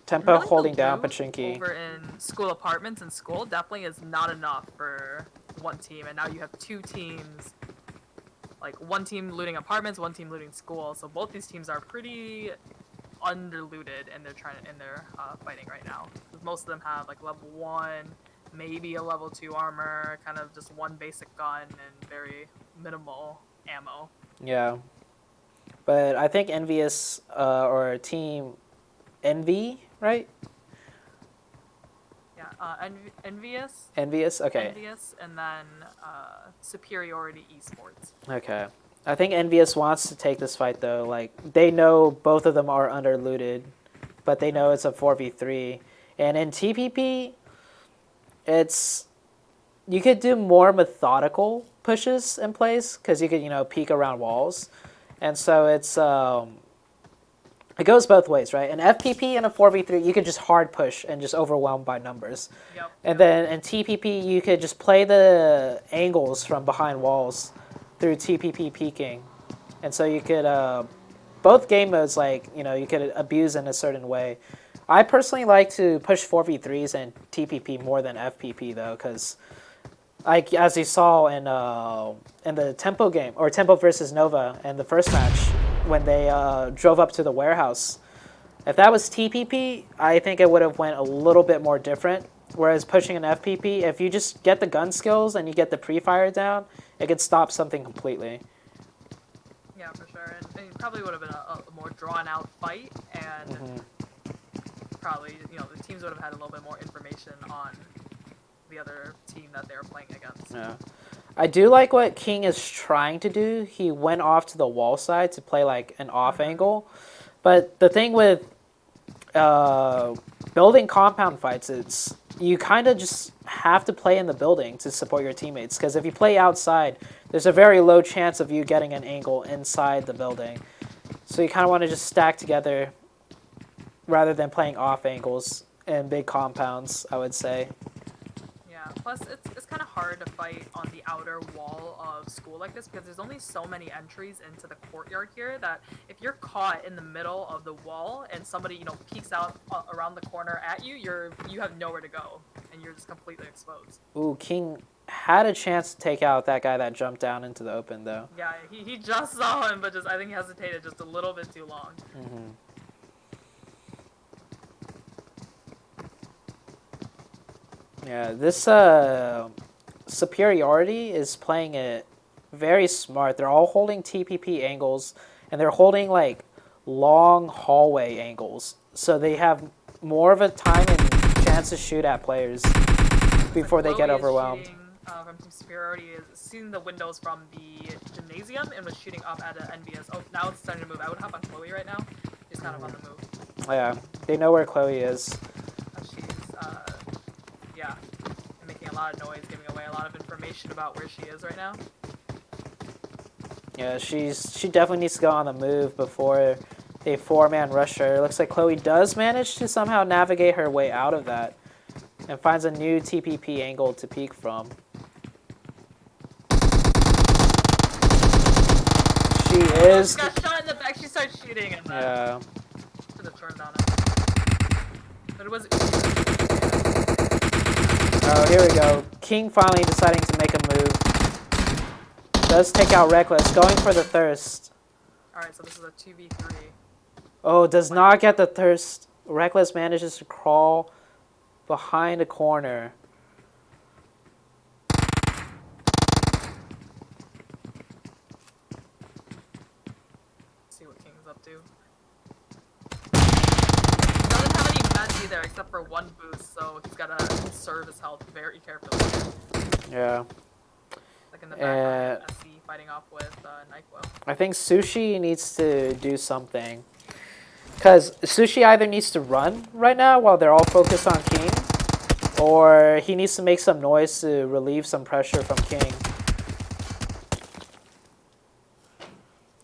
Tempo really holding down Pachinki. Over in school apartments and school definitely is not enough for one team, and now you have two teams, like one team looting apartments, one team looting school. So both these teams are pretty underlooted, and they're fighting right now. Most of them have like level 1, maybe a level 2 armor, kind of just one basic gun and very minimal ammo. Yeah, but I think Envious or Team Envy. Right? Yeah, Envious. Envious, okay. Envious, and then Superiority Esports. Okay. I think Envious wants to take this fight, though. Like, they know both of them are underlooted, but they know it's a 4v3. And in TPP, you could do more methodical pushes in place, because you could, peek around walls. And so it goes both ways, right? In FPP and a 4v3, you could just hard push and just overwhelm by numbers. Yep. And then in TPP, you could just play the angles from behind walls through TPP peeking. And so you could, both game modes, you could abuse in a certain way. I personally like to push 4v3s and TPP more than FPP, though, because as you saw in the Tempo game, or Tempo versus Nova in the first match, when they drove up to the warehouse. If that was TPP, I think it would have went a little bit more different. Whereas pushing an FPP, if you just get the gun skills and you get the pre-fire down, it could stop something completely. Yeah, for sure. And it probably would have been a more drawn-out fight, and probably, the teams would have had a little bit more information on the other team that they were playing against. Yeah. I do like what King is trying to do. He went off to the wall side to play like an off angle. But the thing with building compound fights is you kind of just have to play in the building to support your teammates. Because if you play outside, there's a very low chance of you getting an angle inside the building. So you kind of want to just stack together rather than playing off angles in big compounds, I would say. Plus, it's kind of hard to fight on the outer wall of school like this because there's only so many entries into the courtyard here that if you're caught in the middle of the wall and somebody, peeks out around the corner at you, you have nowhere to go and you're just completely exposed. Ooh, King had a chance to take out that guy that jumped down into the open, though. Yeah, he just saw him, but I think he hesitated just a little bit too long. Mm-hmm. Yeah, this Superiority is playing it very smart. They're all holding TPP angles, and they're holding like long hallway angles. So they have more of a time and chance to shoot at players before they get overwhelmed. from Team Superiority is seeing the windows from the gymnasium and was shooting up at an NBS. Oh, now it's starting to move. I would hop on Chloe right now. She's kind of on the move. Yeah, they know where Chloe is. She's, yeah, making a lot of noise, giving away a lot of information about where she is right now. Yeah, she definitely needs to go on the move before a 4-man rush her. Looks like Chloe does manage to somehow navigate her way out of that and finds a new TPP angle to peek from. She is... She got shot in the back, she starts shooting and then... Yeah. Should have turned on it. But it was... Oh, here we go. King finally deciding to make a move. Does take out Reckless, going for the thirst. Alright, so this is a 2v3. Oh, does not get the thirst. Reckless manages to crawl behind a corner. Let's see what King's up to. Doesn't have any meds either except for one boost, so he's gotta conserve his health very carefully. Yeah. Like in the background, SC fighting off with Nyquil. I think Sushi needs to do something. Because Sushi either needs to run right now while they're all focused on King, or he needs to make some noise to relieve some pressure from King.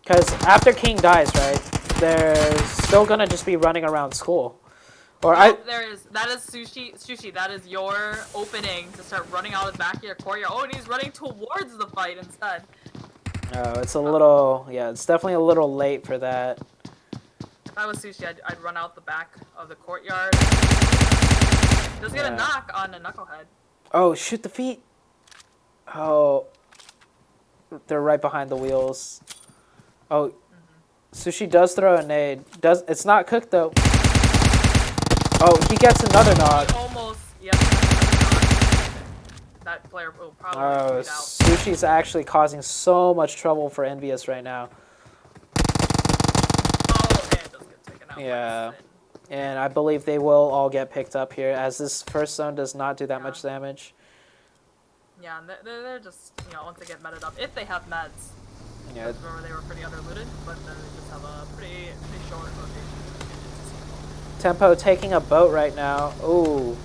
Because after King dies, right, they're still going to just be running around school. Or that is Sushi, that is your opening to start running out of the back of your courtyard. Oh, and he's running towards the fight instead. Oh, it's a little, yeah, it's definitely a little late for that. If I was Sushi, I'd run out the back of the courtyard. Does get a knock on a knucklehead. Oh, shoot the feet. Oh, they're right behind the wheels. Oh, Sushi does throw a nade. It's not cooked though. Oh, he gets another knock. He almost, yep. That player will probably Oh, tweet out. Sushi's actually causing so much trouble for Envious right now. Oh, and it does get taken out. Yeah. And I believe they will all get picked up here, as this first zone does not do that much damage. Yeah, and they're just, you know, once they get meted up, if they have meds. Yeah. Remember, they were pretty underlooted, but they just have a pretty short rotation. Tempo taking a boat right now. Ooh,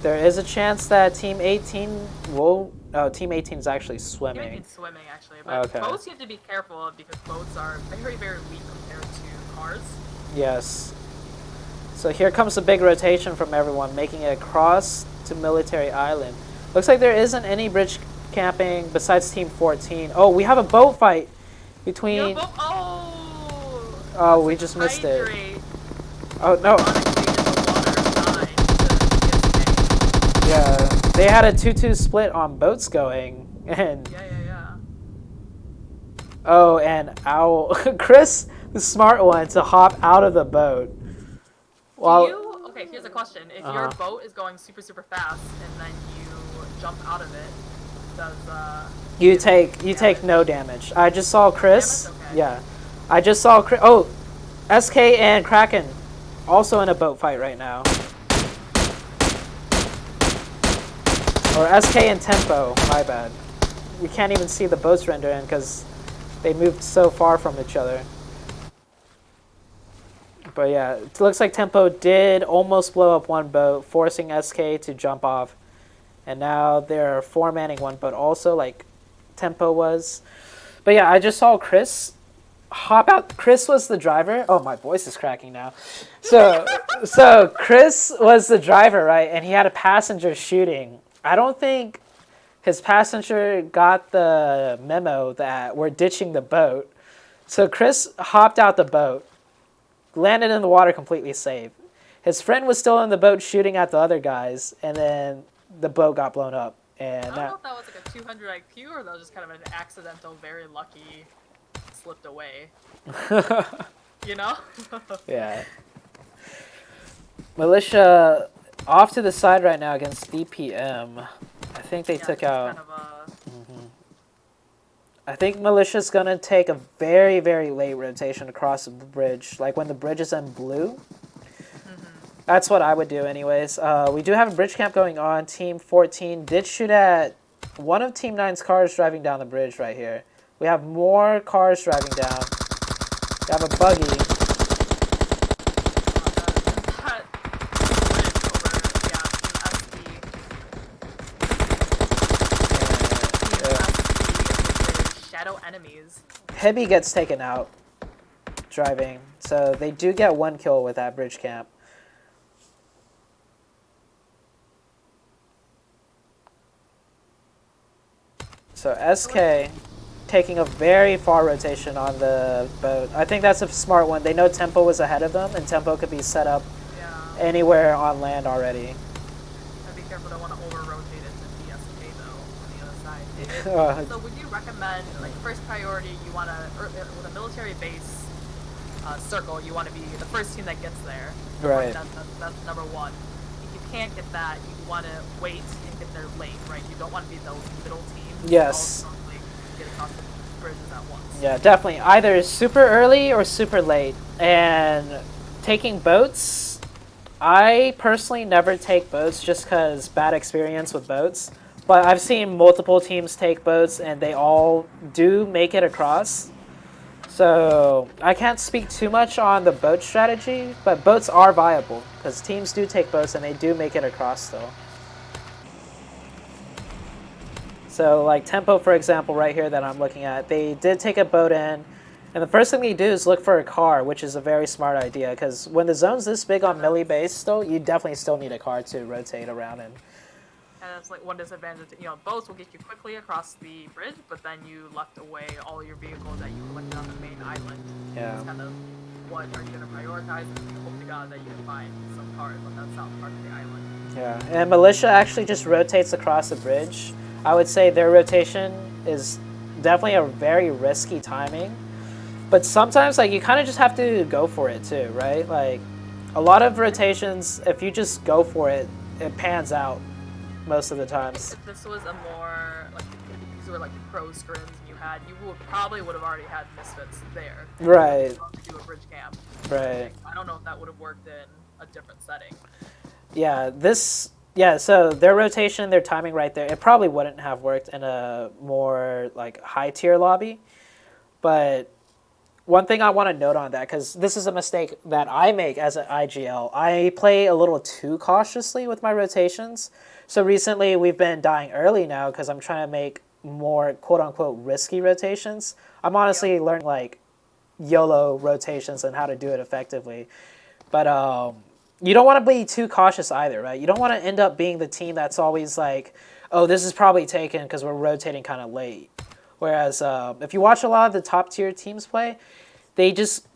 there is a chance that Team 18 will... Oh, Team 18 is actually swimming. Team 18's swimming, actually, but okay. boats you have to be careful of because boats are very, very weak compared to cars. Yes. So here comes a big rotation from everyone, making it across to Military Island. Looks like there isn't any bridge camping besides Team 14. Oh, we have a boat fight between... Oh, we just missed it. Oh, no. Yeah, they had a 2-2 split on boats going. And Yeah. oh, and Owl... Chris, the smart one, to hop out of the boat. Okay, here's a question. If your boat is going super, super fast and then you jump out of it, does... You take no damage. I just saw Chris. Okay. Yeah. I just saw Chris. Oh, SK and Kraken also in a boat fight right now. Or SK and Tempo, my bad. We can't even see the boats render in because they moved so far from each other. But yeah, it looks like Tempo did almost blow up one boat, forcing SK to jump off. And now they're 4-manning one boat also, like Tempo was. But yeah, I just saw Chris hop out. Chris was the driver. Oh, my voice is cracking now. So Chris was the driver, right? And he had a passenger shooting. I don't think his passenger got the memo that we're ditching the boat. So Chris hopped out the boat, landed in the water completely safe. His friend was still in the boat shooting at the other guys, and then the boat got blown up. And I don't know if that was like a 200 IQ or that was just kind of an accidental, very lucky, slipped away. You know? Yeah. Militia off to the side right now against DPM. I think they took out... Kind of I think Militia's going to take a very, very late rotation across the bridge. Like when the bridge is in blue. That's what I would do anyways. We do have a bridge camp going on. Team 14 did shoot at one of Team 9's cars driving down the bridge right here. We have more cars driving down. We have a buggy. Shadow enemies. Heavy gets taken out driving, so they do get 1 kill with that bridge camp. So SK taking a very far rotation on the boat. I think that's a smart one. They know Tempo was ahead of them, and Tempo could be set up anywhere on land already. I'd be careful, don't want to over-rotate into DSK though, on the other side. So would you recommend, like, first priority, you want to, with a military base circle, you want to be the first team that gets there. Right. That's number one. If you can't get that, you want to wait and get there late, right? You don't want to be those middle teams. Yes. Get across the bridges at once. Yeah, definitely. Either super early or super late. And taking boats, I personally never take boats just because bad experience with boats. But I've seen multiple teams take boats and they all do make it across. So I can't speak too much on the boat strategy, but boats are viable because teams do take boats and they do make it across still. So like Tempo, for example, right here that I'm looking at, they did take a boat in, and the first thing they do is look for a car, which is a very smart idea, because when the zone's this big on melee base still, you definitely still need a car to rotate around in. And that's like one disadvantage, you know, boats will get you quickly across the bridge, but then you left away all your vehicles that you collected on the main island. Yeah. It's kind of, what are you going to prioritize? And you hope to God that you can find some cars on that south part of the island. Yeah, and militia actually just rotates across the bridge. I would say their rotation is definitely a very risky timing. But sometimes, like, you kind of just have to go for it too, right? Like, a lot of rotations, if you just go for it, it pans out most of the times. If this was a more, like, these were like pro scrims and you probably would have already had misfits there. Right. To do a bridge camp. Right. I don't know if that would have worked in a different setting. Yeah, so their rotation, their timing right there, it probably wouldn't have worked in a more like high tier lobby. But one thing I want to note on that, because this is a mistake that I make as an IGL, I play a little too cautiously with my rotations. So recently we've been dying early now because I'm trying to make more quote unquote risky rotations. I'm honestly learning like YOLO rotations and how to do it effectively. But you don't want to be too cautious either, right? You don't want to end up being the team that's always like, oh, this is probably taken because we're rotating kind of late. Whereas if you watch a lot of the top tier teams play, they just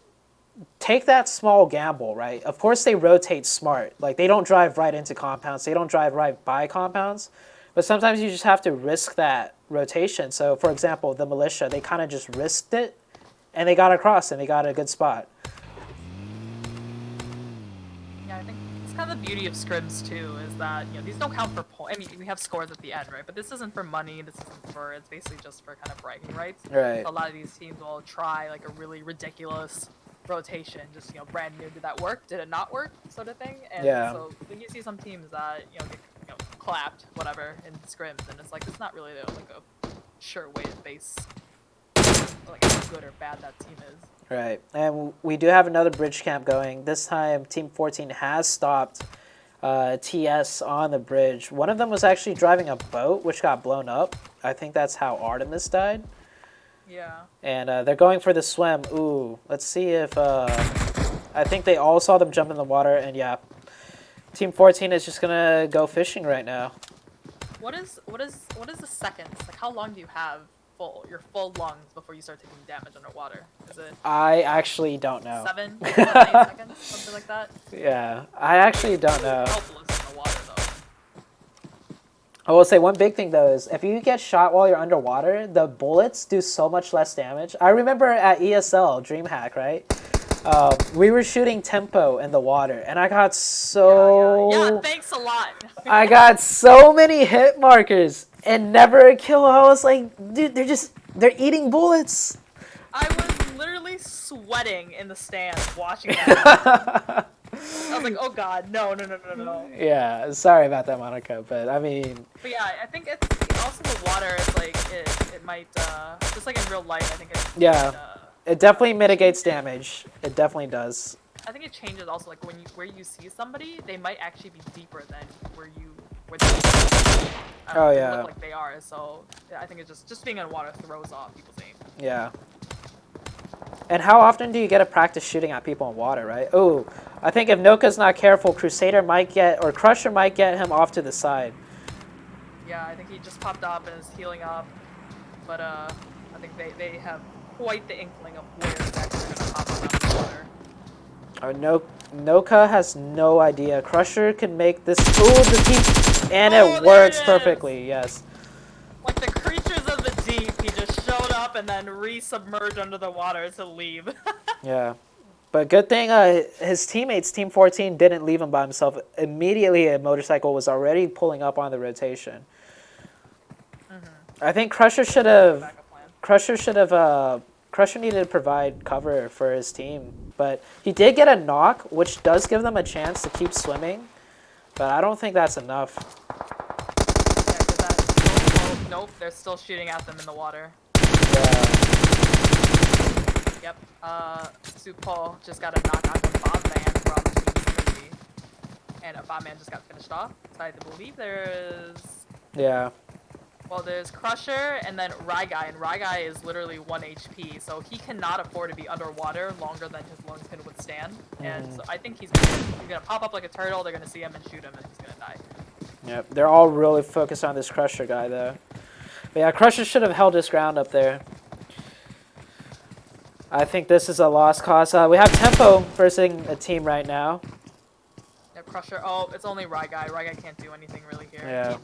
take that small gamble, right? Of course they rotate smart. Like they don't drive right into compounds. They don't drive right by compounds. But sometimes you just have to risk that rotation. So for example, the militia, they kind of just risked it and they got across and they got a good spot. I think it's kind of the beauty of scrims too, is that, you know, these don't count for points. I mean, we have scores at the end, right? But this isn't for money. This isn't for. It's basically just for kind of bragging rights. Right. So a lot of these teams will try like a really ridiculous rotation, just, you know, brand new. Did that work? Did it not work? Sort of thing. And so when you see some teams that, you know, get, you know, clapped, whatever, in scrims, and it's like it's not really like a sure way to base like how good or bad that team is. Right, and we do have another bridge camp going. This time, Team 14 has stopped TS on the bridge. One of them was actually driving a boat, which got blown up. I think that's how Artemis died. Yeah. And they're going for the swim. Ooh, let's see if... I think they all saw them jump in the water, and yeah. Team 14 is just going to go fishing right now. What is the seconds? Like, how long do you have your full lungs before you start taking damage underwater? Is it? I actually don't know. 7, 8 seconds, something like that. Yeah, I actually don't know. Helpless in the water though. I will say one big thing though is if you get shot while you're underwater, the bullets do so much less damage. I remember at ESL DreamHack, right? We were shooting Tempo in the water, and I got so... Yeah, thanks a lot. I got so many hit markers and never a kill. I was like, dude, they're eating bullets. I was literally sweating in the stands watching that. I was like, oh god, no. Yeah, sorry about that, Monica, but I mean... But yeah, I think it's also the water is like it might just like in real life. I think it. Yeah, it definitely mitigates damage. It definitely does. I think it changes also like where you see somebody, they might actually be deeper than where they oh yeah. look like they are. So yeah, I think it just being in water throws off people's aim. Yeah. And how often do you get to practice shooting at people in water, right? Oh, I think if Noka's not careful, Crusader might get, or Crusher might get him off to the side. Yeah, I think he just popped up and is healing up, but I think they have quite the inkling of where exactly they're gonna pop up out of the water. Noka has no idea. Crusher can make this. Ooh, the deep, and it works perfectly. Yes. Like the creatures of the deep, he just showed up and then re-submerged under the water to leave. Yeah, but good thing his teammates, Team 14, didn't leave him by himself. Immediately, a motorcycle was already pulling up on the rotation. I think Crusher should have. Crusher needed to provide cover for his team, but he did get a knock, which does give them a chance to keep swimming, but I don't think that's enough. Yeah, nope, they're still shooting at them in the water. Yeah. Yep, Supol just got a knock on the Bob Man from Team 3, and a Bob Man just got finished off, so I believe there's... Yeah. Well, there's Crusher and then Ryguy, and Ryguy is literally 1 HP, so he cannot afford to be underwater longer than his lungs can withstand. And so I think he's gonna pop up like a turtle, they're gonna see him and shoot him, and he's gonna die. Yep, they're all really focused on this Crusher guy, though. But yeah, Crusher should have held his ground up there. I think this is a lost cause. We have Tempo versus a team right now. Yeah, Crusher, oh, it's only Ryguy. Ryguy can't do anything really here. Yeah.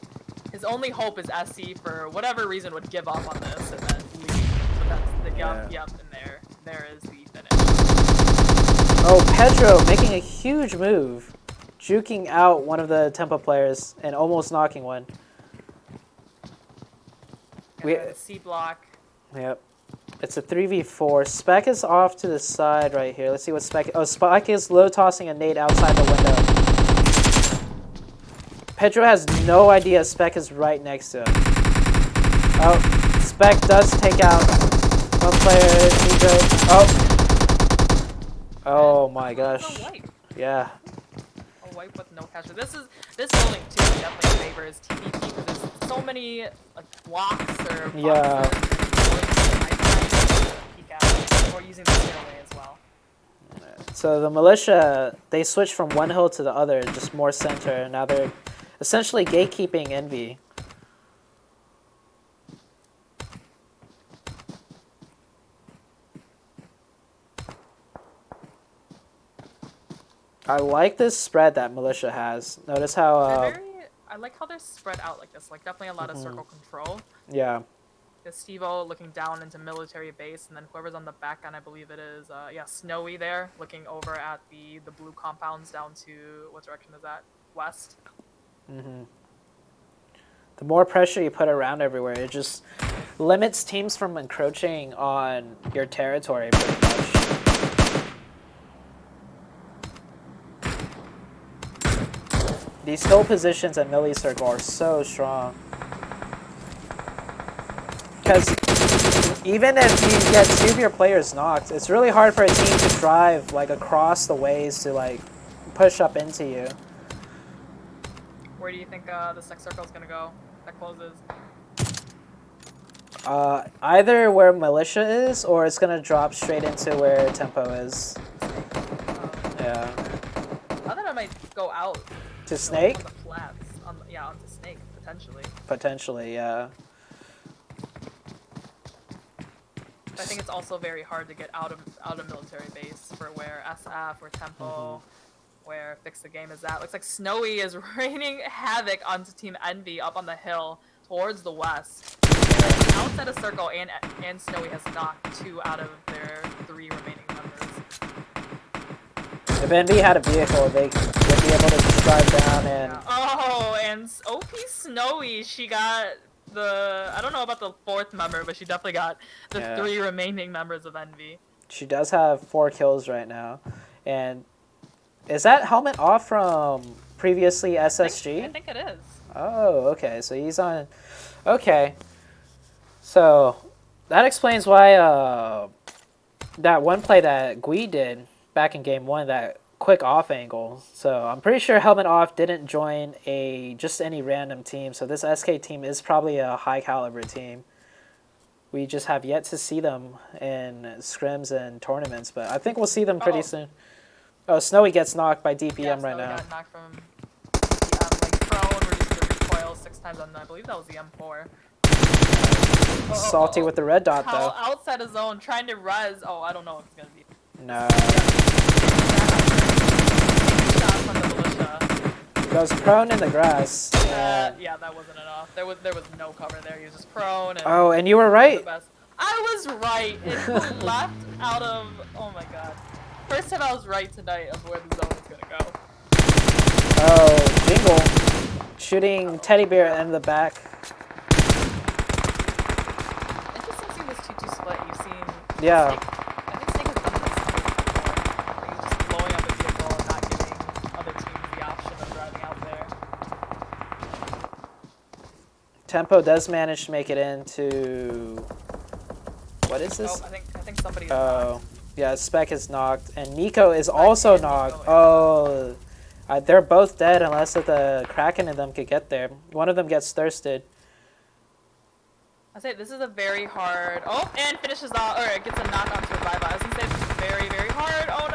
His only hope is SC, for whatever reason, would give up on this and then leave. So that's the yep, and there is the finish. Oh, Pedro making a huge move, juking out one of the Tempo players and almost knocking one. C block. Yep. It's a 3v4. Spec is off to the side right here. Let's see what Spec... Oh, Spec is low tossing a nade outside the window. Pedro has no idea Spec is right next to him. Oh, Spec does take out one player. Oh. Oh my gosh. Yeah. A wipe with no catcher. This building too definitely favors TVP because there's so many like blocks or or using the stairway as well. So the militia, they switched from one hill to the other, just more center. Now they're essentially gatekeeping Envy. I like this spread that militia has. Notice how I like how they're spread out like this. Like definitely a lot of circle control. Yeah. The Steve-O looking down into military base, and then whoever's on the back end, I believe it is, Snowy there, looking over at the blue compounds down to, what direction is that? West. The more pressure you put around everywhere, it just limits teams from encroaching on your territory pretty much. These hill positions at Millie Circle are so strong. Because even if you get 2 of your players knocked, it's really hard for a team to drive like across the ways to like push up into you. Where do you think this next circle is gonna go? That closes. Either where militia is, or it's gonna drop straight into where Tempo is. Yeah. I thought I might go out. To Snake? On the flats. Onto Snake potentially. Potentially, yeah. I think it's also very hard to get out of military base for where SF or Tempo, where Fix the Game is at. Looks like Snowy is raining havoc onto Team Envy up on the hill towards the west. And outside of Circle and Snowy has knocked 2 out of their 3 remaining members. If Envy had a vehicle, they'd be able to just drive down and... Yeah. Oh, and OP Snowy, she got... I don't know about the 4th member, but she definitely got the 3 remaining members of Envy. She does have 4 kills right now. And is that helmet off from previously SSG? I think it is. Oh, okay. So he's on. Okay. So that explains why that one play that Gui did back in game 1, that quick off angle. So I'm pretty sure Helmet Off didn't join just any random team. So this SK team is probably a high caliber team. We just have yet to see them in scrims and tournaments, but I think we'll see them pretty soon. Oh, Snowy gets knocked by DPM right now. Got knocked from like prone, reduced to recoil 6 times on, I believe that was the M4. Salty with the red dot though. Outside of zone, trying to res. Oh, I don't know if it's gonna be. No. Shot from the militia. Goes prone in the grass. Yeah, that wasn't enough. There was no cover there. He was just prone. And oh, and you were right. I was right. It left out of. Oh my god. First time I was right tonight of where the zone was gonna go. Oh, Jingle shooting Teddy Bear in the back. Interesting seeing this 2-2 split. You've seen. Yeah. I think Snake has done this. Like he's just blowing up a vehicle and not giving other teams the option of driving out there. Tempo does manage to make it into. What is this? Oh, I think somebody is knocked. Yeah, Spec is knocked, and Nico is also knocked. Oh, they're both dead unless the Kraken in them could get there. One of them gets thirsted. I say this is a very hard. Oh, and finishes off, or it gets a knock onto Revive. I was gonna say this is very, very hard. Oh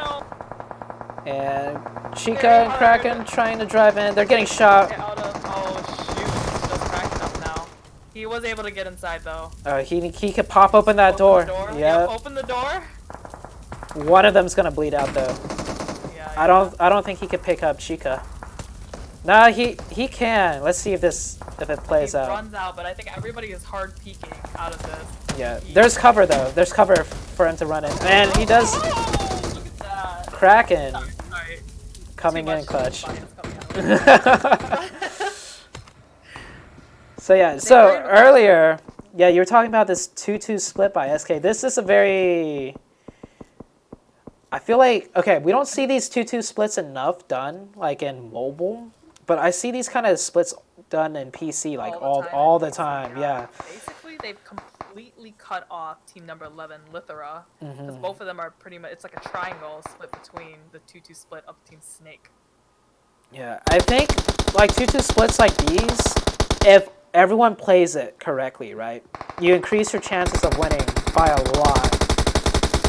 no. And Chica and Kraken trying to drive in. They're getting shot. Oh shoot! He does Kraken up now. He was able to get inside though. He could pop open that door. Yeah. Open the door. One of them's gonna bleed out though. Yeah. I don't think he could pick up Chica. Nah, he can. Let's see if it plays out. He runs out, but I think everybody is hard peeking out of this. Yeah. There's cover though. There's cover for him to run in, and he does. Oh, look at that. Kraken. Sorry. Coming in clutch. So yeah. So earlier, yeah, you were talking about this 2-2 split by SK. This is a very. I feel like, okay, we don't see these 2-2 splits enough done, like in mobile, but I see these kind of splits done in PC, like all the time, yeah. Basically, they've completely cut off team number 11, Lithera, because both of them are pretty much, it's like a triangle split between the 2-2 split of Team Snake. Yeah, I think, like, 2-2 splits like these, if everyone plays it correctly, right, you increase your chances of winning by a lot,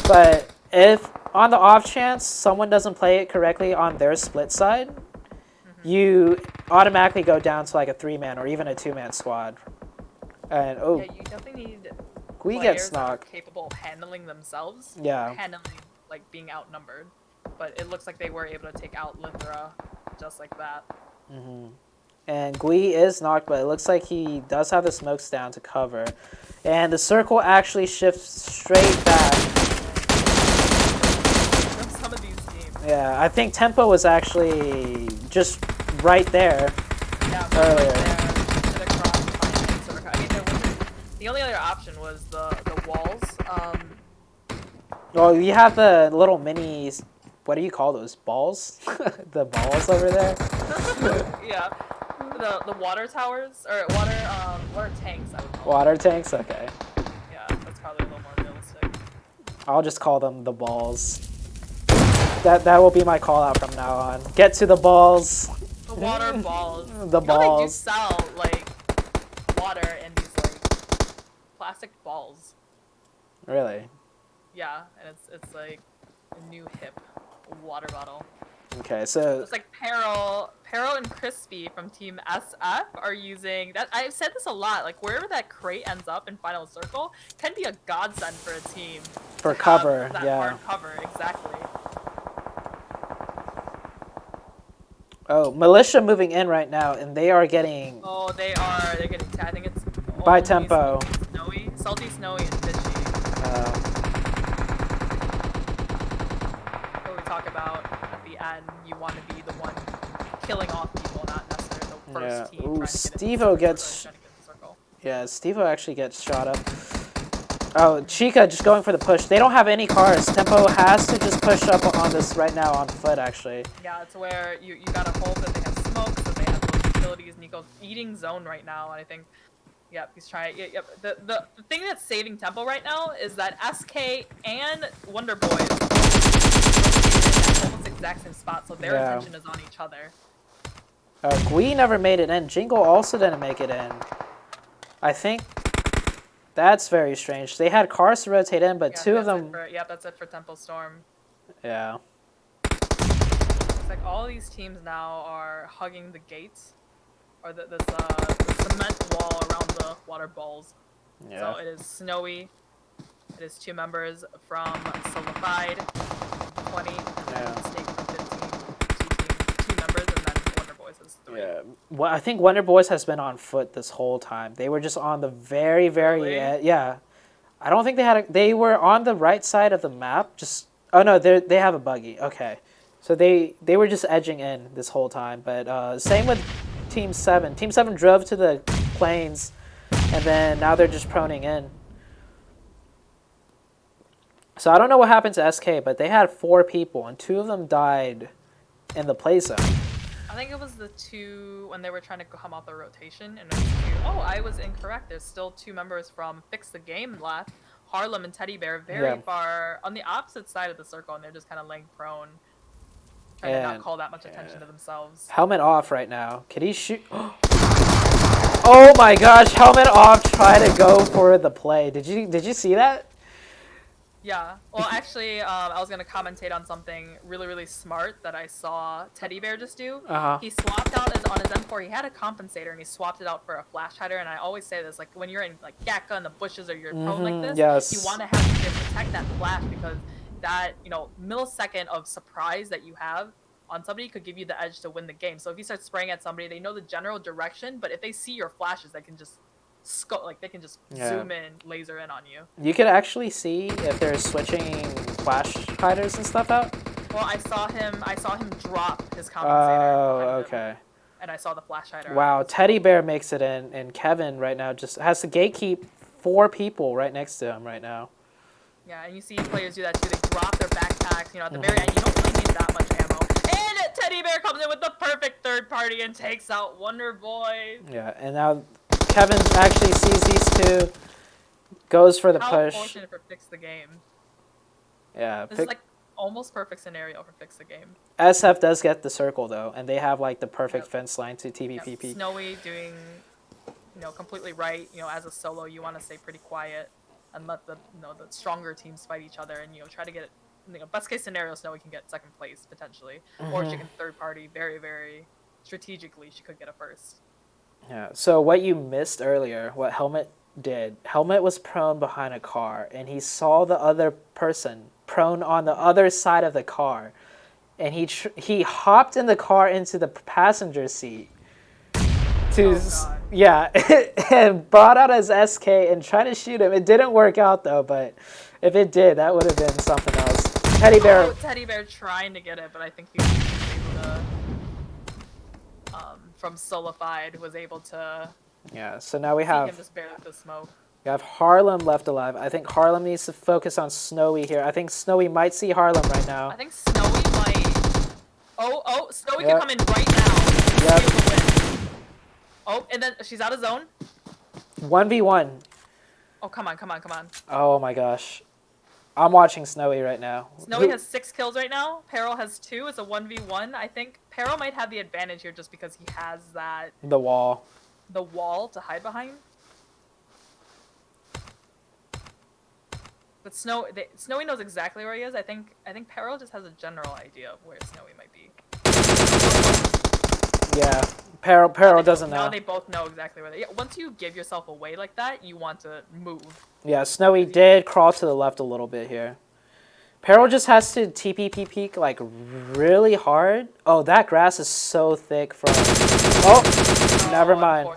but if on the off chance someone doesn't play it correctly on their split side, you automatically go down to like a 3-man or even a 2-man squad. And yeah, you definitely need Gui players gets knocked. That are capable of handling themselves. Yeah. Handling like being outnumbered, but it looks like they were able to take out Lithera just like that. And Gui is knocked, but it looks like he does have the smokes down to cover, and the circle actually shifts straight back. Yeah, I think Tempo was actually just right there earlier. I mean, the only other option was the walls. Well, you have the little minis. What do you call those? Balls? The balls over there? Yeah. The water towers, or water tanks, I would call Water tanks? Okay. Yeah, that's probably a little more realistic. I'll just call them the balls. That will be my call out from now on. Get to the balls. The water balls. The balls. They do sell like water in these like plastic balls. Really? Yeah, and it's like a new hip water bottle. Okay, so it's like Peril and Crispy from Team SF are using that. I've said this a lot. Like wherever that crate ends up in Final Circle can be a godsend for a team. For cover, that yeah. hard cover, exactly. Oh, Militia moving in right now, and they are getting. Oh, they are. They're getting. I think it's by Tempo. Snowy, salty, snowy, and fishy. What we talk about at the end, you want to be the one killing off people, not necessarily the first team. Ooh, Stevo gets. Yeah, Stevo actually gets shot up. Oh, Chica just going for the push. They don't have any cars. Tempo has to just push up on this right now on foot, actually. Yeah, it's where you gotta hope that they have smoke, that they have abilities. Nico's eating zone right now, and I think, yep, he's trying. Yep. The thing that's saving tempo right now is that SK and Wonder Boy is located in almost exact same spot, so their attention is on each other. Gui never made it in. Jingle also didn't make it in. I think that's very strange. They had cars to rotate in, but two of them... That's it for Tempo Storm. Yeah. It's like all these teams now are hugging the gates, or the cement wall around the water balls. Yeah. So it is Snowy. It is 2 members from Solidified, 20, and Snake from 15. 2 members, and then Wonder Boys is 3. Yeah. Well, I think Wonder Boys has been on foot this whole time. They were just on the very, very end. Yeah. I don't think they had they were on the right side of the map. Just oh no, they have a buggy. Okay. So they were just edging in this whole time. But same with Team 7. Team 7 drove to the plains, and then now they're just proning in. So I don't know what happened to SK, but they had 4 people, and 2 of them died in the play zone. I think it was the 2 when they were trying to come off the rotation, and it was 2. Oh, I was incorrect. There's still 2 members from Fix the Game left. Harlem and Teddy Bear very far on the opposite side of the circle, and they're just kind of laying prone. Trying to not call that much attention to themselves. Helmet off right now. Can he shoot? Oh my gosh! Helmet off. Try to go for the play. Did you see that? Yeah. Well, actually, I was gonna commentate on something really smart that I saw Teddy Bear just do. He swapped out on his M4. He had a compensator, and he swapped it out for a flash hider. And I always say this, like when you're in like Gakka in the bushes or you're prone like this, you want to have to protect that flash, because that, you know, millisecond of surprise that you have on somebody could give you the edge to win the game. So if you start spraying at somebody, they know the general direction, but if they see your flashes, they can just zoom in, laser in on you. You could actually see if they're switching flash hiders and stuff out. Well, I saw him drop his compensator. Oh, okay. And I saw the flash hider. Wow, Teddy Bear makes it in, and Kevin right now just has to gatekeep 4 people right next to him right now. Yeah, and you see players do that too. They drop their backpacks, you know, at the very end. You don't really need that much ammo. And Teddy Bear comes in with the perfect third party and takes out Wonder Boy. Yeah, and now Kevin actually sees these 2, goes for the push. How fortunate for Fix the Game. Yeah. This is like almost perfect scenario for Fix the Game. SF does get the circle though, and they have like the perfect fence line to TPPP. Yep. Snowy doing, you know, completely right. You know, as a solo, you want to stay pretty quiet and let the stronger teams fight each other, and try to get it. You know, best case scenario, Snowy can get 2nd place potentially, or she can third party very strategically. She could get a first. Yeah. So what you missed earlier, what Helmet did? Helmet was prone behind a car, and he saw the other person prone on the other side of the car, and he hopped in the car into the passenger seat. And brought out his SK and tried to shoot him. It didn't work out though, but if it did, that would have been something else. Teddy Bear trying to get it, but I think he was able to. From Solidified was able to. Yeah, so now we have. Him just barely with the smoke. We have Harlem left alive. I think Harlem needs to focus on Snowy here. I think Snowy might see Harlem right now. I think Snowy might. Oh, Snowy can come in right now. Yep. Oh, and then she's out of zone. 1v1. Oh, come on. Oh my gosh. I'm watching Snowy right now. Snowy has 6 kills right now. Peril has 2. It's a 1v1. I think Peril might have the advantage here just because he has that... The wall to hide behind. But Snowy knows exactly where he is. I think Peril just has a general idea of where Snowy might be. Yeah. Peril doesn't know. Now they both know exactly where they are. Once you give yourself away like that, you want to move. Yeah, Snowy did crawl to the left a little bit here. Peril just has to TPP peek like really hard. Oh, that grass is so thick from... Oh, never mind.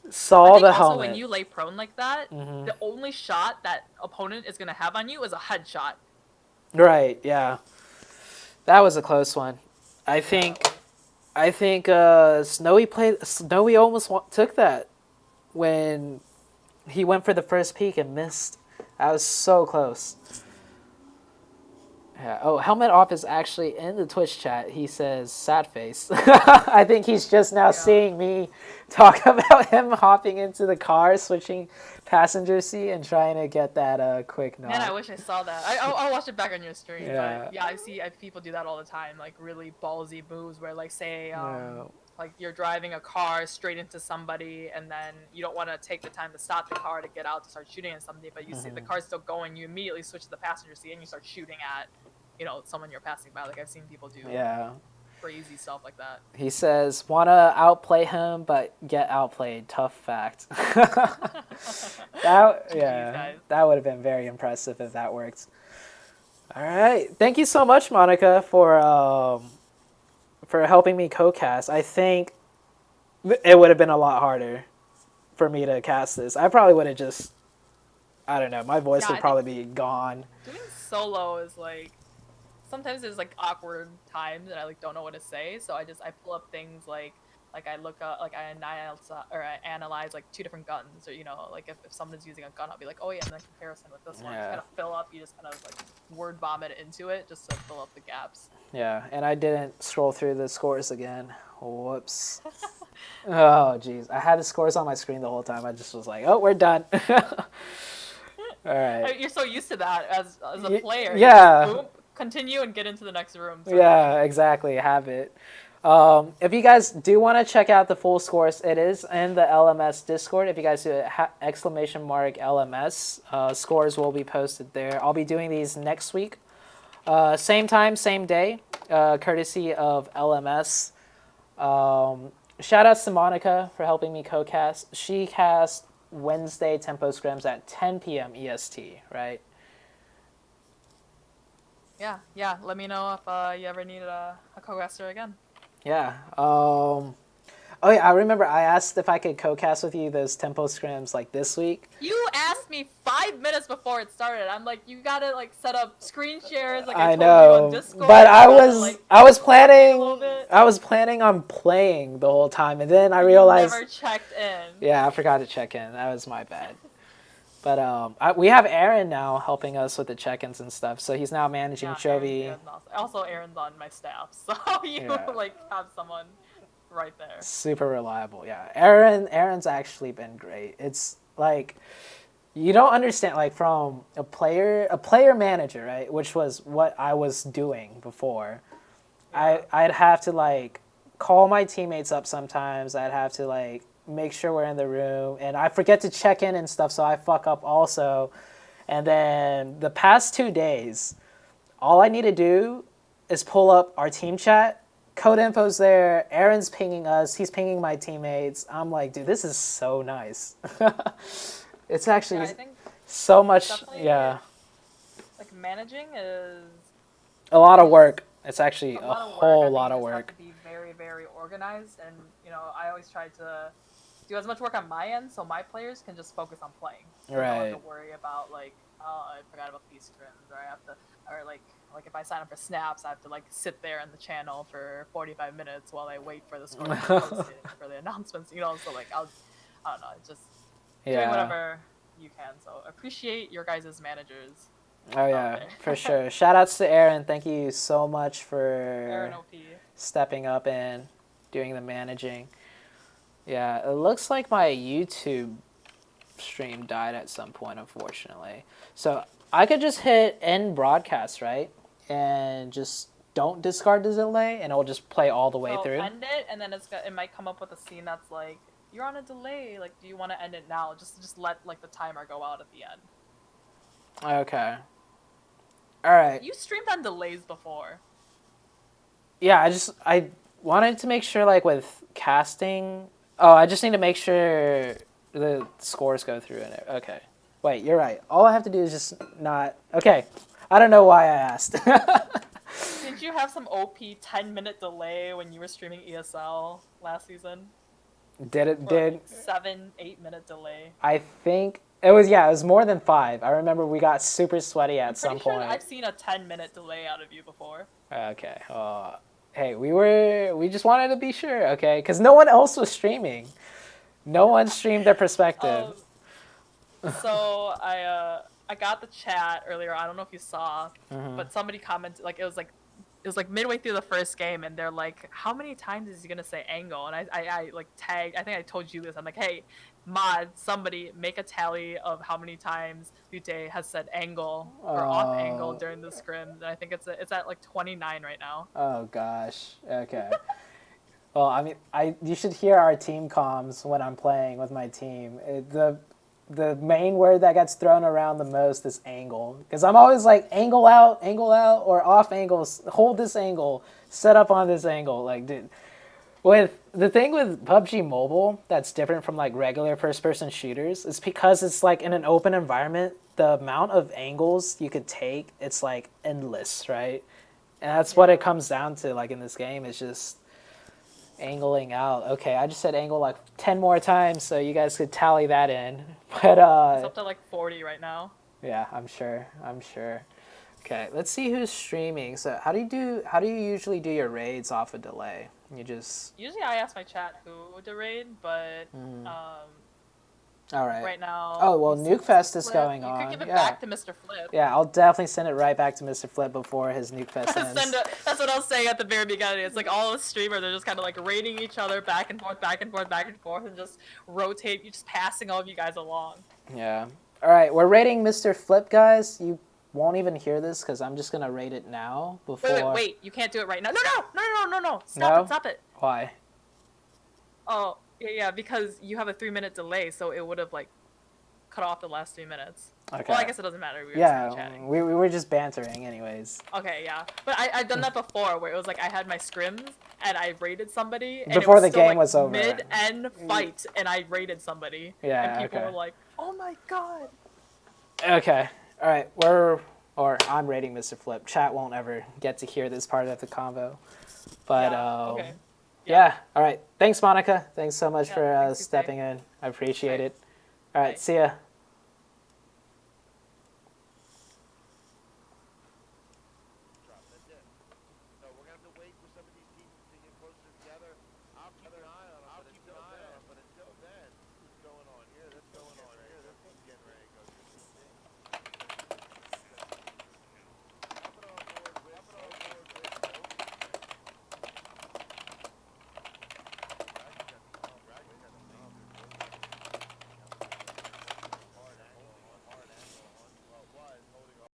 Saw the helmet. Also, when you lay prone like that, the only shot that opponent is going to have on you is a headshot. Right, yeah. That was a close one. I think Snowy almost took that when he went for the first peek and missed. That was so close. Yeah. Oh, Helmet Off is actually in the Twitch chat. He says sad face. I think he's just now seeing me talk about him hopping into the car, switching passenger seat, and trying to get that quick nod. Man, I wish I saw that. I'll watch it back on your stream. Yeah. But yeah, I see people do that all the time, like really ballsy moves where like say like you're driving a car straight into somebody and then you don't want to take the time to stop the car to get out to start shooting at somebody, but you see the car's still going, you immediately switch to the passenger seat and you start shooting at, you know, someone you're passing by. Like I've seen people do crazy stuff like that. He says, wanna outplay him but get outplayed. Tough fact. That would have been very impressive if that worked. All right. Thank you so much, Monica, for helping me co-cast. I think it would have been a lot harder for me to cast this. I probably would have just, I don't know, my voice would probably be gone. Doing solo is like, sometimes there's like awkward times and I like don't know what to say, so I pull up things like I look up, like I analyze like 2 different guns, or you know, like if someone's using a gun, I'll be like, oh yeah, and then comparison with this one. Just kind of fill up, you just kind of like word vomit into it just to fill up the gaps. Yeah, and I didn't scroll through the scores again. Whoops. Oh jeez, I had the scores on my screen the whole time. I just was like, oh, we're done. All right. You're so used to that as a player. Yeah. Boom, continue and get into the next room. So. Yeah, exactly. Habit. If you guys do want to check out the full scores, it is in the LMS Discord. If you guys do !LMS, scores will be posted there. I'll be doing these next week. Same time, same day, courtesy of LMS. Shout outs to Monica for helping me co-cast. She cast Wednesday Tempo Scrims at 10 p.m. EST, right? Yeah. Let me know if you ever need a co-caster again. Yeah. Oh yeah, I remember I asked if I could co-cast with you those Tempo Scrims like this week. You asked me 5 minutes before it started. I'm like, you gotta like set up screen shares. Like I told know, you on Discord, but I was planning on playing the whole time, and then I realized you never checked in. Yeah, I forgot to check in. That was my bad. But we have Aaron now helping us with the check-ins and stuff, so he's now managing Chovy. Also, Aaron's on my staff, so you like have someone right there. Super reliable, yeah. Aaron's actually been great. It's like you don't understand, like from a player manager, right? Which was what I was doing before. Yeah. I'd have to like call my teammates up sometimes. I'd have to like make sure we're in the room, and I forget to check in and stuff, so I fuck up also. And then the past 2 days, all I need to do is pull up our team chat. Code info's there. Aaron's pinging us. He's pinging my teammates. I'm like, dude, this is so nice. It's actually so much. Yeah. Like managing is a lot of work. It's actually a whole lot of work. Have to be very, very organized, and you know, I always try to do as much work on my end so my players can just focus on playing. So right. I don't have to worry about like, oh, I forgot about these scrims, or I have to, or like if I sign up for snaps, I have to like sit there in the channel for 45 minutes while I wait for the score to be posted for the announcements. You know, so like I don't know, it's just doing whatever you can. So appreciate your guys' managers. Oh yeah, for sure. Shout outs to Aaron. Thank you so much for stepping up and doing the managing. Yeah, it looks like my YouTube stream died at some point, unfortunately. So I could just hit end broadcast, right? And just don't discard the delay, and it'll just play all the way through. End it, and then it might come up with a scene that's like, you're on a delay. Like, do you want to end it now? Just let like the timer go out at the end. Okay. All right. You streamed on delays before. Yeah, I wanted to make sure, like with casting. Oh, I just need to make sure the scores go through in it. Okay. Wait, you're right. All I have to do is just not. Okay. I don't know why I asked. Did you have some OP 10-minute delay when you were streaming ESL last season? Did? Like 7-8 minute delay? I think it was more than 5. I remember we got super sweaty at some point. I've seen a 10-minute delay out of you before. Okay. Hey, we just wanted to be sure, okay? Because no one else was streaming. No one streamed their perspective. So I got the chat earlier. I don't know if you saw, but somebody commented like it was like midway through the first game, and they're like, "How many times is he gonna say angle?" And I like tagged. I think I told you this. I'm like, "Hey, mod, somebody make a tally of how many times ZooTay has said angle or off angle during the scrims." And I think it's at like 29 right now. Oh gosh. Okay. Well, I mean, you should hear our team comms when I'm playing with my team. The main word that gets thrown around the most is angle, because I'm always like angle out, or off angles. Hold this angle, set up on this angle. Like, dude, with the thing with PUBG Mobile that's different from like regular first-person shooters is because it's like in an open environment. The amount of angles you could take, it's like endless, right? And that's what it comes down to. Like in this game, it's just angling out. Okay, I just said angle like 10 more times, so you guys could tally that in. But it's up to like 40 right now. Yeah, I'm sure. Okay, let's see who's streaming. So how do you usually do your raids off a delay? You just usually I ask my chat who to raid, but all right. Right now. Oh well, Nuke Fest is going on. You could give it back to Mr. Flip. Yeah, I'll definitely send it right back to Mr. Flip before his Nuke Fest ends. That's what I was saying at the very beginning. It's like all the streamers are just kind of like raiding each other back and forth, and just rotate. You just passing all of you guys along. Yeah. All right, we're raiding Mr. Flip, guys. You won't even hear this because I'm just gonna raid it now. Before. Wait! You can't do it right now. No! Stop it! Why? Oh. Yeah, because you have a 3-minute delay, so it would have like cut off the last 3 minutes. Okay. Well, I guess it doesn't matter. We were just chatting. We were just bantering, anyways. Okay, yeah, but I've done that before, where it was like I had my scrims and I raided somebody and before it was the still, game like, was over. Mid-end fight, and I raided somebody. Yeah. And people were like, "Oh my god." Okay. All right. I'm raiding Mr. Flip. Chat won't ever get to hear this part of the convo, but okay. Yeah. All right. Thanks, Monica. Thanks so much for stepping in. I appreciate it. All right. See ya.